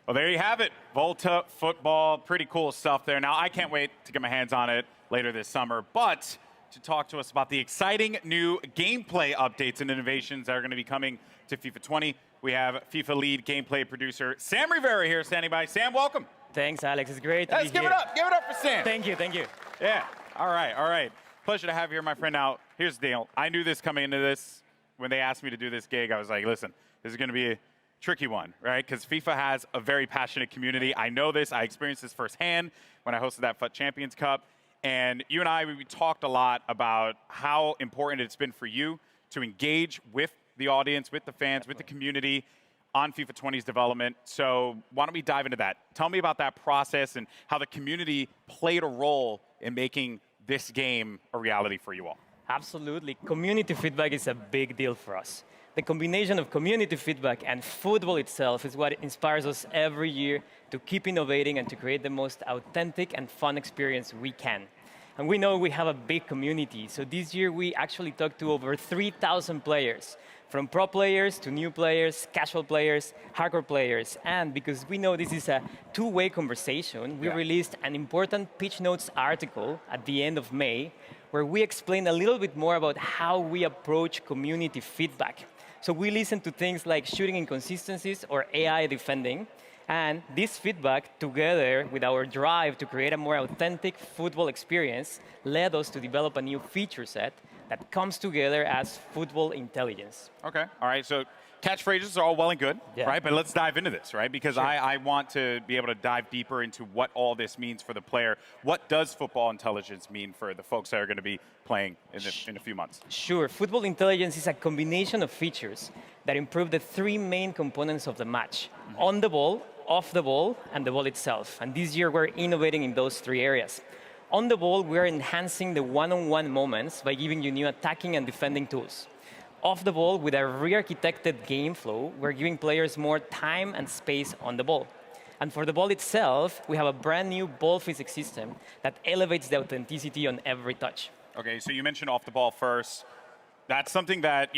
Well, there you have it. Volta football, pretty cool stuff there. Now, I can't wait to get my hands on it later this summer, but to talk to us about the exciting new gameplay updates and innovations that are going to be coming to FIFA 20, we have FIFA lead gameplay producer Sam Rivera here standing by. Sam, welcome. Thanks, Alex. It's great to Let's be here. Give it up. Give it up for Sam. Thank you. Thank you. Yeah. All right. All right. Pleasure to have you here, my friend. Now, here's the deal. I knew this coming into this. When they asked me to do this gig, I was like, listen, this is going to be a tricky one, right? Because FIFA has a very passionate community. I know this. I experienced this firsthand when I hosted that FUT Champions Cup. And you and I, we talked a lot about how important it's been for you to engage with the audience, with the fans, with the community on FIFA 20's development. So why don't we dive into that? Tell me about that process and how the community played a role in making this game a reality for you all. Absolutely. Community feedback is a big deal for us. The combination of community feedback and football itself is what inspires us every year to keep innovating and to create the most authentic and fun experience we can. And we know we have a big community, so this year we actually talked to over 3,000 players, from pro players to new players, casual players, hardcore players. And because we know this is a two-way conversation, we released an important Pitch Notes article at the end of May, where we explain a little bit more about how we approach community feedback. So we listen to things like shooting inconsistencies or AI defending. And this feedback, together with our drive to create a more authentic football experience, led us to develop a new feature set that comes together as football intelligence. Okay, all right, so catchphrases are all well and good, Yeah. right? But let's dive into this, right? Because Sure. I want to be able to dive deeper into what all this means for the player. What does football intelligence mean for the folks that are going to be playing in a few months? Sure, football intelligence is a combination of features that improve the three main components of the match: on the ball, off the ball, and the ball itself. And this year we're innovating in those three areas. On the ball, we're enhancing the one-on-one moments by giving you new attacking and defending tools. Off the ball, with a re-architected game flow, we're giving players more time and space on the ball. And for the ball itself, we have a brand new ball physics system that elevates the authenticity on every touch. Okay, so you mentioned off the ball first. That's something that,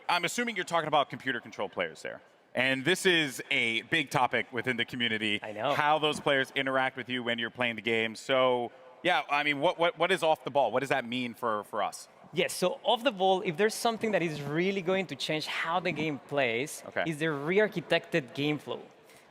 I'm assuming you're talking about computer control players there. And this is a big topic within the community. I know. How those players interact with you when you're playing the game. So, yeah, I mean, what is off the ball? What does that mean for us? Yes, so off the ball, if there's something that is really going to change how the game plays, is the re-architected game flow.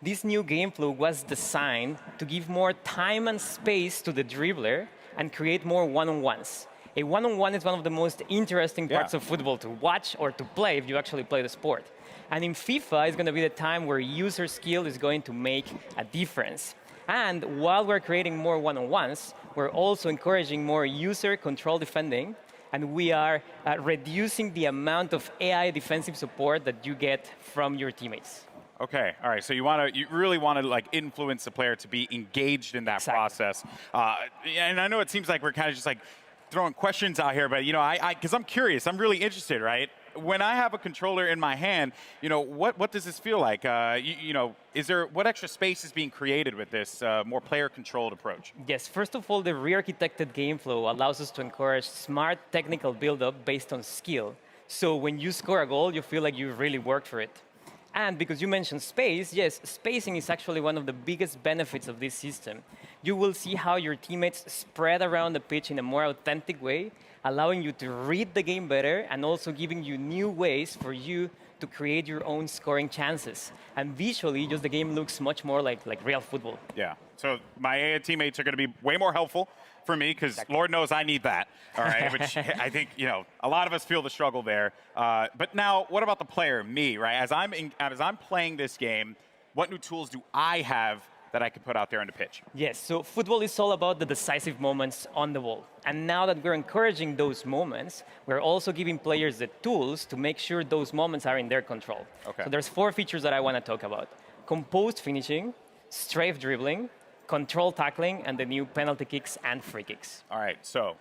This new game flow was designed to give more time and space to the dribbler and create more one-on-ones. A one-on-one is one of the most interesting parts of football to watch or to play if you actually play the sport. And in FIFA, it's going to be the time where user skill is going to make a difference. And while we're creating more one-on-ones, we're also encouraging more user-control defending, and we are reducing the amount of AI defensive support that you get from your teammates. Okay, all right. So you really want to influence the player to be engaged in that process. And I know it seems like we're kind of just throwing questions out here, but because I'm curious, I'm really interested, right? When I have a controller in my hand, what does this feel like? What extra space is being created with this more player-controlled approach? Yes, first of all, the re-architected game flow allows us to encourage smart technical build-up based on skill. So when you score a goal, you feel like you really worked for it. And because you mentioned space, yes, spacing is actually one of the biggest benefits of this system. You will see how your teammates spread around the pitch in a more authentic way, allowing you to read the game better and also giving you new ways for you to create your own scoring chances. And visually, just the game looks much more like real football. Yeah. So my AI teammates are going to be way more helpful for me because Lord knows I need that. All right. Which I think a lot of us feel the struggle there. But now, what about the player, me? Right. As I'm playing this game, what new tools do I have that I could put out there on the pitch? Yes, so football is all about the decisive moments on the ball. And now that we're encouraging those moments, we're also giving players the tools to make sure those moments are in their control. Okay. So there's 4 features that I want to talk about: composed finishing, strafe dribbling, control tackling, and the new penalty kicks and free kicks. All right, so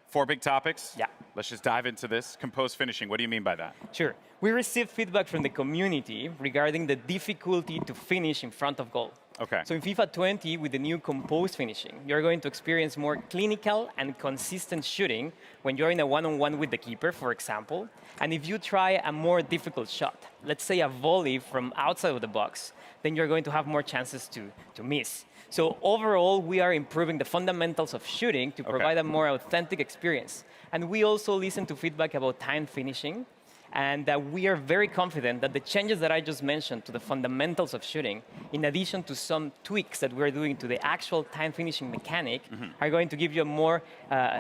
4 big topics. Yeah. Let's just dive into this. Composed finishing, what do you mean by that? Sure. We received feedback from the community regarding the difficulty to finish in front of goal. Okay. So in FIFA 20, with the new composed finishing, you're going to experience more clinical and consistent shooting when you're in a one-on-one with the keeper, for example. And if you try a more difficult shot, let's say a volley from outside of the box, then you're going to have more chances to miss. So overall, we are improving the fundamentals of shooting to provide a more authentic experience. And we also listen to feedback about time finishing. And we are very confident that the changes that I just mentioned to the fundamentals of shooting, in addition to some tweaks that we're doing to the actual time finishing mechanic, are going to give you a more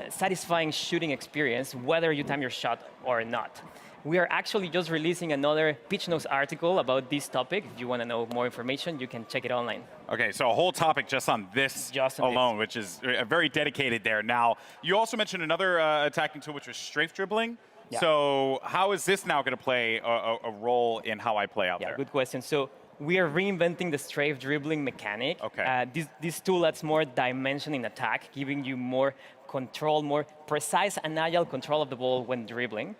satisfying shooting experience, whether you time your shot or not. We are actually just releasing another Pitch Notes article about this topic. If you want to know more information, you can check it online. Okay, so a whole topic just on this alone, which is very dedicated there. Now, you also mentioned another attacking tool, which was strafe dribbling. Yeah. So how is this now going to play a role in how I play out there? Good question. So we are reinventing the strafe dribbling mechanic. Okay. This tool adds more dimension in attack, giving you more control, more precise and agile control of the ball when dribbling.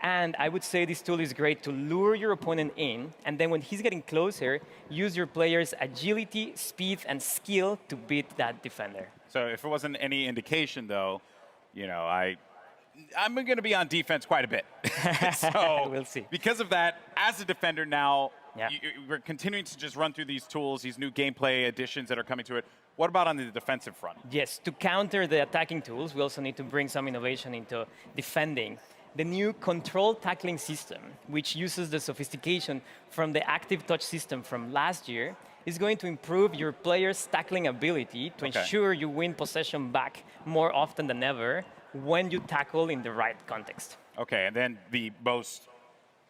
And I would say this tool is great to lure your opponent in, and then when he's getting closer, use your player's agility, speed, and skill to beat that defender. So if it wasn't any indication, though, I'm going to be on defense quite a bit. So we'll see. Because of that, as a defender now, we're continuing to just run through these tools, these new gameplay additions that are coming to it. What about on the defensive front? Yes, to counter the attacking tools, we also need to bring some innovation into defending. the new control tackling system, which uses the sophistication from the active touch system from last year, is going to improve your players' tackling ability to ensure you win possession back more often than ever when you tackle in the right context. Okay, and then the most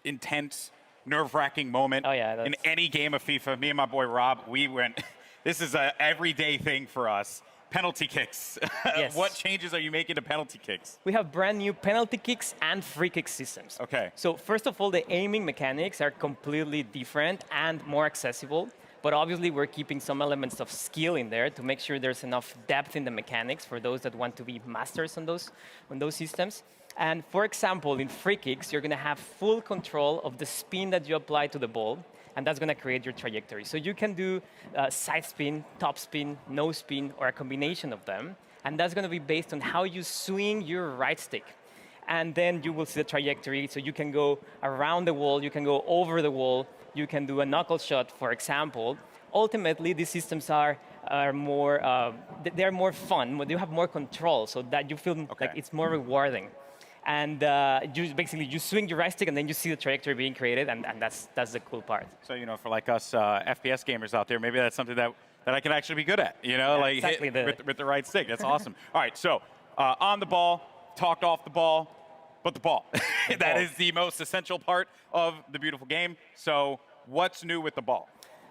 intense, nerve-wracking moment in any game of FIFA, me and my boy Rob, we went, this is an everyday thing for us. Penalty kicks. Yes. What changes are you making to penalty kicks? We have brand new penalty kicks and free kick systems. Okay. So first of all, the aiming mechanics are completely different and more accessible. But obviously, we're keeping some elements of skill in there to make sure there's enough depth in the mechanics for those that want to be masters on those systems. And for example, in free kicks, you're going to have full control of the spin that you apply to the ball, and that's going to create your trajectory. So you can do side spin, top spin, no spin, or a combination of them. And that's going to be based on how you swing your right stick. And then you will see the trajectory. So you can go around the wall, you can go over the wall, you can do a knuckle shot, for example. Ultimately, these systems are more, they're more fun, but you have more control, so that you feel like it's more rewarding. And you swing your right stick, and then you see the trajectory being created, and that's the cool part. So, for like us FPS gamers out there, maybe that's something that I can actually be good at, like exactly hit with the right stick. That's awesome. All right, so on the ball, talked off the ball, but the ball. That is the most essential part of the beautiful game. So what's new with the ball?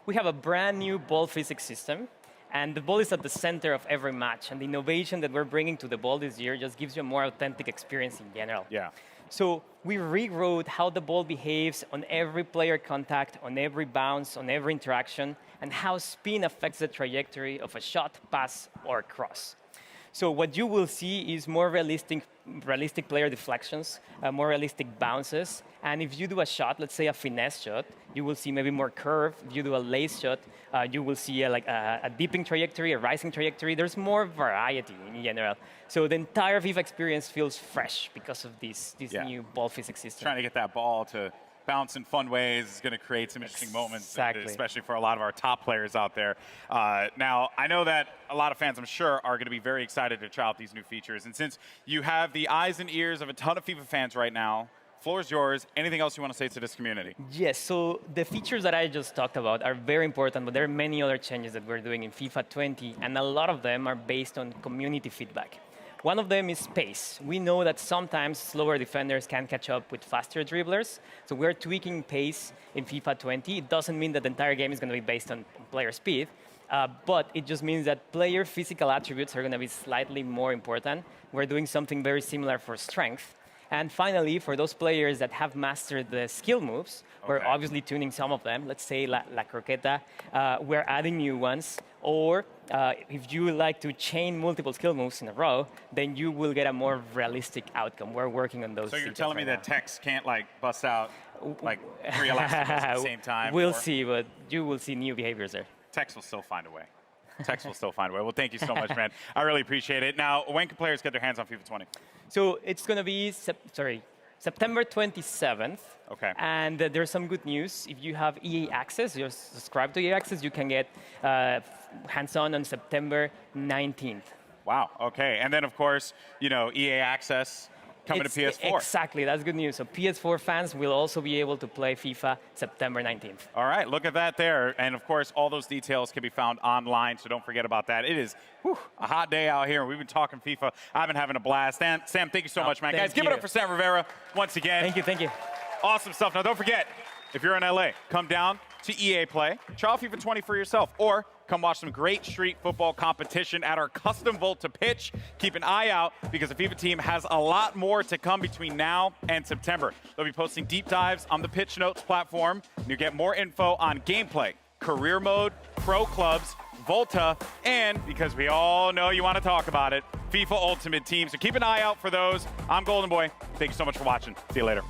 We have a brand new ball physics system, and the ball is at the center of every match. And the innovation that we're bringing to the ball this year just gives you a more authentic experience in general. Yeah. So we rewrote how the ball behaves on every player contact, on every bounce, on every interaction, and how spin affects the trajectory of a shot, pass, or cross. So what you will see is more realistic player deflections, more realistic bounces. And if you do a shot, let's say a finesse shot, you will see maybe more curve. If you do a lace shot, you will see a dipping trajectory, a rising trajectory. There's more variety in general. So the entire FIFA experience feels fresh because of this new ball physics system. Trying to get that ball to bounce in fun ways is going to create some interesting moments, especially for a lot of our top players out there. Now, I know that a lot of fans, I'm sure, are going to be very excited to try out these new features. And since you have the eyes and ears of a ton of FIFA fans right now, floor is yours. Anything else you want to say to this community? Yes, so the features that I just talked about are very important, but there are many other changes that we're doing in FIFA 20, and a lot of them are based on community feedback. One of them is pace. We know that sometimes slower defenders can catch up with faster dribblers, so we're tweaking pace in FIFA 20. It doesn't mean that the entire game is going to be based on player speed, but it just means that player physical attributes are going to be slightly more important. We're doing something very similar for strength. And finally, for those players that have mastered the skill moves, we're obviously tuning some of them. Let's say La Croqueta, we're adding new ones. Or if you like to chain multiple skill moves in a row, then you will get a more realistic outcome. We're working on those. So you're telling me that Tex can't bust out 3 elasticals at the same time? We'll see, but you will see new behaviors there. Tex will still find a way. Tex will still find a way. Well, thank you so much, man. I really appreciate it. Now, when can players get their hands on FIFA 20? So it's going to be September 27th. Okay. And there's some good news. If you have EA Access, you're subscribed to EA Access, you can get hands-on September 19th. Wow. Okay. And then, of course, EA Access coming to PS4. Exactly. That's good news. So PS4 fans will also be able to play FIFA September 19th. All right. Look at that there. And, of course, all those details can be found online, so don't forget about that. It is a hot day out here. We've been talking FIFA. I've been having a blast. And Sam, thank you so much, man. Guys, give it up for Sam Rivera once again. Thank you. Thank you. Awesome stuff. Now, don't forget, if you're in LA, come down to EA Play, try out FIFA 20 for yourself, or come watch some great street football competition at our custom Volta pitch. Keep an eye out because the FIFA team has a lot more to come between now and September. They'll be posting deep dives on the Pitch Notes platform. And you'll get more info on gameplay, career mode, pro clubs, Volta, and because we all know you want to talk about it, FIFA Ultimate Team. So keep an eye out for those. I'm Golden Boy. Thank you so much for watching. See you later.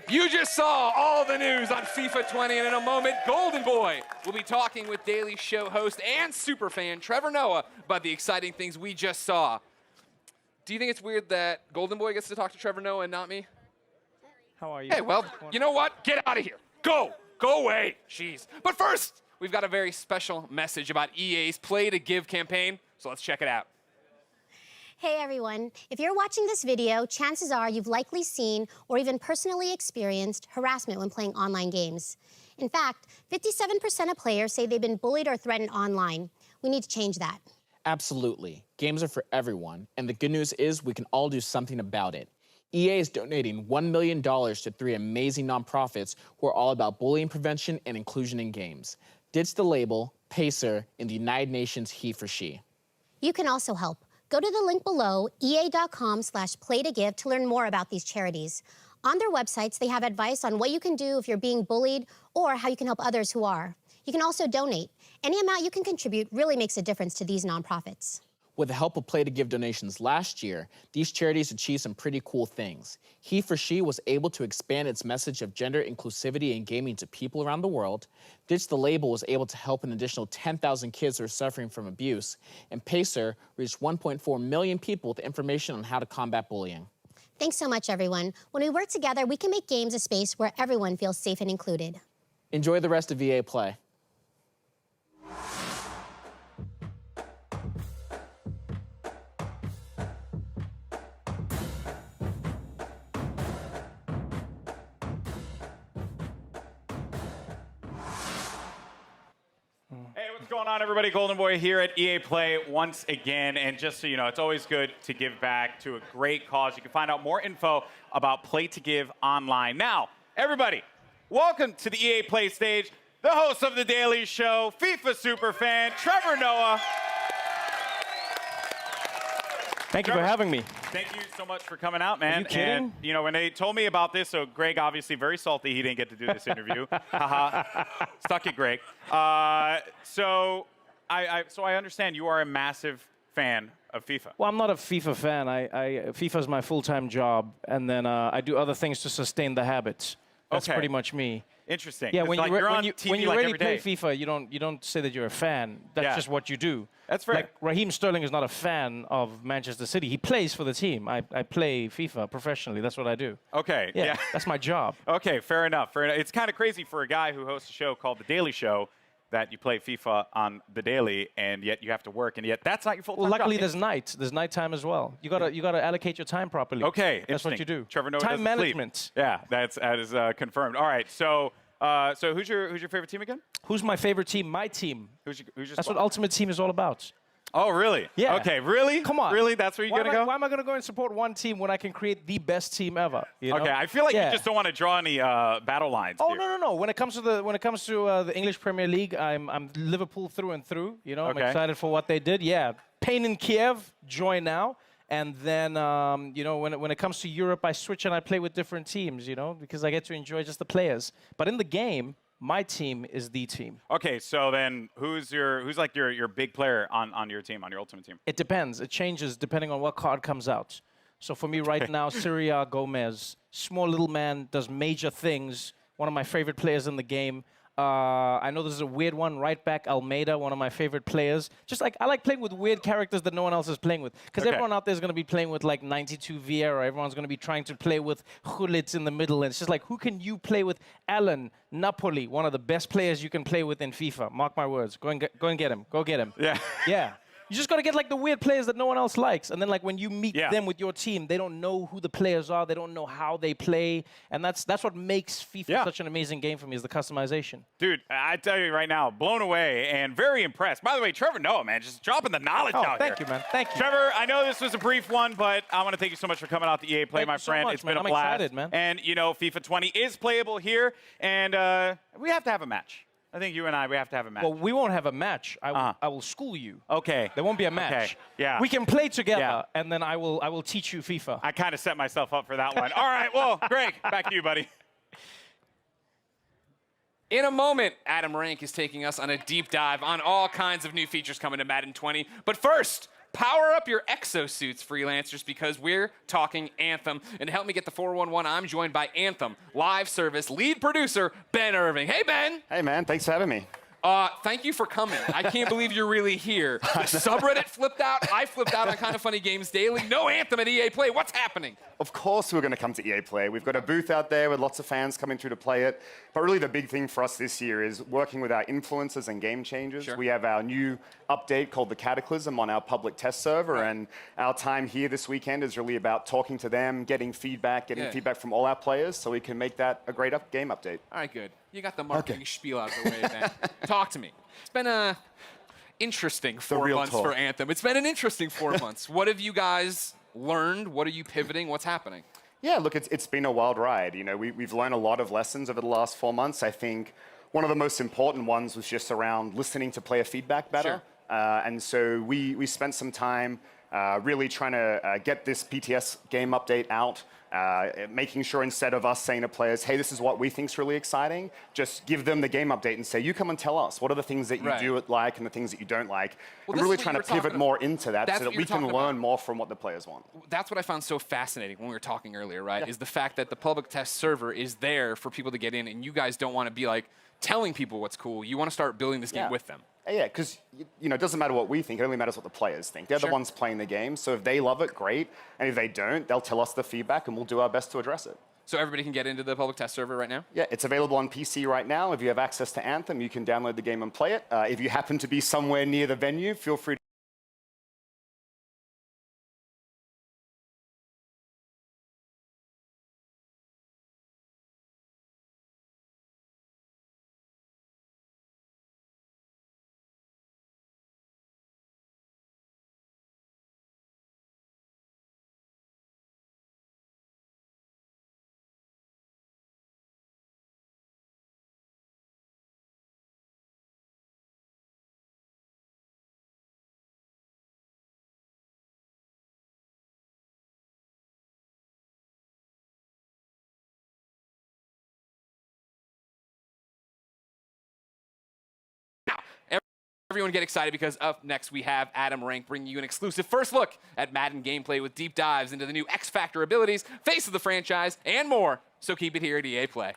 You just saw all the news on FIFA 20, and in a moment, Golden Boy will be talking with Daily Show host and superfan Trevor Noah about the exciting things we just saw. Do you think it's weird that Golden Boy gets to talk to Trevor Noah and not me? How are you? Hey, well, you know what? Get out of here. Go. Go away. Jeez. But first, we've got a very special message about EA's Play to Give campaign, so let's check it out. Hey everyone, if you're watching this video, chances are you've likely seen or even personally experienced harassment when playing online games. In fact, 57% of players say they've been bullied or threatened online. We need to change that. Absolutely. Games are for everyone, and the good news is we can all do something about it. EA is donating $1 million to 3 amazing nonprofits who are all about bullying prevention and inclusion in games. Ditch the Label, Pacer, and the United Nations He for She. You can also help. Go to the link below, ea.com/playtogive to learn more about these charities. On their websites, they have advice on what you can do if you're being bullied or how you can help others who are. You can also donate. Any amount you can contribute really makes a difference to these nonprofits. With the help of Play to Give donations last year, these charities achieved some pretty cool things. He for She was able to expand its message of gender inclusivity in gaming to people around the world. Ditch the Label was able to help an additional 10,000 kids who are suffering from abuse. And Pacer reached 1.4 million people with information on how to combat bullying. Thanks so much, everyone. When we work together, we can make games a space where everyone feels safe and included. Enjoy the rest of EA Play. Hey, what's going on, everybody? Golden Boy here at EA Play once again. And just so you know, it's always good to give back to a great cause. You can find out more info about Play to Give online. Now, everybody, welcome to the EA Play stage, the host of The Daily Show, FIFA superfan, Trevor Noah. Thank you for having me. Thank you so much for coming out, man. Are you kidding? And, you know, when they told me about this, so Greg obviously very salty he didn't get to do this interview. Haha. Stuck it, Greg. So I understand you are a massive fan of FIFA. Well, I'm not a FIFA fan. FIFA is my full-time job, and then I do other things to sustain the habits. That's Okay. pretty much me. Interesting. Yeah, It's when like you you're on when TV you like really every play day. FIFA, you don't say that you're a fan. That's Yeah. just what you do. That's fair. Like Raheem Sterling is not a fan of Manchester City. He plays for the team. I play FIFA professionally. That's what I do. Okay. Yeah, that's my job. Okay, fair enough. Fair enough. It's kind of crazy for a guy who hosts a show called The Daily Show that you play FIFA on the daily, and yet you have to work, and yet that's not your full-time Well, luckily job. there's night. There's nighttime as well. You gotta allocate your time properly. Okay, that's what interesting. you do. Trevor Noah time doesn't sleep. management. Yeah, that is confirmed. All right, so who's your favorite team again? Who's my favorite team? My team. Who's your That's what Ultimate Team is all about. Oh, really? Yeah. Okay, really? Come on. Really? That's where you're gonna go? Why am I gonna go and support one team when I can create the best team ever? You know? Okay, I feel like Yeah. you just don't want to draw any battle lines. Oh here. no! When it comes to the English Premier League, I'm Liverpool through and through. You know, I'm Okay. excited for what they did. Yeah, pain in Kiev, joy now. And then you know, when it comes to Europe, I switch and I play with different teams. You know, because I get to enjoy just the players. But in the game, my team is the team. Okay, so then who's like your big player on your team, on your ultimate team? It depends. It changes depending on what card comes out. So for me right now, Syria Gomez, small little man, does major things. One of my favorite players in the game. I know this is a weird one. Right back Almeida, one of my favorite players. Just like I like playing with weird characters that no one else is playing with. Because Okay. everyone out there is going to be playing with like 92 Vieira. Everyone's going to be trying to play with Gullit in the middle. And it's just like, who can you play with? Alan, Napoli, one of the best players you can play with in FIFA. Mark my words. Go and get him. Go get him. Yeah. Yeah. You just got to get like the weird players that no one else likes. And then like when you meet Yeah. them with your team, they don't know who the players are. They don't know how they play. And that's what makes FIFA such an amazing game for me is the customization. Dude, I tell you right now, blown away and very impressed. By the way, Trevor Noah, man, just dropping the knowledge out thank here. you, man. Thank you. Trevor, I know this was a brief one, but I want to thank you so much for coming out to EA Play, Thank my you so friend. much, It's been man. a I'm blast. excited, man. And, you know, FIFA 20 is playable here, and we have to have a match. I think you and we have to have a match. Well, we won't have a match. I will school you. Okay. There won't be a match. Okay. Yeah. We can play together, Yeah. and then I will teach you FIFA. I kind of set myself up for that one. All right, well, Greg, back to you, buddy. In a moment, Adam Rank is taking us on a deep dive on all kinds of new features coming to Madden 20. But first, Power up your exosuits, freelancers, because we're talking Anthem. And to help me get the 411, I'm joined by Anthem live service lead producer, Ben Irving. Hey, Ben. Hey, man. Thanks for having me. Thank you for coming. I can't believe you're really here. The subreddit flipped out. I flipped out on Kind of Funny Games Daily. No Anthem at EA Play. What's happening? Of course we're going to come to EA Play. We've got a booth out there with lots of fans coming through to play it. But really the big thing for us this year is working with our influencers and game changers. Sure. We have our new update called the Cataclysm on our public test server. And our time here this weekend is really about talking to them, getting feedback from all our players so we can make that a great game update. All right, good. You got the marketing spiel out of the way, Ben. Talk to me. It's been a interesting 4 months for Anthem. It's been an interesting 4 months. What have you guys learned? What are you pivoting? What's happening? Yeah, look, it's been a wild ride. You know, we've learned a lot of lessons over the last 4 months. I think one of the most important ones was just around listening to player feedback better. Sure. And so we spent some time really trying to get this PTS game update out, making sure instead of us saying to players, hey, this is what we think is really exciting, just give them the game update and say, you come and tell us, what are the things that you do like and the things that you don't like? Well, and really trying to pivot more into that so that we can learn more from what the players want. That's what I found so fascinating when we were talking earlier, right? Is the fact that the public test server is there for people to get in, and you guys don't want to be like telling people what's cool. You want to start building this game with them. Yeah, because you know, it doesn't matter what we think, it only matters what the players think. They're the ones playing the game, so if they love it, great. And if they don't, they'll tell us the feedback and we'll do our best to address it. So everybody can get into the public test server right now? Yeah, it's available on PC right now. If you have access to Anthem, you can download the game and play it. If you happen to be somewhere near the venue, feel free to Everyone get excited because up next we have Adam Rank bringing you an exclusive first look at Madden gameplay with deep dives into the new X Factor abilities, face of the franchise, and more. So keep it here at EA Play.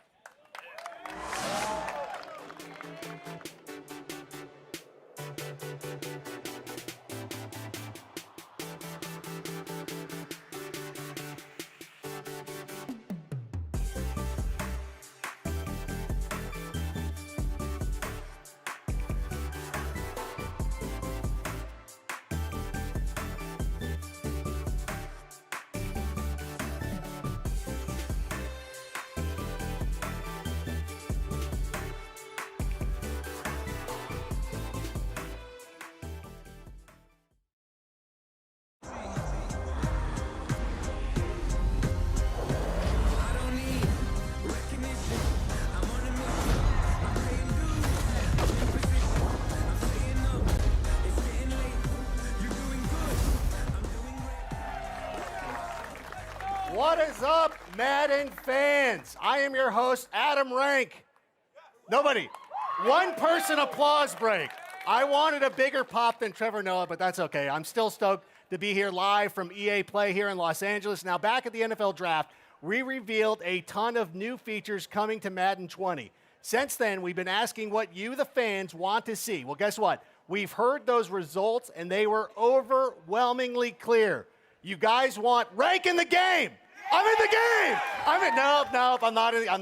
What is up, Madden fans? I am your host, Adam Rank. Nobody. One person applause break. I wanted a bigger pop than Trevor Noah, but that's okay. I'm still stoked to be here live from EA Play here in Los Angeles. Now, back at the NFL Draft, we revealed a ton of new features coming to Madden 20. Since then, we've been asking what you, the fans, want to see. Well, guess what? We've heard those results, and they were overwhelmingly clear. You guys want rank in the game. I'm in the game. Nope, I'm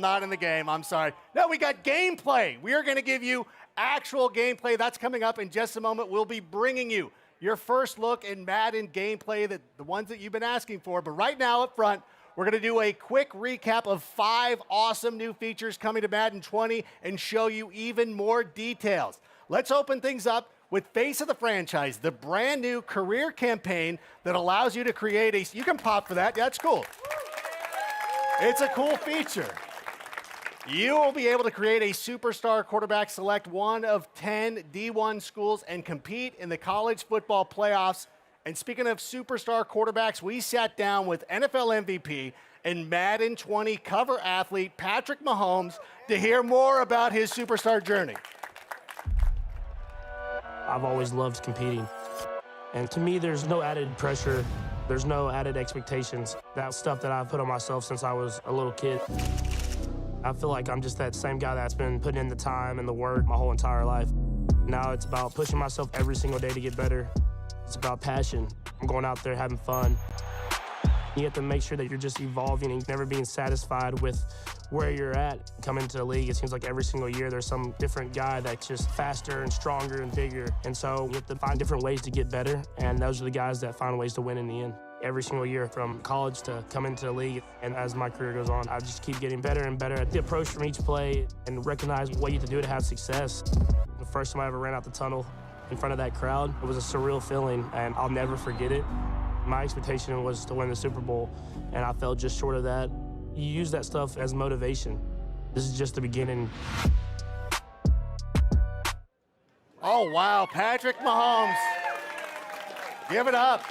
not in the game. I'm sorry. No, we got gameplay. We are going to give you actual gameplay. That's coming up in just a moment. We'll be bringing you your first look in Madden gameplay, the ones that you've been asking for. But right now up front, we're going to do a quick recap of 5 awesome new features coming to Madden 20 and show you even more details. Let's open things up with Face of the Franchise, the brand new career campaign that allows you to create a... You can pop for that. Yeah, that's cool. It's a cool feature. You will be able to create a superstar quarterback, select one of 10 D1 schools, and compete in the college football playoffs. And speaking of superstar quarterbacks, we sat down with NFL MVP and Madden 20 cover athlete Patrick Mahomes to hear more about his superstar journey. I've always loved competing. And to me, there's no added pressure. There's no added expectations. That's stuff that I've put on myself since I was a little kid. I feel like I'm just that same guy that's been putting in the time and the work my whole entire life. Now it's about pushing myself every single day to get better. It's about passion. I'm going out there having fun. You have to make sure that you're just evolving and never being satisfied with where you're at. Coming into the league, it seems like every single year there's some different guy that's just faster and stronger and bigger. And so you have to find different ways to get better, and those are the guys that find ways to win in the end. Every single year from college to come into the league, and as my career goes on, I just keep getting better and better at the approach from each play and recognize what you have to do to have success. The first time I ever ran out the tunnel in front of that crowd, it was a surreal feeling, and I'll never forget it. My expectation was to win the Super Bowl, and I fell just short of that. You use that stuff as motivation. This is just the beginning. Oh, wow, Patrick Mahomes. Give it up.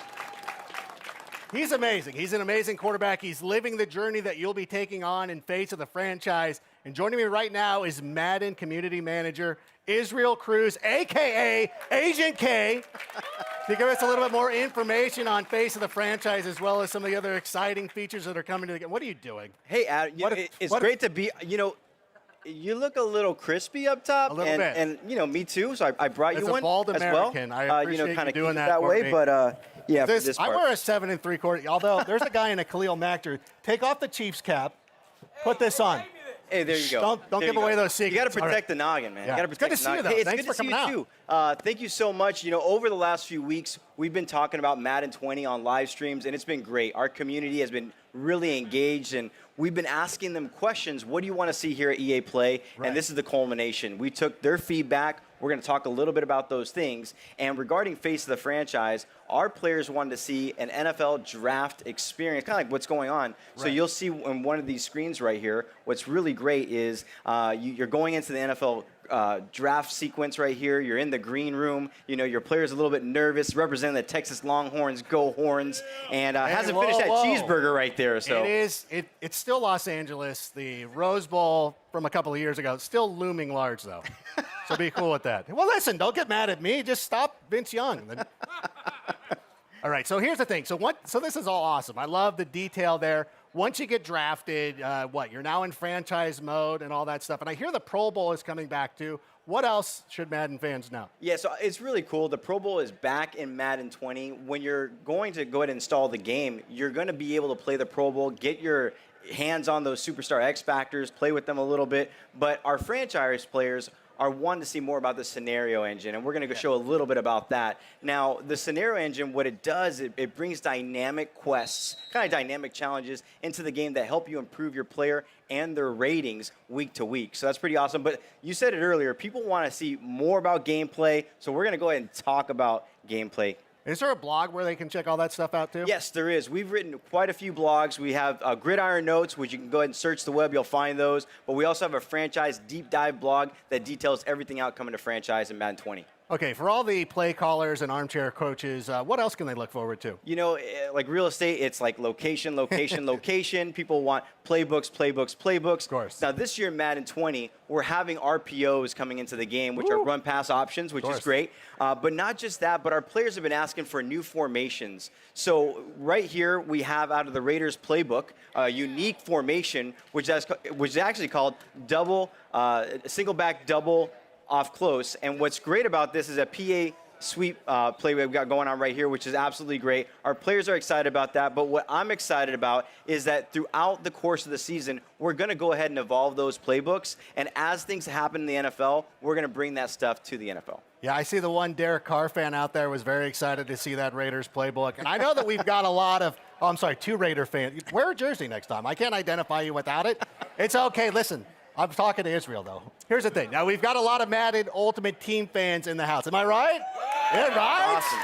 He's amazing. He's an amazing quarterback. He's living the journey that you'll be taking on in face of the franchise. And joining me right now is Madden Community Manager Israel Cruz, a.k.a. Agent K, to give us a little bit more information on face of the franchise as well as some of the other exciting features that are coming to the game. What are you doing? Hey, Adam, it's great to be, you look a little crispy up top. A little bit. And, me too, so I brought As you a one bald as well. American, I appreciate kind you of doing keep it that for way, me. but yeah, for this I part. wear a 7 3/4. Although there's a guy in a Khalil Mack jersey. Take off the Chiefs cap. Put this on. Hey, there you go. Don't give away those secrets. You got to All protect right. the noggin, man. Yeah. You got to It's protect good to the see you, noggin. though. Hey, it's Thanks good for to see coming you too. Thank you so much. Over the last few weeks, we've been talking about Madden 20 on live streams, and it's been great. Our community has been really engaged, and we've been asking them questions. What do you want to see here at EA Play? Right. And this is the culmination. We took their feedback. We're going to talk a little bit about those things. And regarding face of the franchise, our players wanted to see an NFL draft experience, kind of like what's going on. So Right. you'll see on one of these screens right here, what's really great is you're going into the NFL draft sequence right here. You're in the green room. Your player's a little bit nervous, representing the Texas Longhorns, go Horns, and hasn't finished that cheeseburger right there. So It's still Los Angeles. The Rose Bowl from a couple of years ago, it's still looming large, though. So be cool with that. Well, listen, don't get mad at me. Just stop Vince Young. All right, so here's the thing. So this is all awesome. I love the detail there. Once you get drafted, you're now in franchise mode and all that stuff. And I hear the Pro Bowl is coming back too. What else should Madden fans know? Yeah, so it's really cool. The Pro Bowl is back in Madden 20. When you're going to go ahead and install the game, you're going to be able to play the Pro Bowl, get your hands on those superstar X Factors, play with them a little bit. But our franchise players are wanting to see more about the scenario engine, and we're going to show a little bit about that. Now, the scenario engine, what it does, it brings dynamic quests, kind of dynamic challenges into the game that help you improve your player and their ratings week to week. So that's pretty awesome. But you said it earlier, people want to see more about gameplay, so we're going to go ahead and talk about gameplay. Is there a blog where they can check all that stuff out too? Yes, there is. We've written quite a few blogs. We have Gridiron Notes, which you can go ahead and search the web. You'll find those. But we also have a franchise deep dive blog that details everything out coming to franchise in Madden 20. Okay, for all the play callers and armchair coaches, what else can they look forward to? Like real estate, it's like location, location, location. People want playbooks, playbooks, playbooks. Of course. Now, this year in Madden 20, we're having RPOs coming into the game, which are run-pass options, which is great. But not just that, but our players have been asking for new formations. So right here, we have out of the Raiders playbook, a unique formation, which is actually called single back double off close. And what's great about this is a PA sweep play we've got going on right here, which is absolutely great. Our players are excited about that, but what I'm excited about is that throughout the course of the season, we're going to go ahead and evolve those playbooks, and as things happen in the NFL, we're going to bring that stuff to the NFL. Yeah, I see the one Derek Carr fan out there was very excited to see that Raiders playbook. And I know that we've got a lot of, two Raider fans. Wear a jersey next time. I can't identify you without it. It's okay. Listen, I'm talking to Israel, though. Here's the thing. Now, we've got a lot of Madden Ultimate Team fans in the house. Am I right? Yeah, right? Awesome.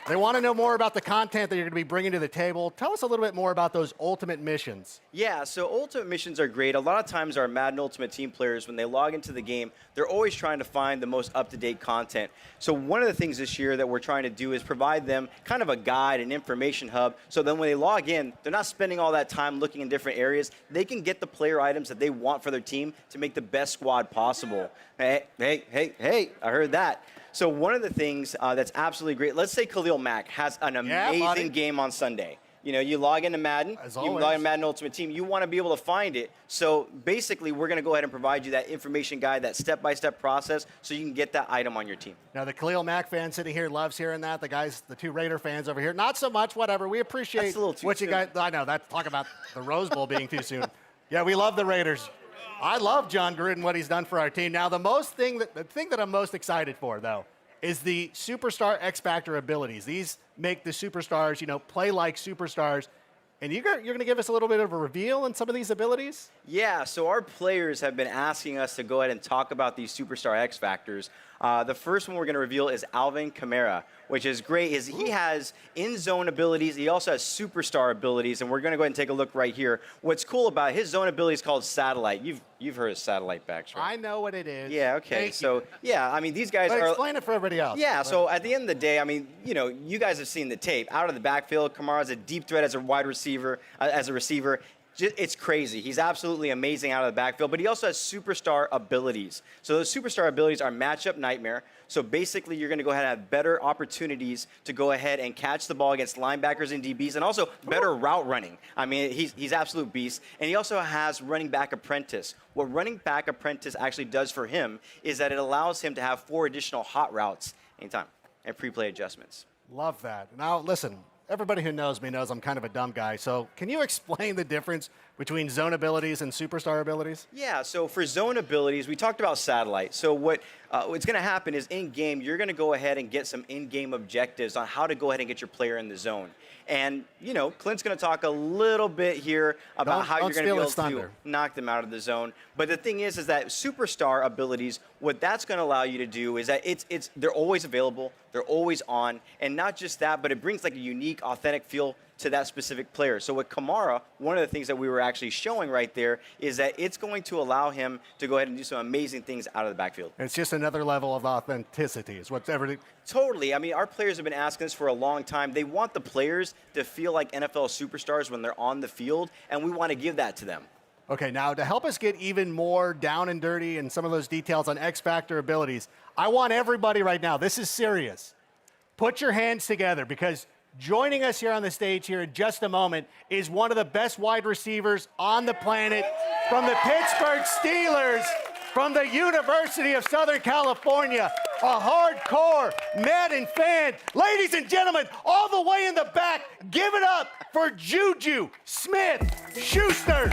They want to know more about the content that you're going to be bringing to the table. Tell us a little bit more about those Ultimate missions. Yeah, so Ultimate missions are great. A lot of times our Madden Ultimate Team players, when they log into the game, they're always trying to find the most up-to-date content. So one of the things this year that we're trying to do is provide them kind of a guide, an information hub, so then when they log in, they're not spending all that time looking in different areas. They can get the player items that they want for their team to make the best squad possible. Hey, I heard that. So one of the things that's absolutely great, let's say Khalil Mack has an amazing game on Sunday. You know, you log into Madden, you log into Madden Ultimate Team, you want to be able to find it. So basically, we're going to go ahead and provide you that information guide, that step-by-step process, so you can get that item on your team. Now, the Khalil Mack fan sitting here loves hearing that. The two Raider fans over here, not so much, whatever. We appreciate That's a little too what you soon. guys, I know, that's talk about the Rose Bowl being too soon. Yeah, we love the Raiders. I love John Gruden, what he's done for our team. Now, the thing that I'm most excited for, though, is the superstar X Factor abilities. These make the superstars, play like superstars. And you're going to give us a little bit of a reveal on some of these abilities? Yeah, so our players have been asking us to go ahead and talk about these superstar X Factors. The first one we're going to reveal is Alvin Kamara, which is great. He has in-zone abilities. He also has superstar abilities, and we're going to go ahead and take a look right here. What's cool about his zone ability is called Satellite. You've heard of Satellite backs, right? I know what it is. Yeah, okay. Thank you. Yeah, I mean, these guys but are... explain it for everybody else. Yeah, so at the end of the day, I mean, you guys have seen the tape. Out of the backfield, Kamara's a deep threat as a wide receiver, as a receiver. It's crazy. He's absolutely amazing out of the backfield, but he also has superstar abilities. So those superstar abilities are matchup nightmare. So basically, you're going to go ahead and have better opportunities to go ahead and catch the ball against linebackers and DBs, and also better route running. I mean, he's absolute beast. And he also has running back apprentice. What running back apprentice actually does for him is that it allows him to have 4 additional hot routes anytime and pre-play adjustments. Love that. Now, listen. Everybody who knows me knows I'm kind of a dumb guy. So can you explain the difference between zone abilities and superstar abilities? Yeah, so for zone abilities, we talked about satellite. So what's going to happen is in-game, you're going to go ahead and get some in-game objectives on how to go ahead and get your player in the zone. And, Clint's going to talk a little bit here about how you're going to be able to knock them out of the zone. But the thing is that superstar abilities, what that's going to allow you to do is that they're always available, they're always on, and not just that, but it brings like a unique, authentic feel to that specific player. So with Kamara, one of the things that we were actually showing right there is that it's going to allow him to go ahead and do some amazing things out of the backfield. It's just another level of authenticity is what's everything. Totally. I mean, our players have been asking us for a long time. They want the players to feel like NFL superstars when they're on the field, and we want to give that to them. Okay, now to help us get even more down and dirty and some of those details on X Factor abilities, I want everybody right now, this is serious, put your hands together because joining us here on the stage here in just a moment is one of the best wide receivers on the planet from the Pittsburgh Steelers, from the University of Southern California, a hardcore Madden fan. Ladies and gentlemen, all the way in the back, give it up for Juju Smith-Schuster.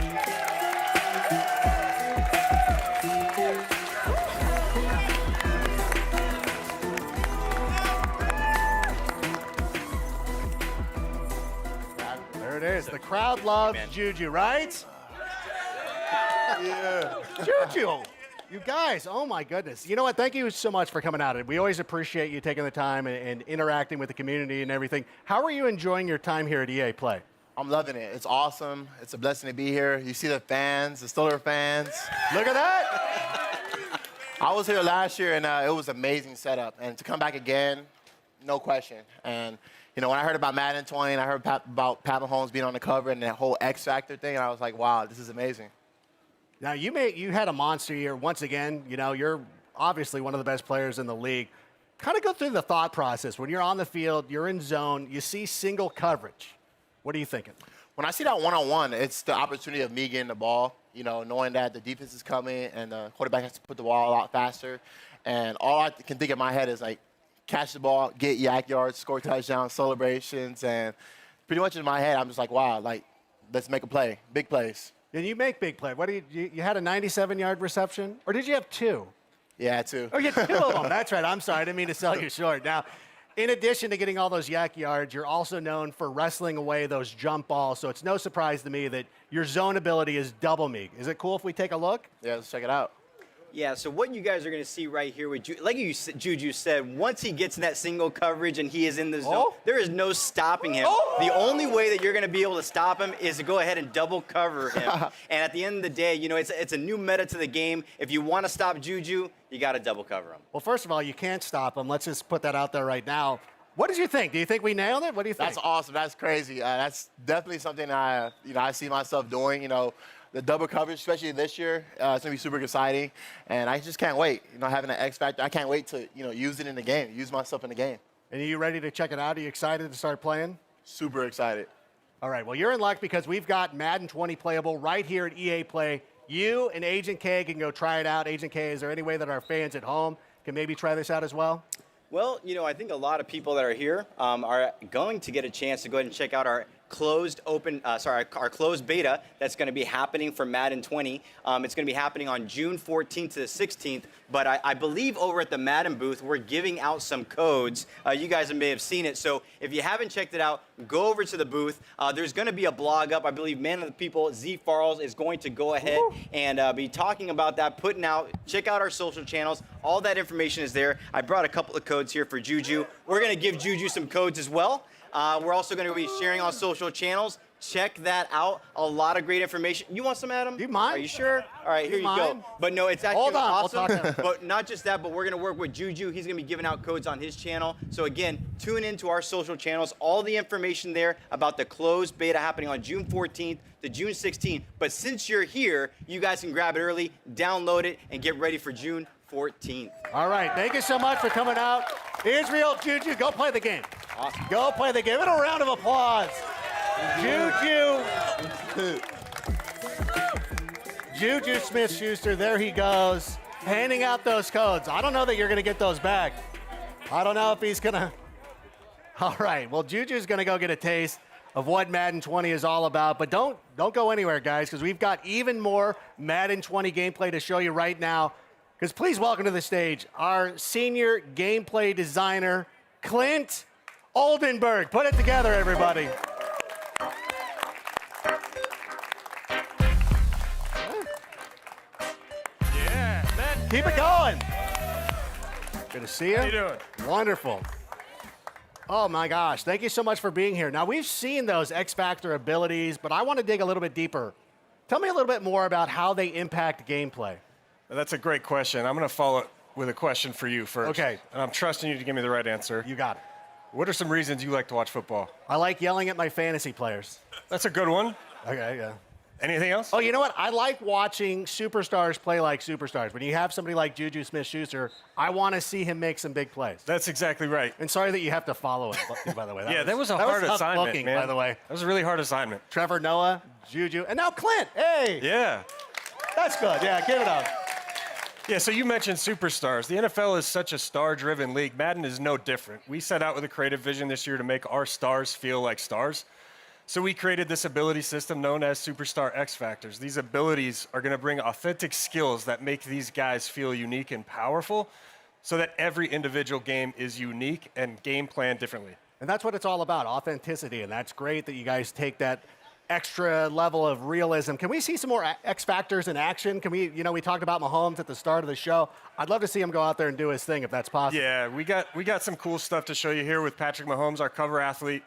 There it is. The crowd loves Juju, right? Yeah. Juju. You guys, oh my goodness. You know what? Thank you so much for coming out. We always appreciate you taking the time and interacting with the community and everything. How are you enjoying your time here at EA Play? I'm loving it. It's awesome. It's a blessing to be here. You see the fans, the Steelers fans. Look at that. I was here last year, and it was an amazing setup. And to come back again, no question. And, when I heard about Madden 20, and I heard about Pat Mahomes being on the cover and that whole X Factor thing, and I was like, wow, this is amazing. Now, you had a monster year once again. You're obviously one of the best players in the league. Kind of go through the thought process. When you're on the field, you're in zone, you see single coverage. What are you thinking? When I see that one-on-one, it's the opportunity of me getting the ball, knowing that the defense is coming and the quarterback has to put the ball a lot faster. And all I can think in my head is, catch the ball, get yak yards, score touchdowns, celebrations. And pretty much in my head, I'm just like, wow, let's make a play, big plays. And you make big play. What you had a 97-yard reception? Or did you have 2? Yeah, 2. Oh, you had 2 of them. That's right. I'm sorry. I didn't mean to sell you short. Now, in addition to getting all those yak yards, you're also known for wrestling away those jump balls. So it's no surprise to me that your zone ability is double me. Is it cool if we take a look? Yeah, let's check it out. Yeah, so what you guys are going to see right here with like Juju said, once he gets in that single coverage and he is in the zone, there is no stopping him. The only way that you're going to be able to stop him is to go ahead and double cover him. And at the end of the day, it's a new meta to the game. If you want to stop Juju, you got to double cover him. Well, first of all, you can't stop him. Let's just put that out there right now. What did you think? Do you think we nailed it? What do you think? That's awesome. That's crazy. That's definitely something I see myself doing. the double coverage, especially this year. It's going to be super exciting. And I just can't wait, having an X factor. I can't wait to, use it in the game, use myself in the game. And are you ready to check it out? Are you excited to start playing? Super excited. All right, well, you're in luck because we've got Madden 20 playable right here at EA Play. You and Agent K can go try it out. Agent K, is there any way that our fans at home can maybe try this out as well? Well, I think a lot of people that are here are going to get a chance to go ahead and check out our closed beta that's going to be happening for Madden 20. It's going to be happening on June 14th to the 16th. But I believe over at the Madden booth, we're giving out some codes. You guys may have seen it. So if you haven't checked it out, go over to the booth. There's going to be a blog up. I believe Man of the People, Z Farles, is going to go ahead and be talking about that, putting out. Check out our social channels. All that information is there. I brought a couple of codes here for Juju. We're going to give Juju some codes as well. We're also going to be sharing on social channels. Check that out. A lot of great information. You want some, Adam? You mind? Are you sure? All right, here you go. But no, it's actually awesome. But not just that, but we're going to work with Juju. He's going to be giving out codes on his channel. So again, tune into our social channels. All the information there about the closed beta happening on June 14th to June 16th. But since you're here, you guys can grab it early, download it, and get ready for June 14th. All right, thank you so much for coming out. Israel, Juju, go play the game. Awesome. Go play the game. And a round of applause. Juju Smith-Schuster, there he goes, handing out those codes. I don't know that you're going to get those back. I don't know if he's going to. All right, well, Juju's going to go get a taste of what Madden 20 is all about. But don't go anywhere, guys, because we've got even more Madden 20 gameplay to show you right now. Because please welcome to the stage our senior gameplay designer, Clint Oldenburg. Put it together, everybody. Yeah. Keep it going. Good to see you. How you doing? Wonderful. Oh, my gosh. Thank you so much for being here. Now, we've seen those X Factor abilities, but I want to dig a little bit deeper. Tell me a little bit more about how they impact gameplay. That's a great question. I'm going to follow it with a question for you first. Okay. And I'm trusting you to give me the right answer. You got it. What are some reasons you like to watch football? I like yelling at my fantasy players. That's a good one. Okay, yeah. Anything else? Oh, you know what? I like watching superstars play like superstars. When you have somebody like Juju Smith-Schuster, I want to see him make some big plays. That's exactly right. And sorry that you have to follow it, by the way. That was a hard tough assignment, booking, man. by the way. That was a really hard assignment. Trevor Noah, Juju, and now Clint. Hey! Yeah. That's good. Yeah, give it up. Yeah, so you mentioned superstars. The NFL is such a star-driven league. Madden is no different. We set out with a creative vision this year to make our stars feel like stars. So we created this ability system known as Superstar X Factors. These abilities are going to bring authentic skills that make these guys feel unique and powerful so that every individual game is unique and game planned differently. And that's what it's all about, authenticity. And that's great that you guys take that extra level of realism. Can we see some more X Factors in action? Can we, we talked about Mahomes at the start of the show. I'd love to see him go out there and do his thing if that's possible. Yeah, we got some cool stuff to show you here with Patrick Mahomes, our cover athlete.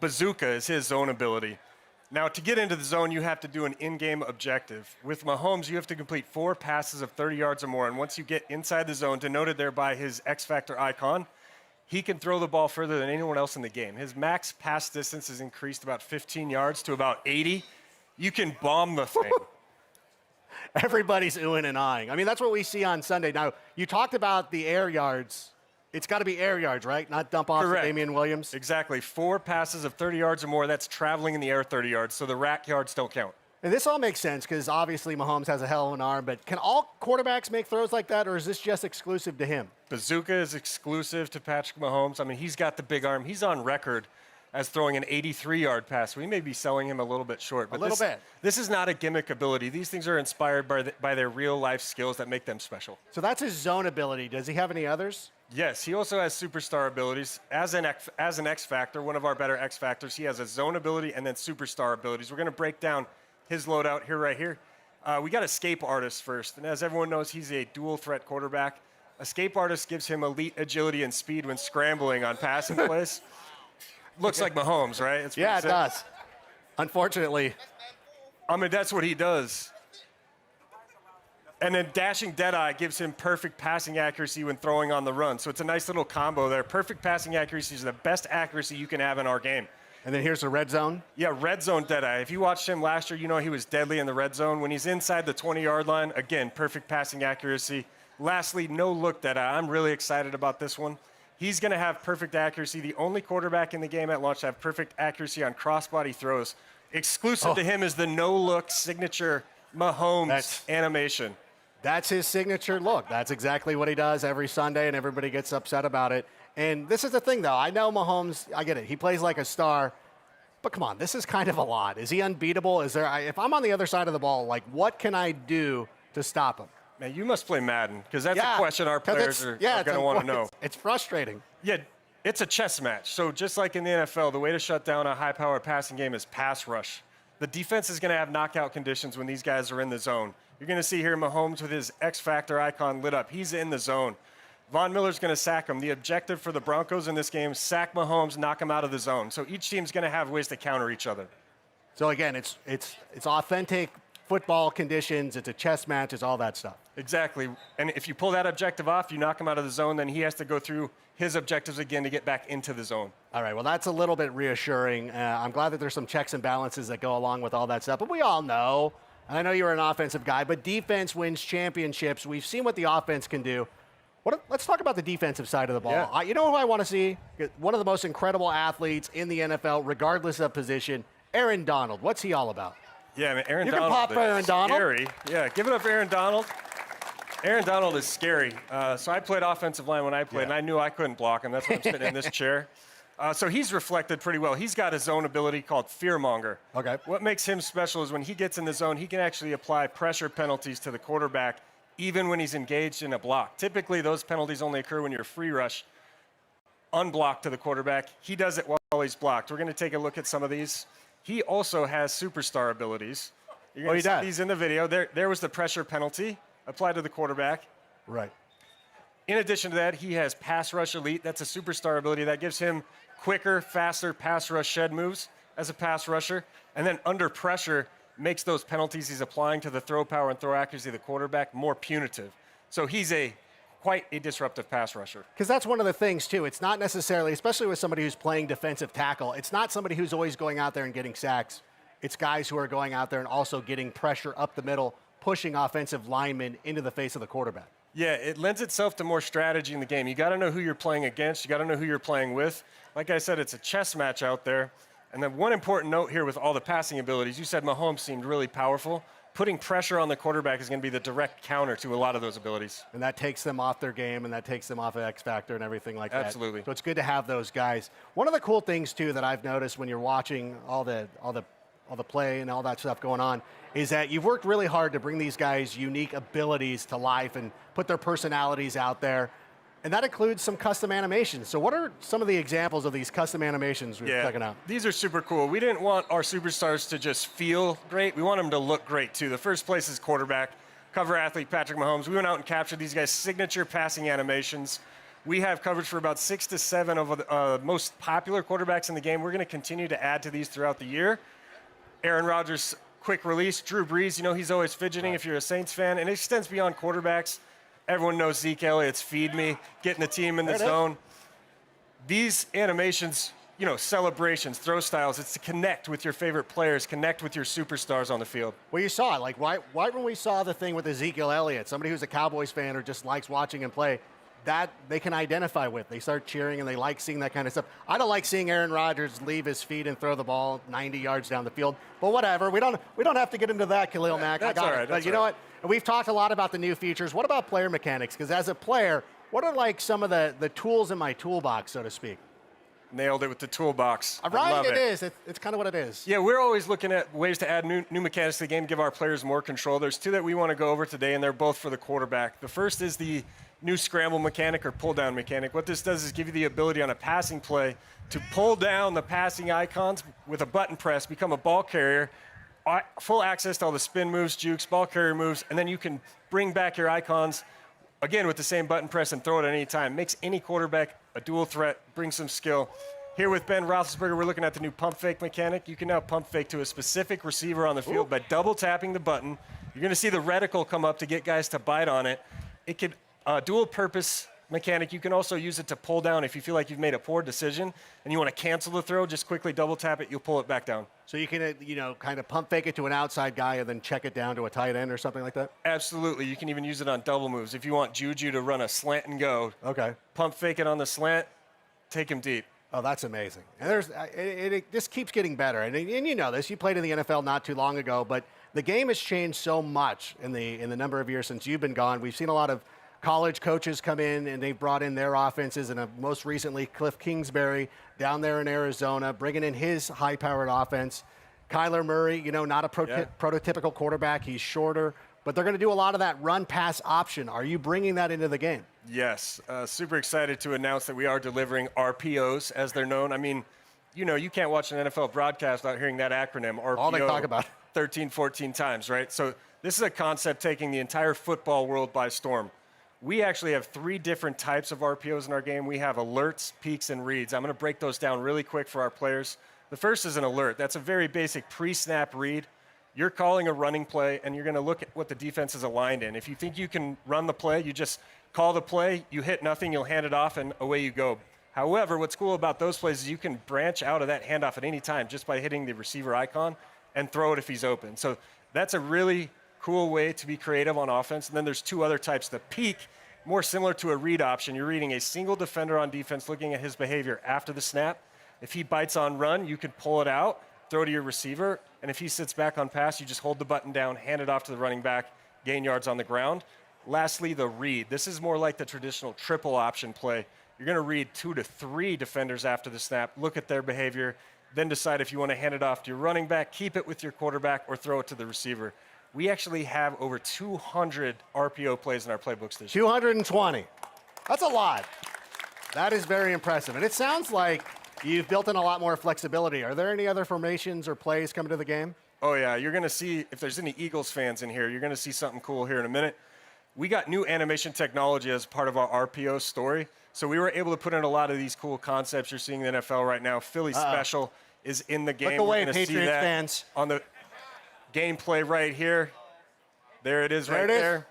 Bazooka is his zone ability. Now, to get into the zone, you have to do an in-game objective. With Mahomes, you have to complete 4 passes of 30 yards or more, and once you get inside the zone, denoted there by his X Factor icon, he can throw the ball further than anyone else in the game. His max pass distance is increased about 15 yards to about 80. You can bomb the thing. Everybody's oohing and eyeing. I mean, that's what we see on Sunday. Now, you talked about the air yards. It's got to be air yards, right? Not dump off to Damian Williams? Exactly. 4 passes of 30 yards or more, that's traveling in the air 30 yards, so the rack yards don't count. And this all makes sense because obviously Mahomes has a hell of an arm, but can all quarterbacks make throws like that, or is this just exclusive to him? Bazooka is exclusive to Patrick Mahomes. I mean, he's got the big arm. He's on record as throwing an 83-yard pass. We may be selling him a little bit short. But this is not a gimmick ability. These things are inspired by their real-life skills that make them special. So that's his zone ability. Does he have any others? Yes, he also has superstar abilities. As an X Factor, one of our better X Factors, he has a zone ability and then superstar abilities. We're going to break down his loadout right here. We got Escape Artist first. And as everyone knows, he's a dual-threat quarterback. Escape Artist gives him elite agility and speed when scrambling on passing plays. Looks like Mahomes, right? It's yeah, it does. Unfortunately. I mean, that's what he does. And then Dashing Deadeye gives him perfect passing accuracy when throwing on the run. So it's a nice little combo there. Perfect passing accuracy is the best accuracy you can have in our game. And then here's the red zone. Yeah, red zone Deadeye. If you watched him last year, you know he was deadly in the red zone. When he's inside the 20-yard line, again, perfect passing accuracy. Lastly, no look Deadeye. I'm really excited about this one. He's going to have perfect accuracy. The only quarterback in the game at launch to have perfect accuracy on crossbody throws. Exclusive to him is the no-look signature Mahomes animation. That's his signature look. That's exactly what he does every Sunday, and everybody gets upset about it. And this is the thing, though. I know Mahomes, I get it. He plays like a star. But come on, this is kind of a lot. Is he unbeatable? If I'm on the other side of the ball, like, what can I do to stop him? Man, you must play Madden, because that's a question our players are going to want to know. It's frustrating. Yeah, it's a chess match. So just like in the NFL, the way to shut down a high-powered passing game is pass rush. The defense is going to have knockout conditions when these guys are in the zone. You're going to see here Mahomes with his X-Factor icon lit up. He's in the zone. Von Miller's going to sack him. The objective for the Broncos in this game, sack Mahomes, knock him out of the zone. So each team's going to have ways to counter each other. So again, it's authentic football conditions. It's a chess match. It's all that stuff. Exactly. And if you pull that objective off, you knock him out of the zone, then he has to go through his objectives again to get back into the zone. All right, well, that's a little bit reassuring. I'm glad that there's some checks and balances that go along with all that stuff. But we all know, and I know you're an offensive guy, but defense wins championships. We've seen what the offense can do. Let's talk about the defensive side of the ball. Yeah. You know who I want to see? One of the most incredible athletes in the NFL, regardless of position, Aaron Donald. What's he all about? Yeah, man, Aaron You Donald can pop is Aaron Donald. Scary. Yeah, give it up, Aaron Donald. Aaron Donald is scary. So I played offensive line when I played, and I knew I couldn't block him. That's why I'm sitting in this chair. So he's reflected pretty well. He's got his own ability called fearmonger. Okay. What makes him special is when he gets in the zone, he can actually apply pressure penalties to the quarterback even when he's engaged in a block. Typically, those penalties only occur when you're free rush, unblocked to the quarterback. He does it while he's blocked. We're going to take a look at some of these. He also has superstar abilities. You're going to see these in the video. There was the pressure penalty applied to the quarterback. Right. In addition to that, he has pass rush elite. That's a superstar ability that gives him quicker, faster pass rush shed moves as a pass rusher. And then under pressure, makes those penalties he's applying to the throw power and throw accuracy of the quarterback more punitive. So he's quite a disruptive pass rusher. Because that's one of the things, too. It's not necessarily, especially with somebody who's playing defensive tackle, it's not somebody who's always going out there and getting sacks. It's guys who are going out there and also getting pressure up the middle, pushing offensive linemen into the face of the quarterback. Yeah, it lends itself to more strategy in the game. You got to know who you're playing against. You got to know who you're playing with. Like I said, it's a chess match out there. And then one important note here with all the passing abilities, you said Mahomes seemed really powerful. Putting pressure on the quarterback is going to be the direct counter to a lot of those abilities. And that takes them off their game, and that takes them off of X Factor and everything like that. Absolutely. So it's good to have those guys. One of the cool things, too, that I've noticed when you're watching all the play and all that stuff going on is that you've worked really hard to bring these guys' unique abilities to life and put their personalities out there. And that includes some custom animations. So what are some of the examples of these custom animations we're checking out? These are super cool. We didn't want our superstars to just feel great. We want them to look great, too. The first place is quarterback, cover athlete Patrick Mahomes. We went out and captured these guys' signature passing animations. We have coverage for about 6 to 7 of the most popular quarterbacks in the game. We're going to continue to add to these throughout the year. Aaron Rodgers' quick release. Drew Brees, you know, he's always fidgeting if you're a Saints fan. And it extends beyond quarterbacks. Everyone knows Zeke Elliott's feed me, getting the team in the zone. These animations, you know, celebrations, throw styles, it's to connect with your favorite players, connect with your superstars on the field. Well, you saw it. Like, right when we saw the thing with Ezekiel Elliott, somebody who's a Cowboys fan or just likes watching him play, that they can identify with. They start cheering and they like seeing that kind of stuff. I don't like seeing Aaron Rodgers leave his feet and throw the ball 90 yards down the field, but whatever. We don't have to get into that, Khalil Mack. That's all right. But you know what? We've talked a lot about the new features. What about player mechanics? Because as a player, what are like some of the tools in my toolbox, so to speak? Nailed it with the toolbox. Right, it is. It's kind of what it is. Yeah, we're always looking at ways to add new mechanics to the game, give our players more control. There's 2 that we want to go over today, and they're both for the quarterback. The first is the new scramble mechanic or pull down mechanic. What this does is give you the ability on a passing play to pull down the passing icons with a button press, become a ball carrier, full access to all the spin moves, jukes, ball carrier moves, and then you can bring back your icons again with the same button press and throw it at any time. Makes any quarterback a dual threat, brings some skill. Here with Ben Roethlisberger, we're looking at the new pump fake mechanic. You can now pump fake to a specific receiver on the field by double tapping the button. You're going to see the reticle come up to get guys to bite on it. It could dual purpose mechanic, you can also use it to pull down if you feel like you've made a poor decision and you want to cancel the throw, just quickly double tap it, you'll pull it back down. So you can, kind of pump fake it to an outside guy and then check it down to a tight end or something like that? Absolutely. You can even use it on double moves. If you want Juju to run a slant and go, okay, pump fake it on the slant, take him deep. Oh, that's amazing. And it just keeps getting better. And you know this. You played in the NFL not too long ago, but the game has changed so much in the number of years since you've been gone. We've seen a lot of college coaches come in, and they've brought in their offenses, and most recently Cliff Kingsbury down there in Arizona, bringing in his high-powered offense. Kyler Murray, not a prototypical quarterback. He's shorter, but they're going to do a lot of that run-pass option. Are you bringing that into the game? Yes. Super excited to announce that we are delivering RPOs, as they're known. I mean, you can't watch an NFL broadcast without hearing that acronym, RPO. All they talk about. 13, 14 times, right? So this is a concept taking the entire football world by storm. We actually have 3 different types of RPOs in our game. We have alerts, peaks, and reads. I'm going to break those down really quick for our players. The first is an alert. That's a very basic pre-snap read. You're calling a running play, and you're going to look at what the defense is aligned in. If you think you can run the play, you just call the play, you hit nothing, you'll hand it off, and away you go. However, what's cool about those plays is you can branch out of that handoff at any time just by hitting the receiver icon and throw it if he's open. So that's a really cool way to be creative on offense. And then there's 2 other types. The peak, more similar to a read option. You're reading a single defender on defense, looking at his behavior after the snap. If he bites on run, you can pull it out, throw to your receiver, and if he sits back on pass, you just hold the button down, hand it off to the running back, gain yards on the ground. Lastly, the read. This is more like the traditional triple option play. You're going to read 2 to 3 defenders after the snap, look at their behavior, then decide if you want to hand it off to your running back, keep it with your quarterback, or throw it to the receiver. We actually have over 200 RPO plays in our playbooks this year. 220. That's a lot. That is very impressive. And it sounds like you've built in a lot more flexibility. Are there any other formations or plays coming to the game? Oh, yeah. You're going to see, if there's any Eagles fans in here, you're going to see something cool here in a minute. We got new animation technology as part of our RPO story. So we were able to put in a lot of these cool concepts you're seeing in the NFL right now. Philly Special is in the game. Look away, We're gonna Patriots see that fans. on the gameplay right here. There it is right there.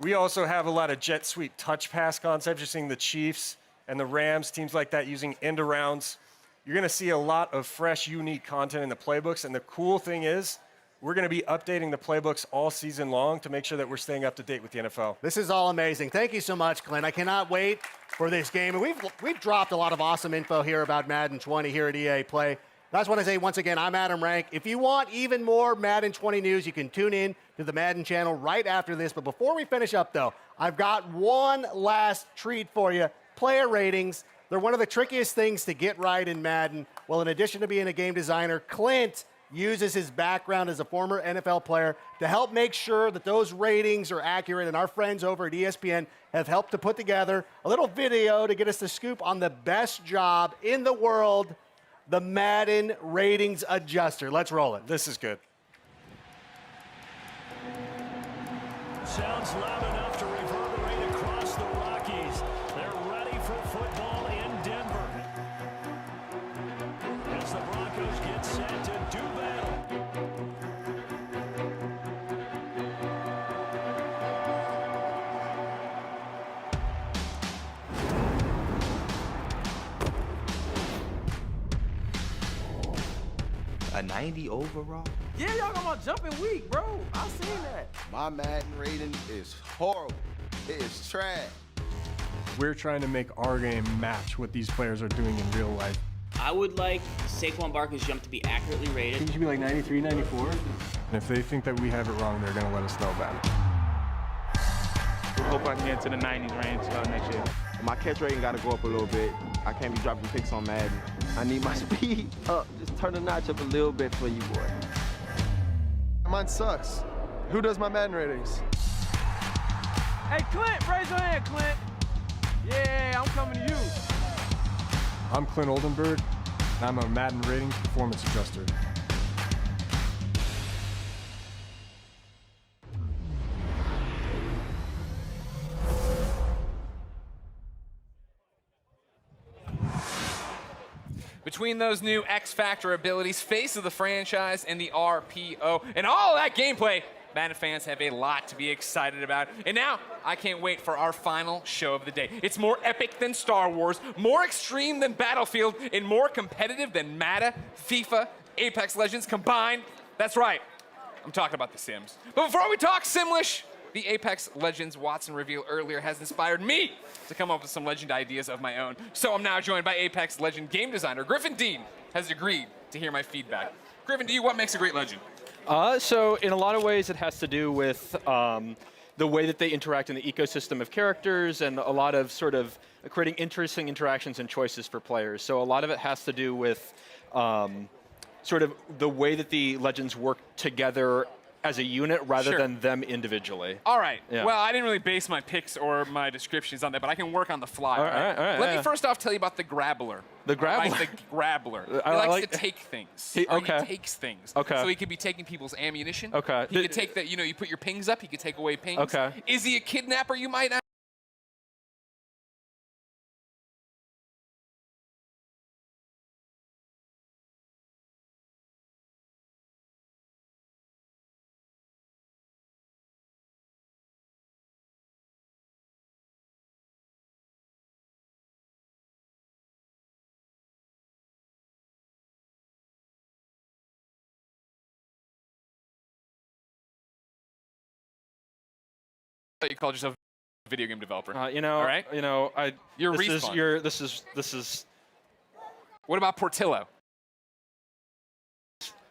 We also have a lot of jet sweep touch pass concepts. You're seeing the Chiefs and the Rams, teams like that using end arounds. You're going to see a lot of fresh, unique content in the playbooks. And the cool thing is, we're going to be updating the playbooks all season long to make sure that we're staying up to date with the NFL. This is all amazing. Thank you so much, Clint. I cannot wait for this game. And we've dropped a lot of awesome info here about Madden 20 here at EA Play. I just want to say once again, I'm Adam Rank. If you want even more Madden 20 news, you can tune in to the Madden channel right after this. But before we finish up, though, I've got one last treat for you. Player ratings. They're one of the trickiest things to get right in Madden. Well, in addition to being a game designer, Clint uses his background as a former NFL player to help make sure that those ratings are accurate. And our friends over at ESPN have helped to put together a little video to get us the scoop on the best job in the world, the Madden Ratings Adjuster. Let's roll it. This is good. Sounds loud enough to reverberate across the Rockies. They're ready for football in Denver. As the Broncos get set to do battle. A 90 overall? Yeah, y'all got my jumping weak, bro. I seen that. My Madden rating is horrible. It is trash. We're trying to make our game match what these players are doing in real life. I would like Saquon Barkley's jump to be accurately rated. It should be like 93, 94. And if they think that we have it wrong, they're going to let us know about it. I hope I can get to the 90s range next year. My catch rating got to go up a little bit. I can't be dropping picks on Madden. I need my speed up. Just turn the notch up a little bit for you, boy. Mine sucks. Who does my Madden ratings? Hey, Clint, raise your hand, Clint. Yeah, I'm coming to you. I'm Clint Oldenburg, and I'm a Madden Ratings Performance Adjuster. But Between those new X Factor abilities, face of the franchise, and the RPO, and all that gameplay, Madden fans have a lot to be excited about. And now, I can't wait for our final show of the day. It's more epic than Star Wars, more extreme than Battlefield, and more competitive than Madden, FIFA, Apex Legends combined. That's right, I'm talking about The Sims. But before we talk Simlish, the Apex Legends Watson reveal earlier has inspired me to come up with some legend ideas of my own. So I'm now joined by Apex Legend game designer Griffin Dean has agreed to hear my feedback. Griffin, to you, what makes a great legend? So in a lot of ways, it has to do with the way that they interact in the ecosystem of characters and a lot of sort of creating interesting interactions and choices for players. So a lot of it has to do with sort of the way that the legends work together as a unit rather than them individually. All right. Yeah. Well, I didn't really base my picks or my descriptions on that, but I can work on the fly. All right. Let me first off tell you about the Grabbler. The Grabbler? Right, the Grabbler. He I likes like- to take things. He- Right? okay. He takes things. Okay. So he could be taking people's ammunition. Okay. He could take that, you put your pings up, he could take away pings. Okay. Is he a kidnapper, you might ask? You called yourself a video game developer. All right. You're Respawn. This is. What about Portillo?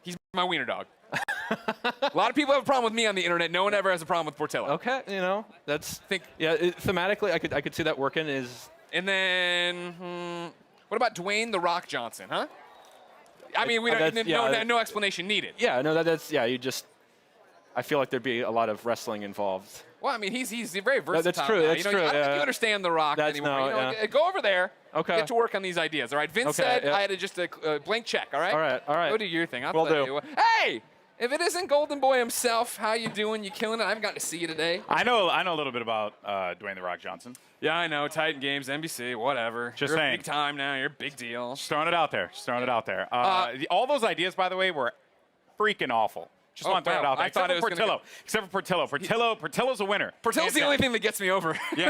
He's my wiener dog. A lot of people have a problem with me on the internet. No one ever has a problem with Portillo. Okay, thematically, I could see that working. And then, what about Dwayne The Rock Johnson, huh? I mean, we don't. No explanation needed. Yeah, no, you just. I feel like there'd be a lot of wrestling involved. Well, I mean, he's very versatile. That's true. Now. That's true. I don't think you understand The Rock anymore. Go over there. Okay. Get to work on these ideas. All right. Vince said I had just a blank check. All right. All right. Go do your thing. Will do. You. Hey, if it isn't Golden Boy himself, how you doing? You killing it? I haven't gotten to see you today. I know a little bit about Dwayne The Rock Johnson. Yeah, I know. Titan Games, NBC, whatever. Just You're saying. Big time now. You're a big deal. Just throwing it out there. All those ideas, by the way, were freaking awful. Just want to throw it out there. I thought Except for Portillo. Portillo's a winner. Portillo's the only thing that gets me over. No,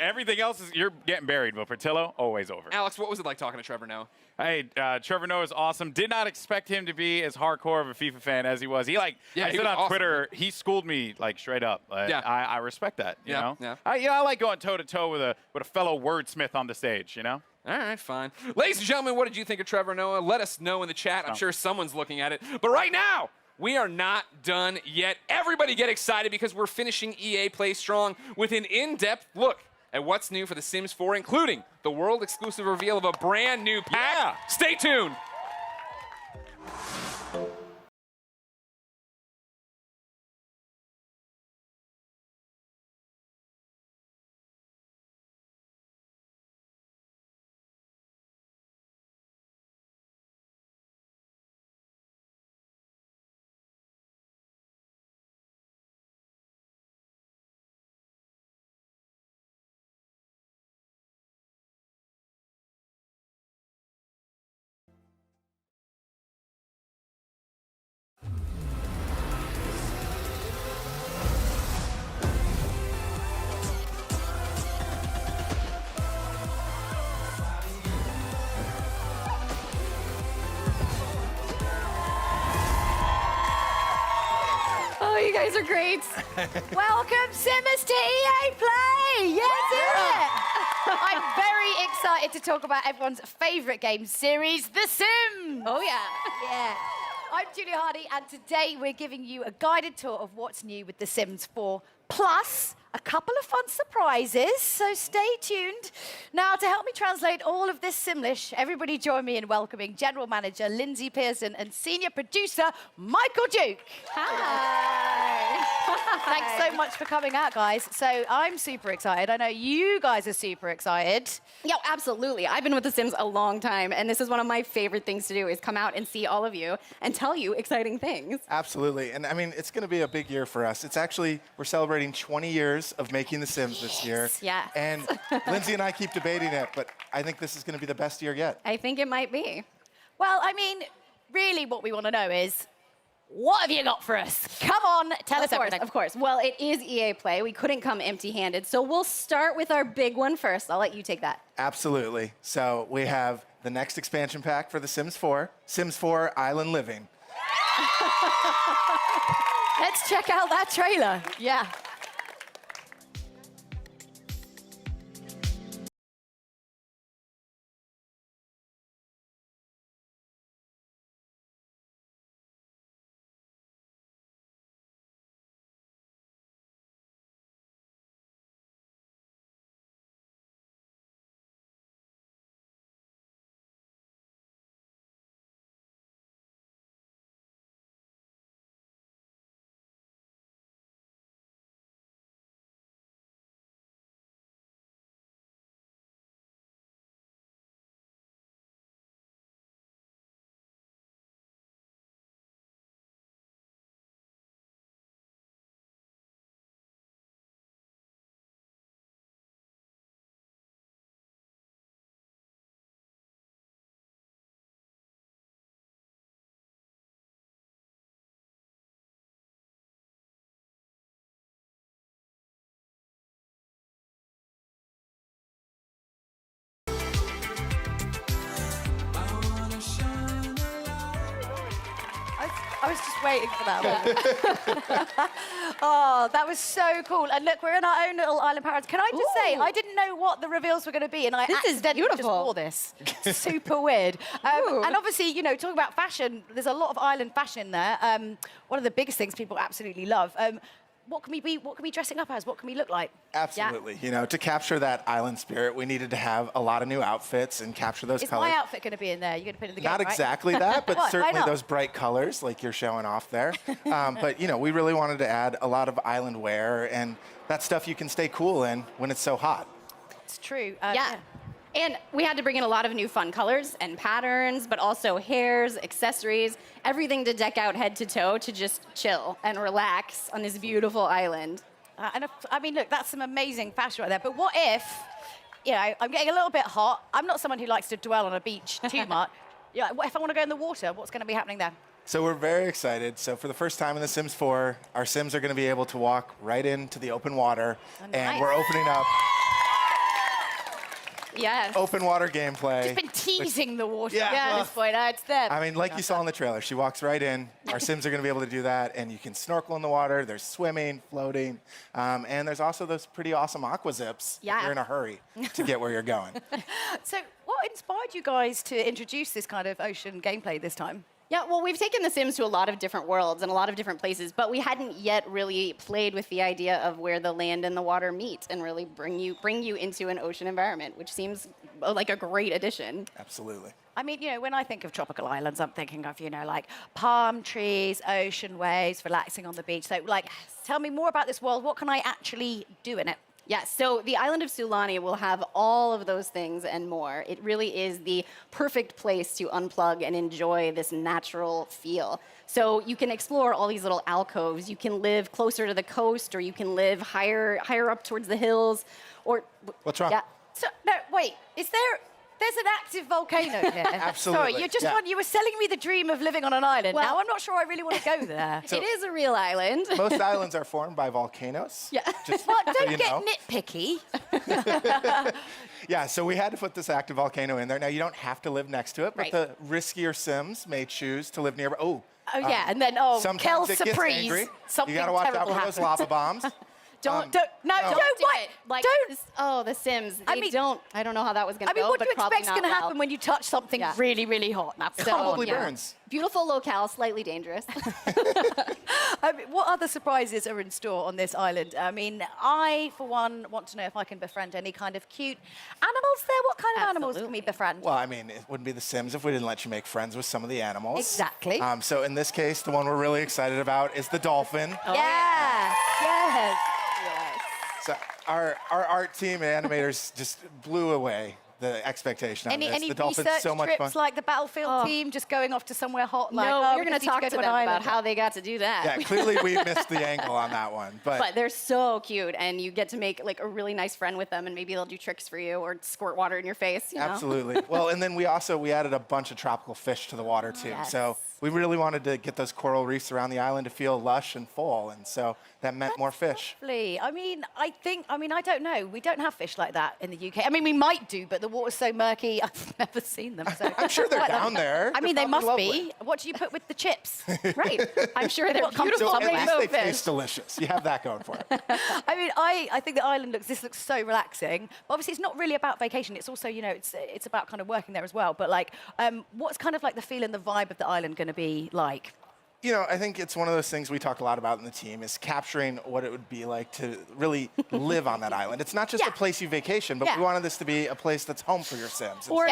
everything else is you're getting buried, but Portillo always over. Alex, what was it like talking to Trevor Noah? Hey, Trevor Noah is awesome. Did not expect him to be as hardcore of a FIFA fan as he was. I said on Twitter, he schooled me straight up. I respect that. You know. Yeah. I like going toe to toe with a fellow wordsmith on the stage. You know. All right, fine. Ladies and gentlemen, what did you think of Trevor Noah? Let us know in the chat. I'm sure someone's looking at it. But right now, we are not done yet. Everybody get excited because we're finishing EA Play Strong with an in-depth look at what's new for The Sims 4, including the world-exclusive reveal of a brand new pack. Yeah. Stay tuned. You guys are great. Welcome, Simmers, to EA Play. I'm very excited to talk about everyone's favorite game series, The Sims. Oh, yeah. I'm Julie Hardy, and today we're giving you a guided tour of what's new with The Sims 4, plus a couple of fun surprises, so stay tuned. Now, to help me translate all of this Simlish, everybody join me in welcoming General Manager Lindsay Pearson and Senior Producer Michael Duke. Hi. Thanks so much for coming out, guys. So I'm super excited. I know you guys are super excited. Yeah, absolutely. I've been with The Sims a long time, and this is one of my favorite things to do, is come out and see all of you and tell you exciting things. Absolutely. And I mean, it's going to be a big year for us. It's actually, we're celebrating 20 years of making The Sims this year. Yeah. And Lindsay and I keep debating it, but I think this is going to be the best year yet. I think it might be. Well, I mean, really what we want to know is, what have you got for us? Come on, tell us everything. Of course. Well, it is EA Play. We couldn't come empty-handed. So we'll start with our big one first. I'll let you take that. Absolutely. So we have the next expansion pack for The Sims 4, Sims 4 Island Living. Let's check out that trailer. Yeah. I was just waiting for that one. Oh, that was so cool. And look, we're in our own little island paradise. Can I just say, I didn't know what the reveals were going to be, and I accidentally just wore this. Super weird. And obviously, you know, talking about fashion, there's a lot of island fashion in there. One of the biggest things people absolutely love. What can we be? What can we be dressing up as? What can we look like? Absolutely. You know, to capture that island spirit, we needed to have a lot of new outfits and capture those Is colors. my outfit going to be in there? You're going to put it in the game, Not right? exactly that, but What? certainly Why not? those bright colors like you're showing off there. But, you know, we really wanted to add a lot of island wear and that stuff you can stay cool in when it's so hot. It's true. Yeah. And we had to bring in a lot of new fun colors and patterns, but also hairs, accessories, everything to deck out head to toe to just chill and relax on this beautiful island. I mean, look, that's some amazing fashion right there. But what if, you know, I'm getting a little bit hot. I'm not someone who likes to dwell on a beach too much. Yeah, what if I want to go in the water? What's going to be happening there? So we're very excited. So for the first time in The Sims 4, our Sims are going to be able to walk right into the open water. And we're opening up Yes. open water gameplay. Just been teasing the water. Yeah, At well, this point. It's them. I mean, like you saw in the trailer, she walks right in. Our Sims are going to be able to do that, and you can snorkel in the water. There's swimming, floating, and there's also those pretty awesome aqua zips if you're in a hurry to get where you're going. So what inspired you guys to introduce this kind of ocean gameplay this time? Yeah, well, we've taken The Sims to a lot of different worlds and a lot of different places, but we hadn't yet really played with the idea of where the land and the water meet and really bring you into an ocean environment, which seems like a great addition. Absolutely. I mean, you know, when I think of tropical islands, I'm thinking of, you know, like palm trees, ocean waves, relaxing on the beach. So, like, tell me more about this world. What can I actually do in it? Yes, so the island of Sulani will have all of those things and more. It really is the perfect place to unplug and enjoy this natural feel. So you can explore all these little alcoves. You can live closer to the coast, or you can live higher up towards the hills, or what's wrong? Yeah. So, no, wait, there's an active volcano here. Absolutely. Sorry, you were selling me the dream of living on an island. Well, now I'm not sure I really want to go there. It is a real island. Most islands are formed by volcanoes. Yeah. Well, so don't you get know. nitpicky. Yeah, so we had to put this active volcano in there. Now, you don't have to live next to it, but Right. the riskier Sims may choose to live nearby. Oh, yeah, and then, sometimes Kel it gets surprise, angry. something You got to watch out terrible for those happens. lava bombs. Don't do it. Like, don't. The Sims. I They mean- don't. I don't know how that was going I to mean, go, what do but you probably expect's not going to well. happen when you touch something Yeah. really, really hot? Now, It probably burns. Beautiful locale, slightly dangerous. I mean, what other surprises are in store on this island? I mean, I, for one, want to know if I can befriend any kind of cute animals there. What kind of animals can we befriend? Well, I mean, it wouldn't be The Sims if we didn't let you make friends with some of the animals. Exactly. So in this case, the one we're really excited about is the dolphin. Yes. So our art team and animators just blew away the expectation on this. Any The Dolphins research so much trips fun. like the Battlefield team, just going off to somewhere hot? Like, No, we're we're going to talk to them about how they got to do that. Yeah, clearly we missed the angle on that one. But they're so cute, and you get to make like a really nice friend with them, and maybe they'll do tricks for you or squirt water in your face. You know? Absolutely. Well, and then we added a bunch of tropical fish to the water too. Yes. So we really wanted to get those coral reefs around the island to feel lush and full, and so that meant more fish. Lovely. I mean, I don't know. We don't have fish like that in the UK. I mean, we might do, but the water's so murky, I've never seen them. So. I'm sure they're down there. I mean, They're they must probably be. lovely. What do you put with the chips? Right. I'm sure they're beautiful. So at least rainbow they fish. taste delicious. You have that going for it. I mean, I think the island looks so relaxing. But obviously, it's not really about vacation. It's also, it's about kind of working there as well. But like, what's kind of like the feel and the vibe of the island going to be like? I think it's one of those things we talk a lot about in the team is capturing what it would be like to really live on that island. It's not just a place you vacation, but we wanted this to be a place that's home for your Sims. Or,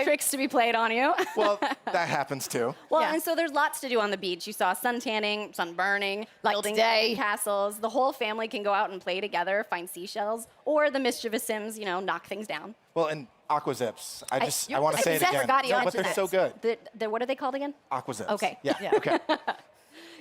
tricks to be played on you. Well, that happens too. Well, and so there's lots to do on the beach. You saw sun tanning, sun burning, like building today. castles. The whole family can go out and play together, find seashells, or the mischievous Sims, knock things down. Well, and aqua zips. I want to say it again. No, but they're so good. What are they called again? Aqua zips. Okay. Yeah. Okay.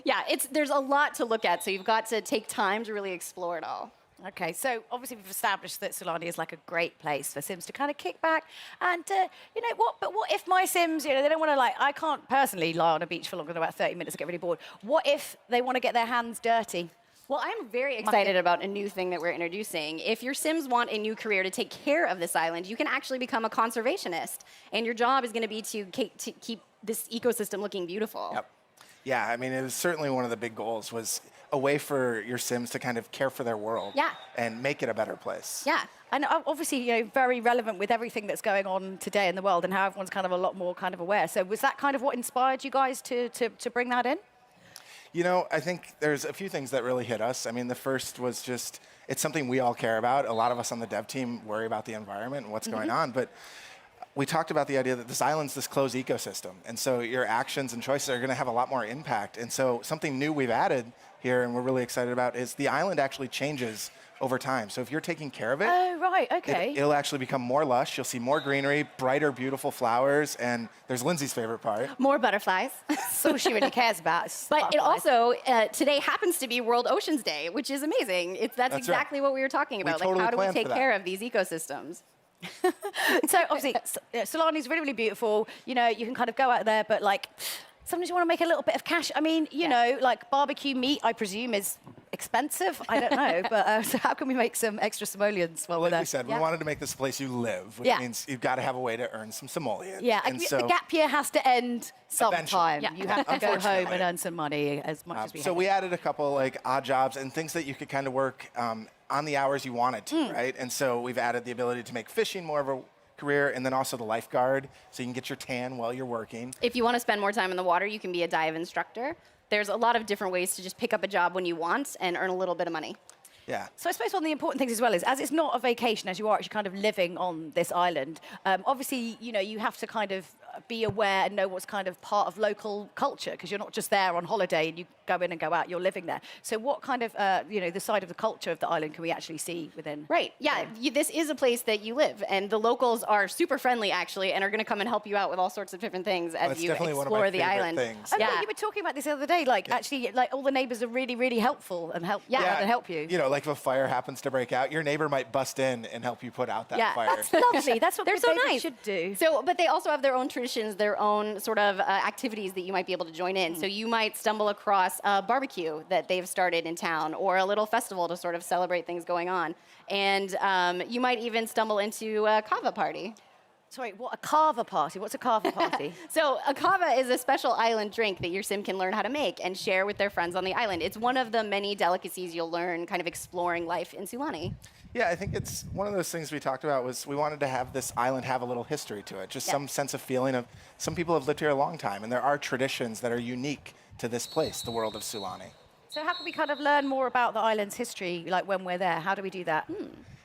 Yeah, there's a lot to look at, so you've got to take time to really explore it all. Okay, so obviously we've established that Sulani is like a great place for Sims to kind of kick back. And But what if my Sims, they don't want to I can't personally lie on a beach for longer than about 30 minutes and get really bored. What if they want to get their hands dirty? Well, I'm very excited about a new thing that we're introducing. If your Sims want a new career to take care of this island, you can actually become a conservationist. And your job is going to be to keep this ecosystem looking beautiful. Yep. Yeah, I mean, it was certainly one of the big goals was a way for your Sims to kind of care for their world and make it a better place. Yeah, and obviously, very relevant with everything that's going on today in the world and how everyone's kind of a lot more kind of aware. So was that kind of what inspired you guys to bring that in? I think there's a few things that really hit us. I mean, the first was just, it's something we all care about. A lot of us on the dev team worry about the environment and what's going on, but we talked about the idea that this island's this closed ecosystem, and so your actions and choices are going to have a lot more impact. And so something new we've added here and we're really excited about is the island actually changes over time. So if you're taking care of it, oh, right, okay. It'll actually become more lush. You'll see more greenery, brighter, beautiful flowers, and there's Lindsay's favorite part. More butterflies. That's all she really cares about. But it also, today happens to be World Oceans Day, which is amazing. That's exactly what we were talking about. Totally how do we planned take for that. care of these ecosystems? So obviously, Sulani's really, really beautiful. You can kind of go out there, but sometimes you want to make a little bit of cash. I mean, barbecue meat, I presume, is expensive. I don't know, but so how can we make some extra simoleons while we're there? Like we said, we wanted to make this place you live, which means you've got to have a way to earn some simoleons. Yeah, and the gap year has to end sometime. Eventually. You have to go home and earn some money as much as we So we added a couple odd jobs and things that you could kind of work on the hours you wanted to, right? And so we've added the ability to make fishing more of a career, and then also the lifeguard, so you can get your tan while you're working. If you want to spend more time in the water, you can be a dive instructor. There's a lot of different ways to just pick up a job when you want and earn a little bit of money. Yeah. So I suppose one of the important things as well is, as it's not a vacation, as you are actually kind of living on this island, obviously, you have to kind of be aware and know what's kind of part of local culture, because you're not just there on holiday and you go in and go out, you're living there. So what kind of, the side of the culture of the island can we actually see within? Right, yeah, this is a place that you live, and the locals are super friendly, actually, and are going to come and help you out with all sorts of different things as you explore the island. Things. You were talking about this the other day, actually, all the neighbors are really, really helpful and help you. Like if a fire happens to break out, your neighbor might bust in and help you put out that fire. That's lovely. That's what they're so nice. Should do. So, but they also have their own traditions, their own sort of activities that you might be able to join in. So you might stumble across a barbecue that they've started in town, or a little festival to sort of celebrate things going on. And you might even stumble into a kava party. Sorry, what, a kava party? What's a kava party? So a kava is a special island drink that your sim can learn how to make and share with their friends on the island. It's one of the many delicacies you'll learn kind of exploring life in Sulani. Yeah, I think it's one of those things we talked about was we wanted to have this island have a little history to it, just some sense of feeling of some people have lived here a long time, and there are traditions that are unique to this place, the world of Sulani. So how can we kind of learn more about the island's history, like when we're there? How do we do that?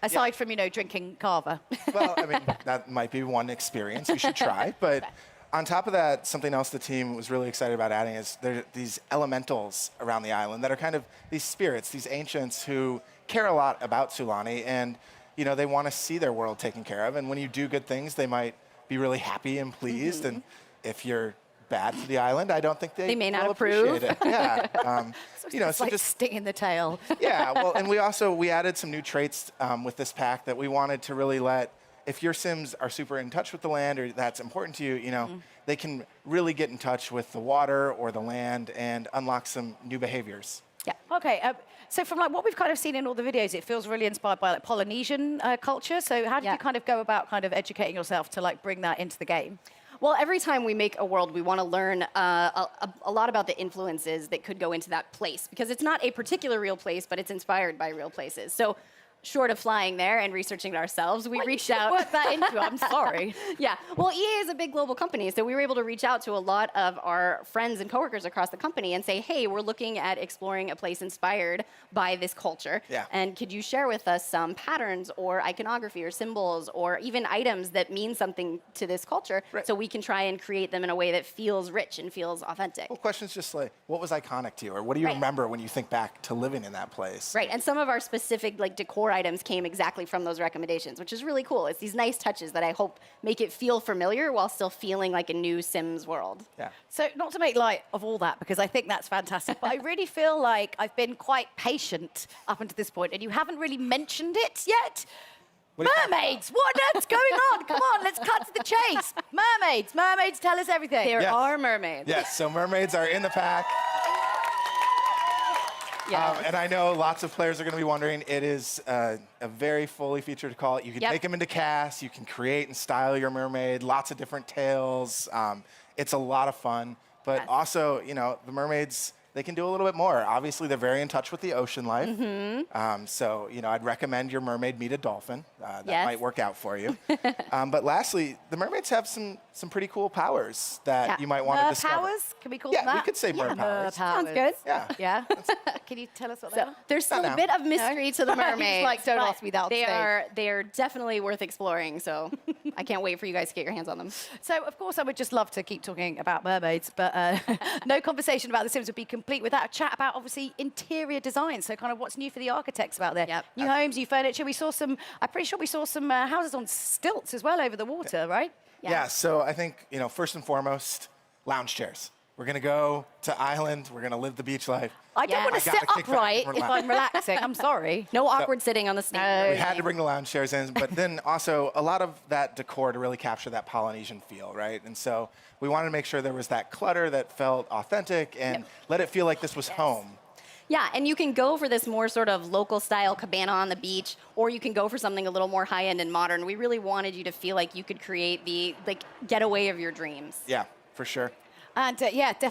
Aside from, drinking kava. Well, I mean, that might be one experience you should try, but on top of that, something else the team was really excited about adding is there are these elementals around the island that are kind of these spirits, these ancients who care a lot about Sulani, and they want to see their world taken care of. And when you do good things, they might be really happy and pleased. And if you're bad to the island, I don't think they may not will approve. appreciate it. Yeah. It's like just sting in the tail. Yeah. Well, and we added some new traits with this pack that we wanted to really let, if your Sims are super in touch with the land or that's important to you, they can really get in touch with the water or the land and unlock some new behaviors. Yeah. Okay. So from like what we've kind of seen in all the videos, it feels really inspired by like Polynesian culture. So how did you kind of go about kind of educating yourself to like bring that into the game? Well, every time we make a world, we want to learn a lot about the influences that could go into that place, because it's not a particular real place, but it's inspired by real places. So short of flying there and researching it ourselves, we reached out. Work that into it. I'm sorry. Yeah. Well, EA is a big global company, so we were able to reach out to a lot of our friends and coworkers across the company and say, hey, we're looking at exploring a place inspired by this culture. Yeah. And could you share with us some patterns or iconography or symbols or even items that mean something to this culture, so we can try and create them in a way that feels rich and feels authentic? Well, questions just like, what was iconic to you? Or what do you remember when you think back to living in that place? Right, and some of our specific like decor items came exactly from those recommendations, which is really cool. It's these nice touches that I hope make it feel familiar while still feeling like a new Sims world. Yeah. So not to make light of all that, because I think that's fantastic, but I really feel like I've been quite patient up until this point, and you haven't really mentioned it yet. Mermaids! What on earth's going on? Come on, let's cut to the chase. Mermaids! Mermaids tell us everything. There are mermaids. Yes, so mermaids are in the pack. And I know lots of players are going to be wondering, it is a very fully featured call. You can take them into cast, you can create and style your mermaid, lots of different tails. It's a lot of fun. But also, the mermaids, they can do a little bit more. Obviously, they're very in touch with the ocean life. So, I'd recommend your mermaid meet a dolphin. That might work out for you. But lastly, the mermaids have some pretty cool powers that you might want to discover. Powers? Can we call them that? Yeah, we could say mer powers. Sounds good. Yeah. Yeah. Can you tell us what they are? There's still a bit of mystery to the mermaids. Like, don't but ask me that. They are definitely worth exploring. So I can't wait for you guys to get your hands on them. So of course I would just love to keep talking about mermaids, but no conversation about The Sims would be complete without a chat about obviously interior design. So kind of what's new for the architects out there. New homes, new furniture. We saw some. I'm pretty sure we saw some houses on stilts as well over the water, right? Yeah. So I think first and foremost, lounge chairs. We're gonna go to island. We're gonna live the beach life. I don't want to sit upright if I'm relaxing. I'm sorry. No awkward sitting on the snake. We had to bring the lounge chairs in, but then also a lot of that decor to really capture that Polynesian feel, right? And so we wanted to make sure there was that clutter that felt authentic and let it feel like this was home. Yeah, and you can go for this more sort of local style cabana on the beach, or you can go for something a little more high end and modern. We really wanted you to feel like you could create the getaway of your dreams. Yeah, for sure. And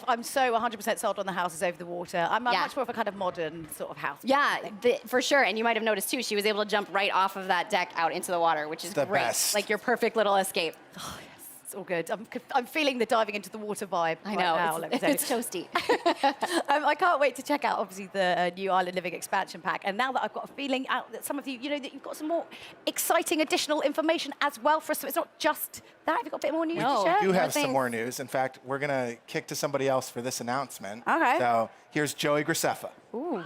I'm so 100% sold on the houses over the water. I'm much more of a kind of modern sort of house. Yeah, for sure. And you might have noticed too, she was able to jump right off of that deck out into the water, which is the great. Best. Like your perfect little escape. Oh, yes. It's all good. I'm feeling the diving into the water vibe. I know. Right now, let me tell you. It's toasty. I can't wait to check out, obviously, the new Island Living expansion pack. And now that I've got a feeling out that some of you, that you've got some more exciting additional information as well for us. So it's not just that. Have you got a bit more news to share? We do have some more news. In fact, we're going to kick to somebody else for this announcement. Okay. So here's Joey Graceffa. Ooh.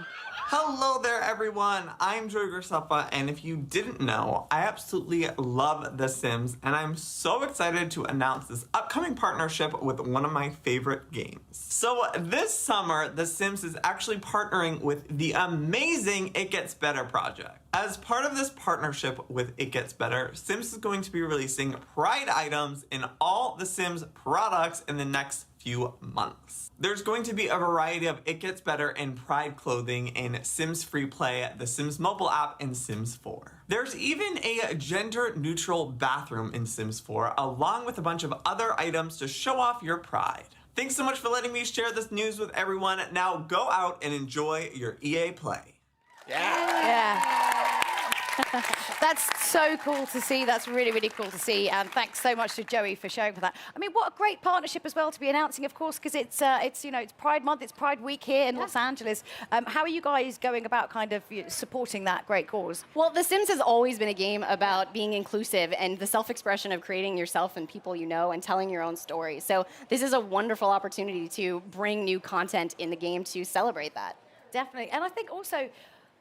Hello there, everyone. I'm Joey Graceffa, and if you didn't know, I absolutely love The Sims, and I'm so excited to announce this upcoming partnership with one of my favorite games. So this summer, The Sims is actually partnering with the amazing It Gets Better project. As part of this partnership with It Gets Better, Sims is going to be releasing Pride items in all The Sims products in the next few months. There's going to be a variety of It Gets Better and Pride clothing in Sims Free Play, the Sims mobile app, and Sims 4. There's even a gender-neutral bathroom in Sims 4, along with a bunch of other items to show off your pride. Thanks so much for letting me share this news with everyone. Now go out and enjoy your EA Play. Yeah. That's so cool to see. That's really, really cool to see. And thanks so much to Joey for showing for that. I mean, what a great partnership as well to be announcing, of course, because it's Pride Month, it's Pride Week here in Los Angeles. How are you guys going about kind of supporting that great cause? Well, The Sims has always been a game about being inclusive and the self-expression of creating yourself and people you know and telling your own story. So this is a wonderful opportunity to bring new content in the game to celebrate that. Definitely. And I think also,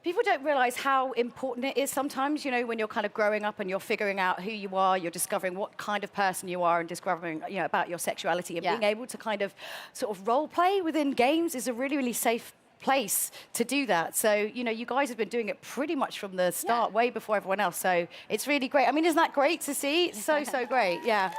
People don't realize how important it is sometimes, you know, when you're kind of growing up and you're figuring out who you are, you're discovering what kind of person you are and discovering, you know, about your sexuality, and being able to kind of sort of role play within games is a really, really safe place to do that. So, you know, you guys have been doing it pretty much from the start, way before everyone else. So it's really great. I mean, isn't that great to see? It's so, so great. Yeah.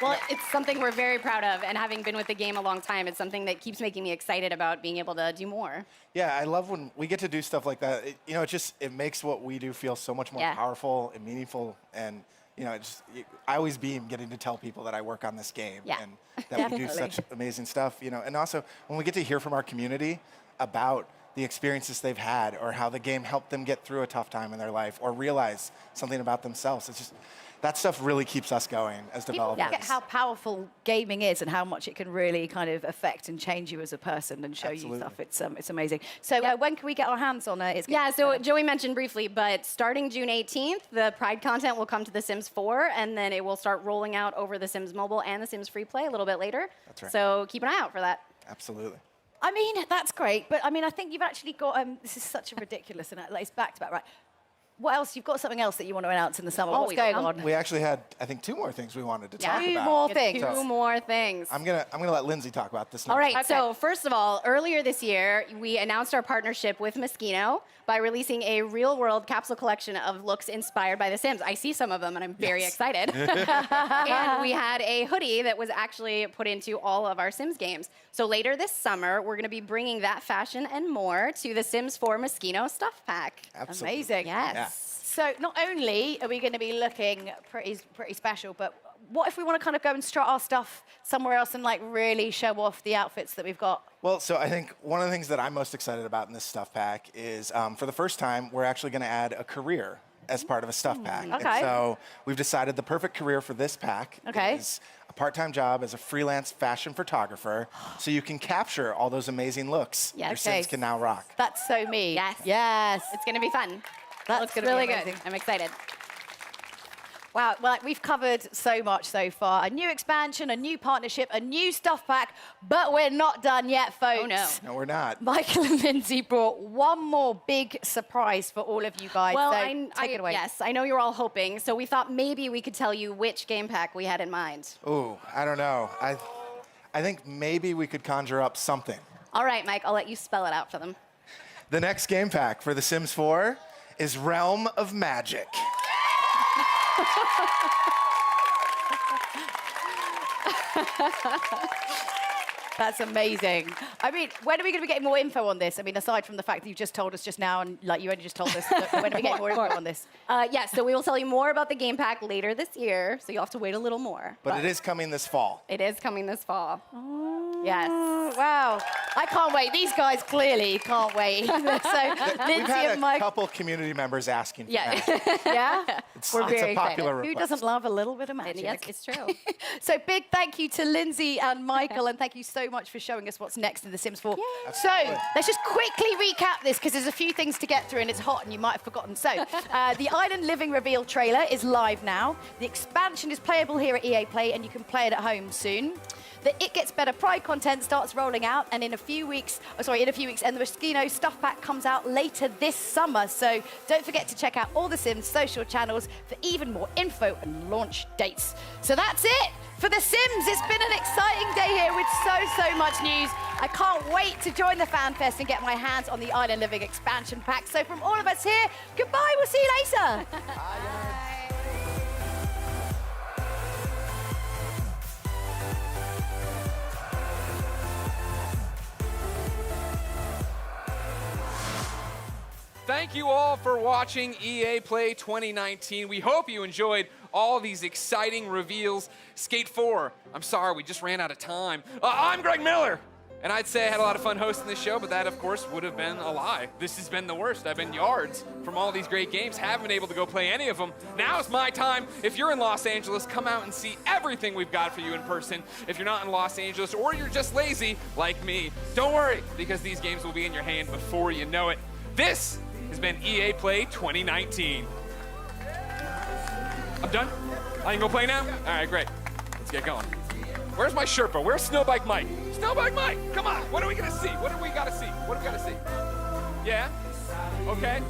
Well, it's something we're very proud of, and having been with the game a long time, it's something that keeps making me excited about being able to do more. Yeah, I love when we get to do stuff like that. You know, it makes what we do feel so much more powerful and meaningful. And, you know, I always beam getting to tell people that I work on this game and that we do such amazing stuff, you know. And also, when we get to hear from our community about the experiences they've had or how the game helped them get through a tough time in their life or realize something about themselves, it's just, that stuff really keeps us going as developers. People forget how powerful gaming is and how much it can really kind of affect and change you as a person and show you stuff. It's amazing. So when can we get our hands on it? So Joey mentioned briefly, but starting June 18th, the Pride content will come to The Sims 4, and then it will start rolling out over The Sims Mobile and The Sims Free Play a little bit later. That's right. So keep an eye out for that. Absolutely. I mean, that's great, but I mean, I think you've actually got, this is such a ridiculous, and it's back to back, right? What else? You've got something else that you want to announce in the summer. What's going on? We actually had, I think, 2 more things we wanted to talk about. Two more things. I'm gonna let Lindsay talk about this. All right, so first of all, earlier this year, we announced our partnership with Moschino by releasing a real-world capsule collection of looks inspired by The Sims. I see some of them, and I'm very excited. And we had a hoodie that was actually put into all of our Sims games. So later this summer, we're going to be bringing that fashion and more to the Sims 4 Moschino Stuff Pack. Absolutely. Amazing. Yes. Yeah. So not only are we going to be looking pretty special, but what if we want to kind of go and strut our stuff somewhere else and like really show off the outfits that we've got? Well, so I think one of the things that I'm most excited about in this stuff pack is for the first time, we're actually going to add a career as part of a stuff pack. Okay. And so we've decided the perfect career for this pack is a part-time job as a freelance fashion photographer, so you can capture all those amazing looks your Sims can now rock. That's so me. Yes. Yes. It's going to be fun. That's looks gonna be really amazing. good. I'm excited. Wow, well, we've covered so much so far. A new expansion, a new partnership, a new stuff pack, but we're not done yet, folks. Oh, no. No, we're not. Michael and Lindsay brought one more big surprise for all of you guys. Well, so take it away. Yes, I know you're all hoping, so we thought maybe we could tell you which game pack we had in mind. Ooh, I don't know. I think maybe we could conjure up something. All right, Mike, I'll let you spell it out for them. The next game pack for The Sims 4 is Realm of Magic. That's amazing. I mean, when are we going to be getting more info on this? I mean, aside from the fact that you just told us just now, and like you only just told us, when are we getting more info on this? Yes, so we will tell you more about the game pack later this year, so you'll have to wait a little more. But it is coming this fall. It is coming this fall. Yes. Wow. I can't wait. These guys clearly can't wait. So, We've Lindsay had and a Mike. couple community members asking for Yeah. that. Yeah? It's, We're it's very a popular excited. Who request. doesn't love a little bit of magic? Yes, it's true. So big thank you to Lindsay and Michael, and thank you so much for showing us what's next in The Sims 4. So let's just quickly recap this, because there's a few things to get through and it's hot and you might have forgotten. So the Island Living reveal trailer is live now. The expansion is playable here at EA Play, and you can play it at home soon. The It Gets Better Pride content starts rolling out, and in a few weeks, and the Moschino Stuff Pack comes out later this summer. So don't forget to check out all The Sims social channels for even more info and launch dates. So that's it for The Sims. It's been an exciting day here with so much news. I can't wait to join the Fan Fest and get my hands on the Island Living expansion pack. So from all of us here, goodbye. We'll see you later. Thank you all for watching EA Play 2019. We hope you enjoyed all these exciting reveals. Skate 4, I'm sorry, we just ran out of time. I'm Greg Miller, and I'd say I had a lot of fun hosting this show, but that, of course, would have been a lie. This has been the worst. I've been yards from all these great games, haven't been able to go play any of them. Now's my time. If you're in Los Angeles, come out and see everything we've got for you in person. If you're not in Los Angeles, or you're just lazy, like me, don't worry, because these games will be in your hand before you know it. This has been EA Play 2019. I'm done? I can go play now? All right, great. Let's get going. Where's my Sherpa? Where's Snowbike Mike? Snowbike Mike, come on. What are we gonna see? What do we gotta see? What do we gotta see? Yeah? Okay.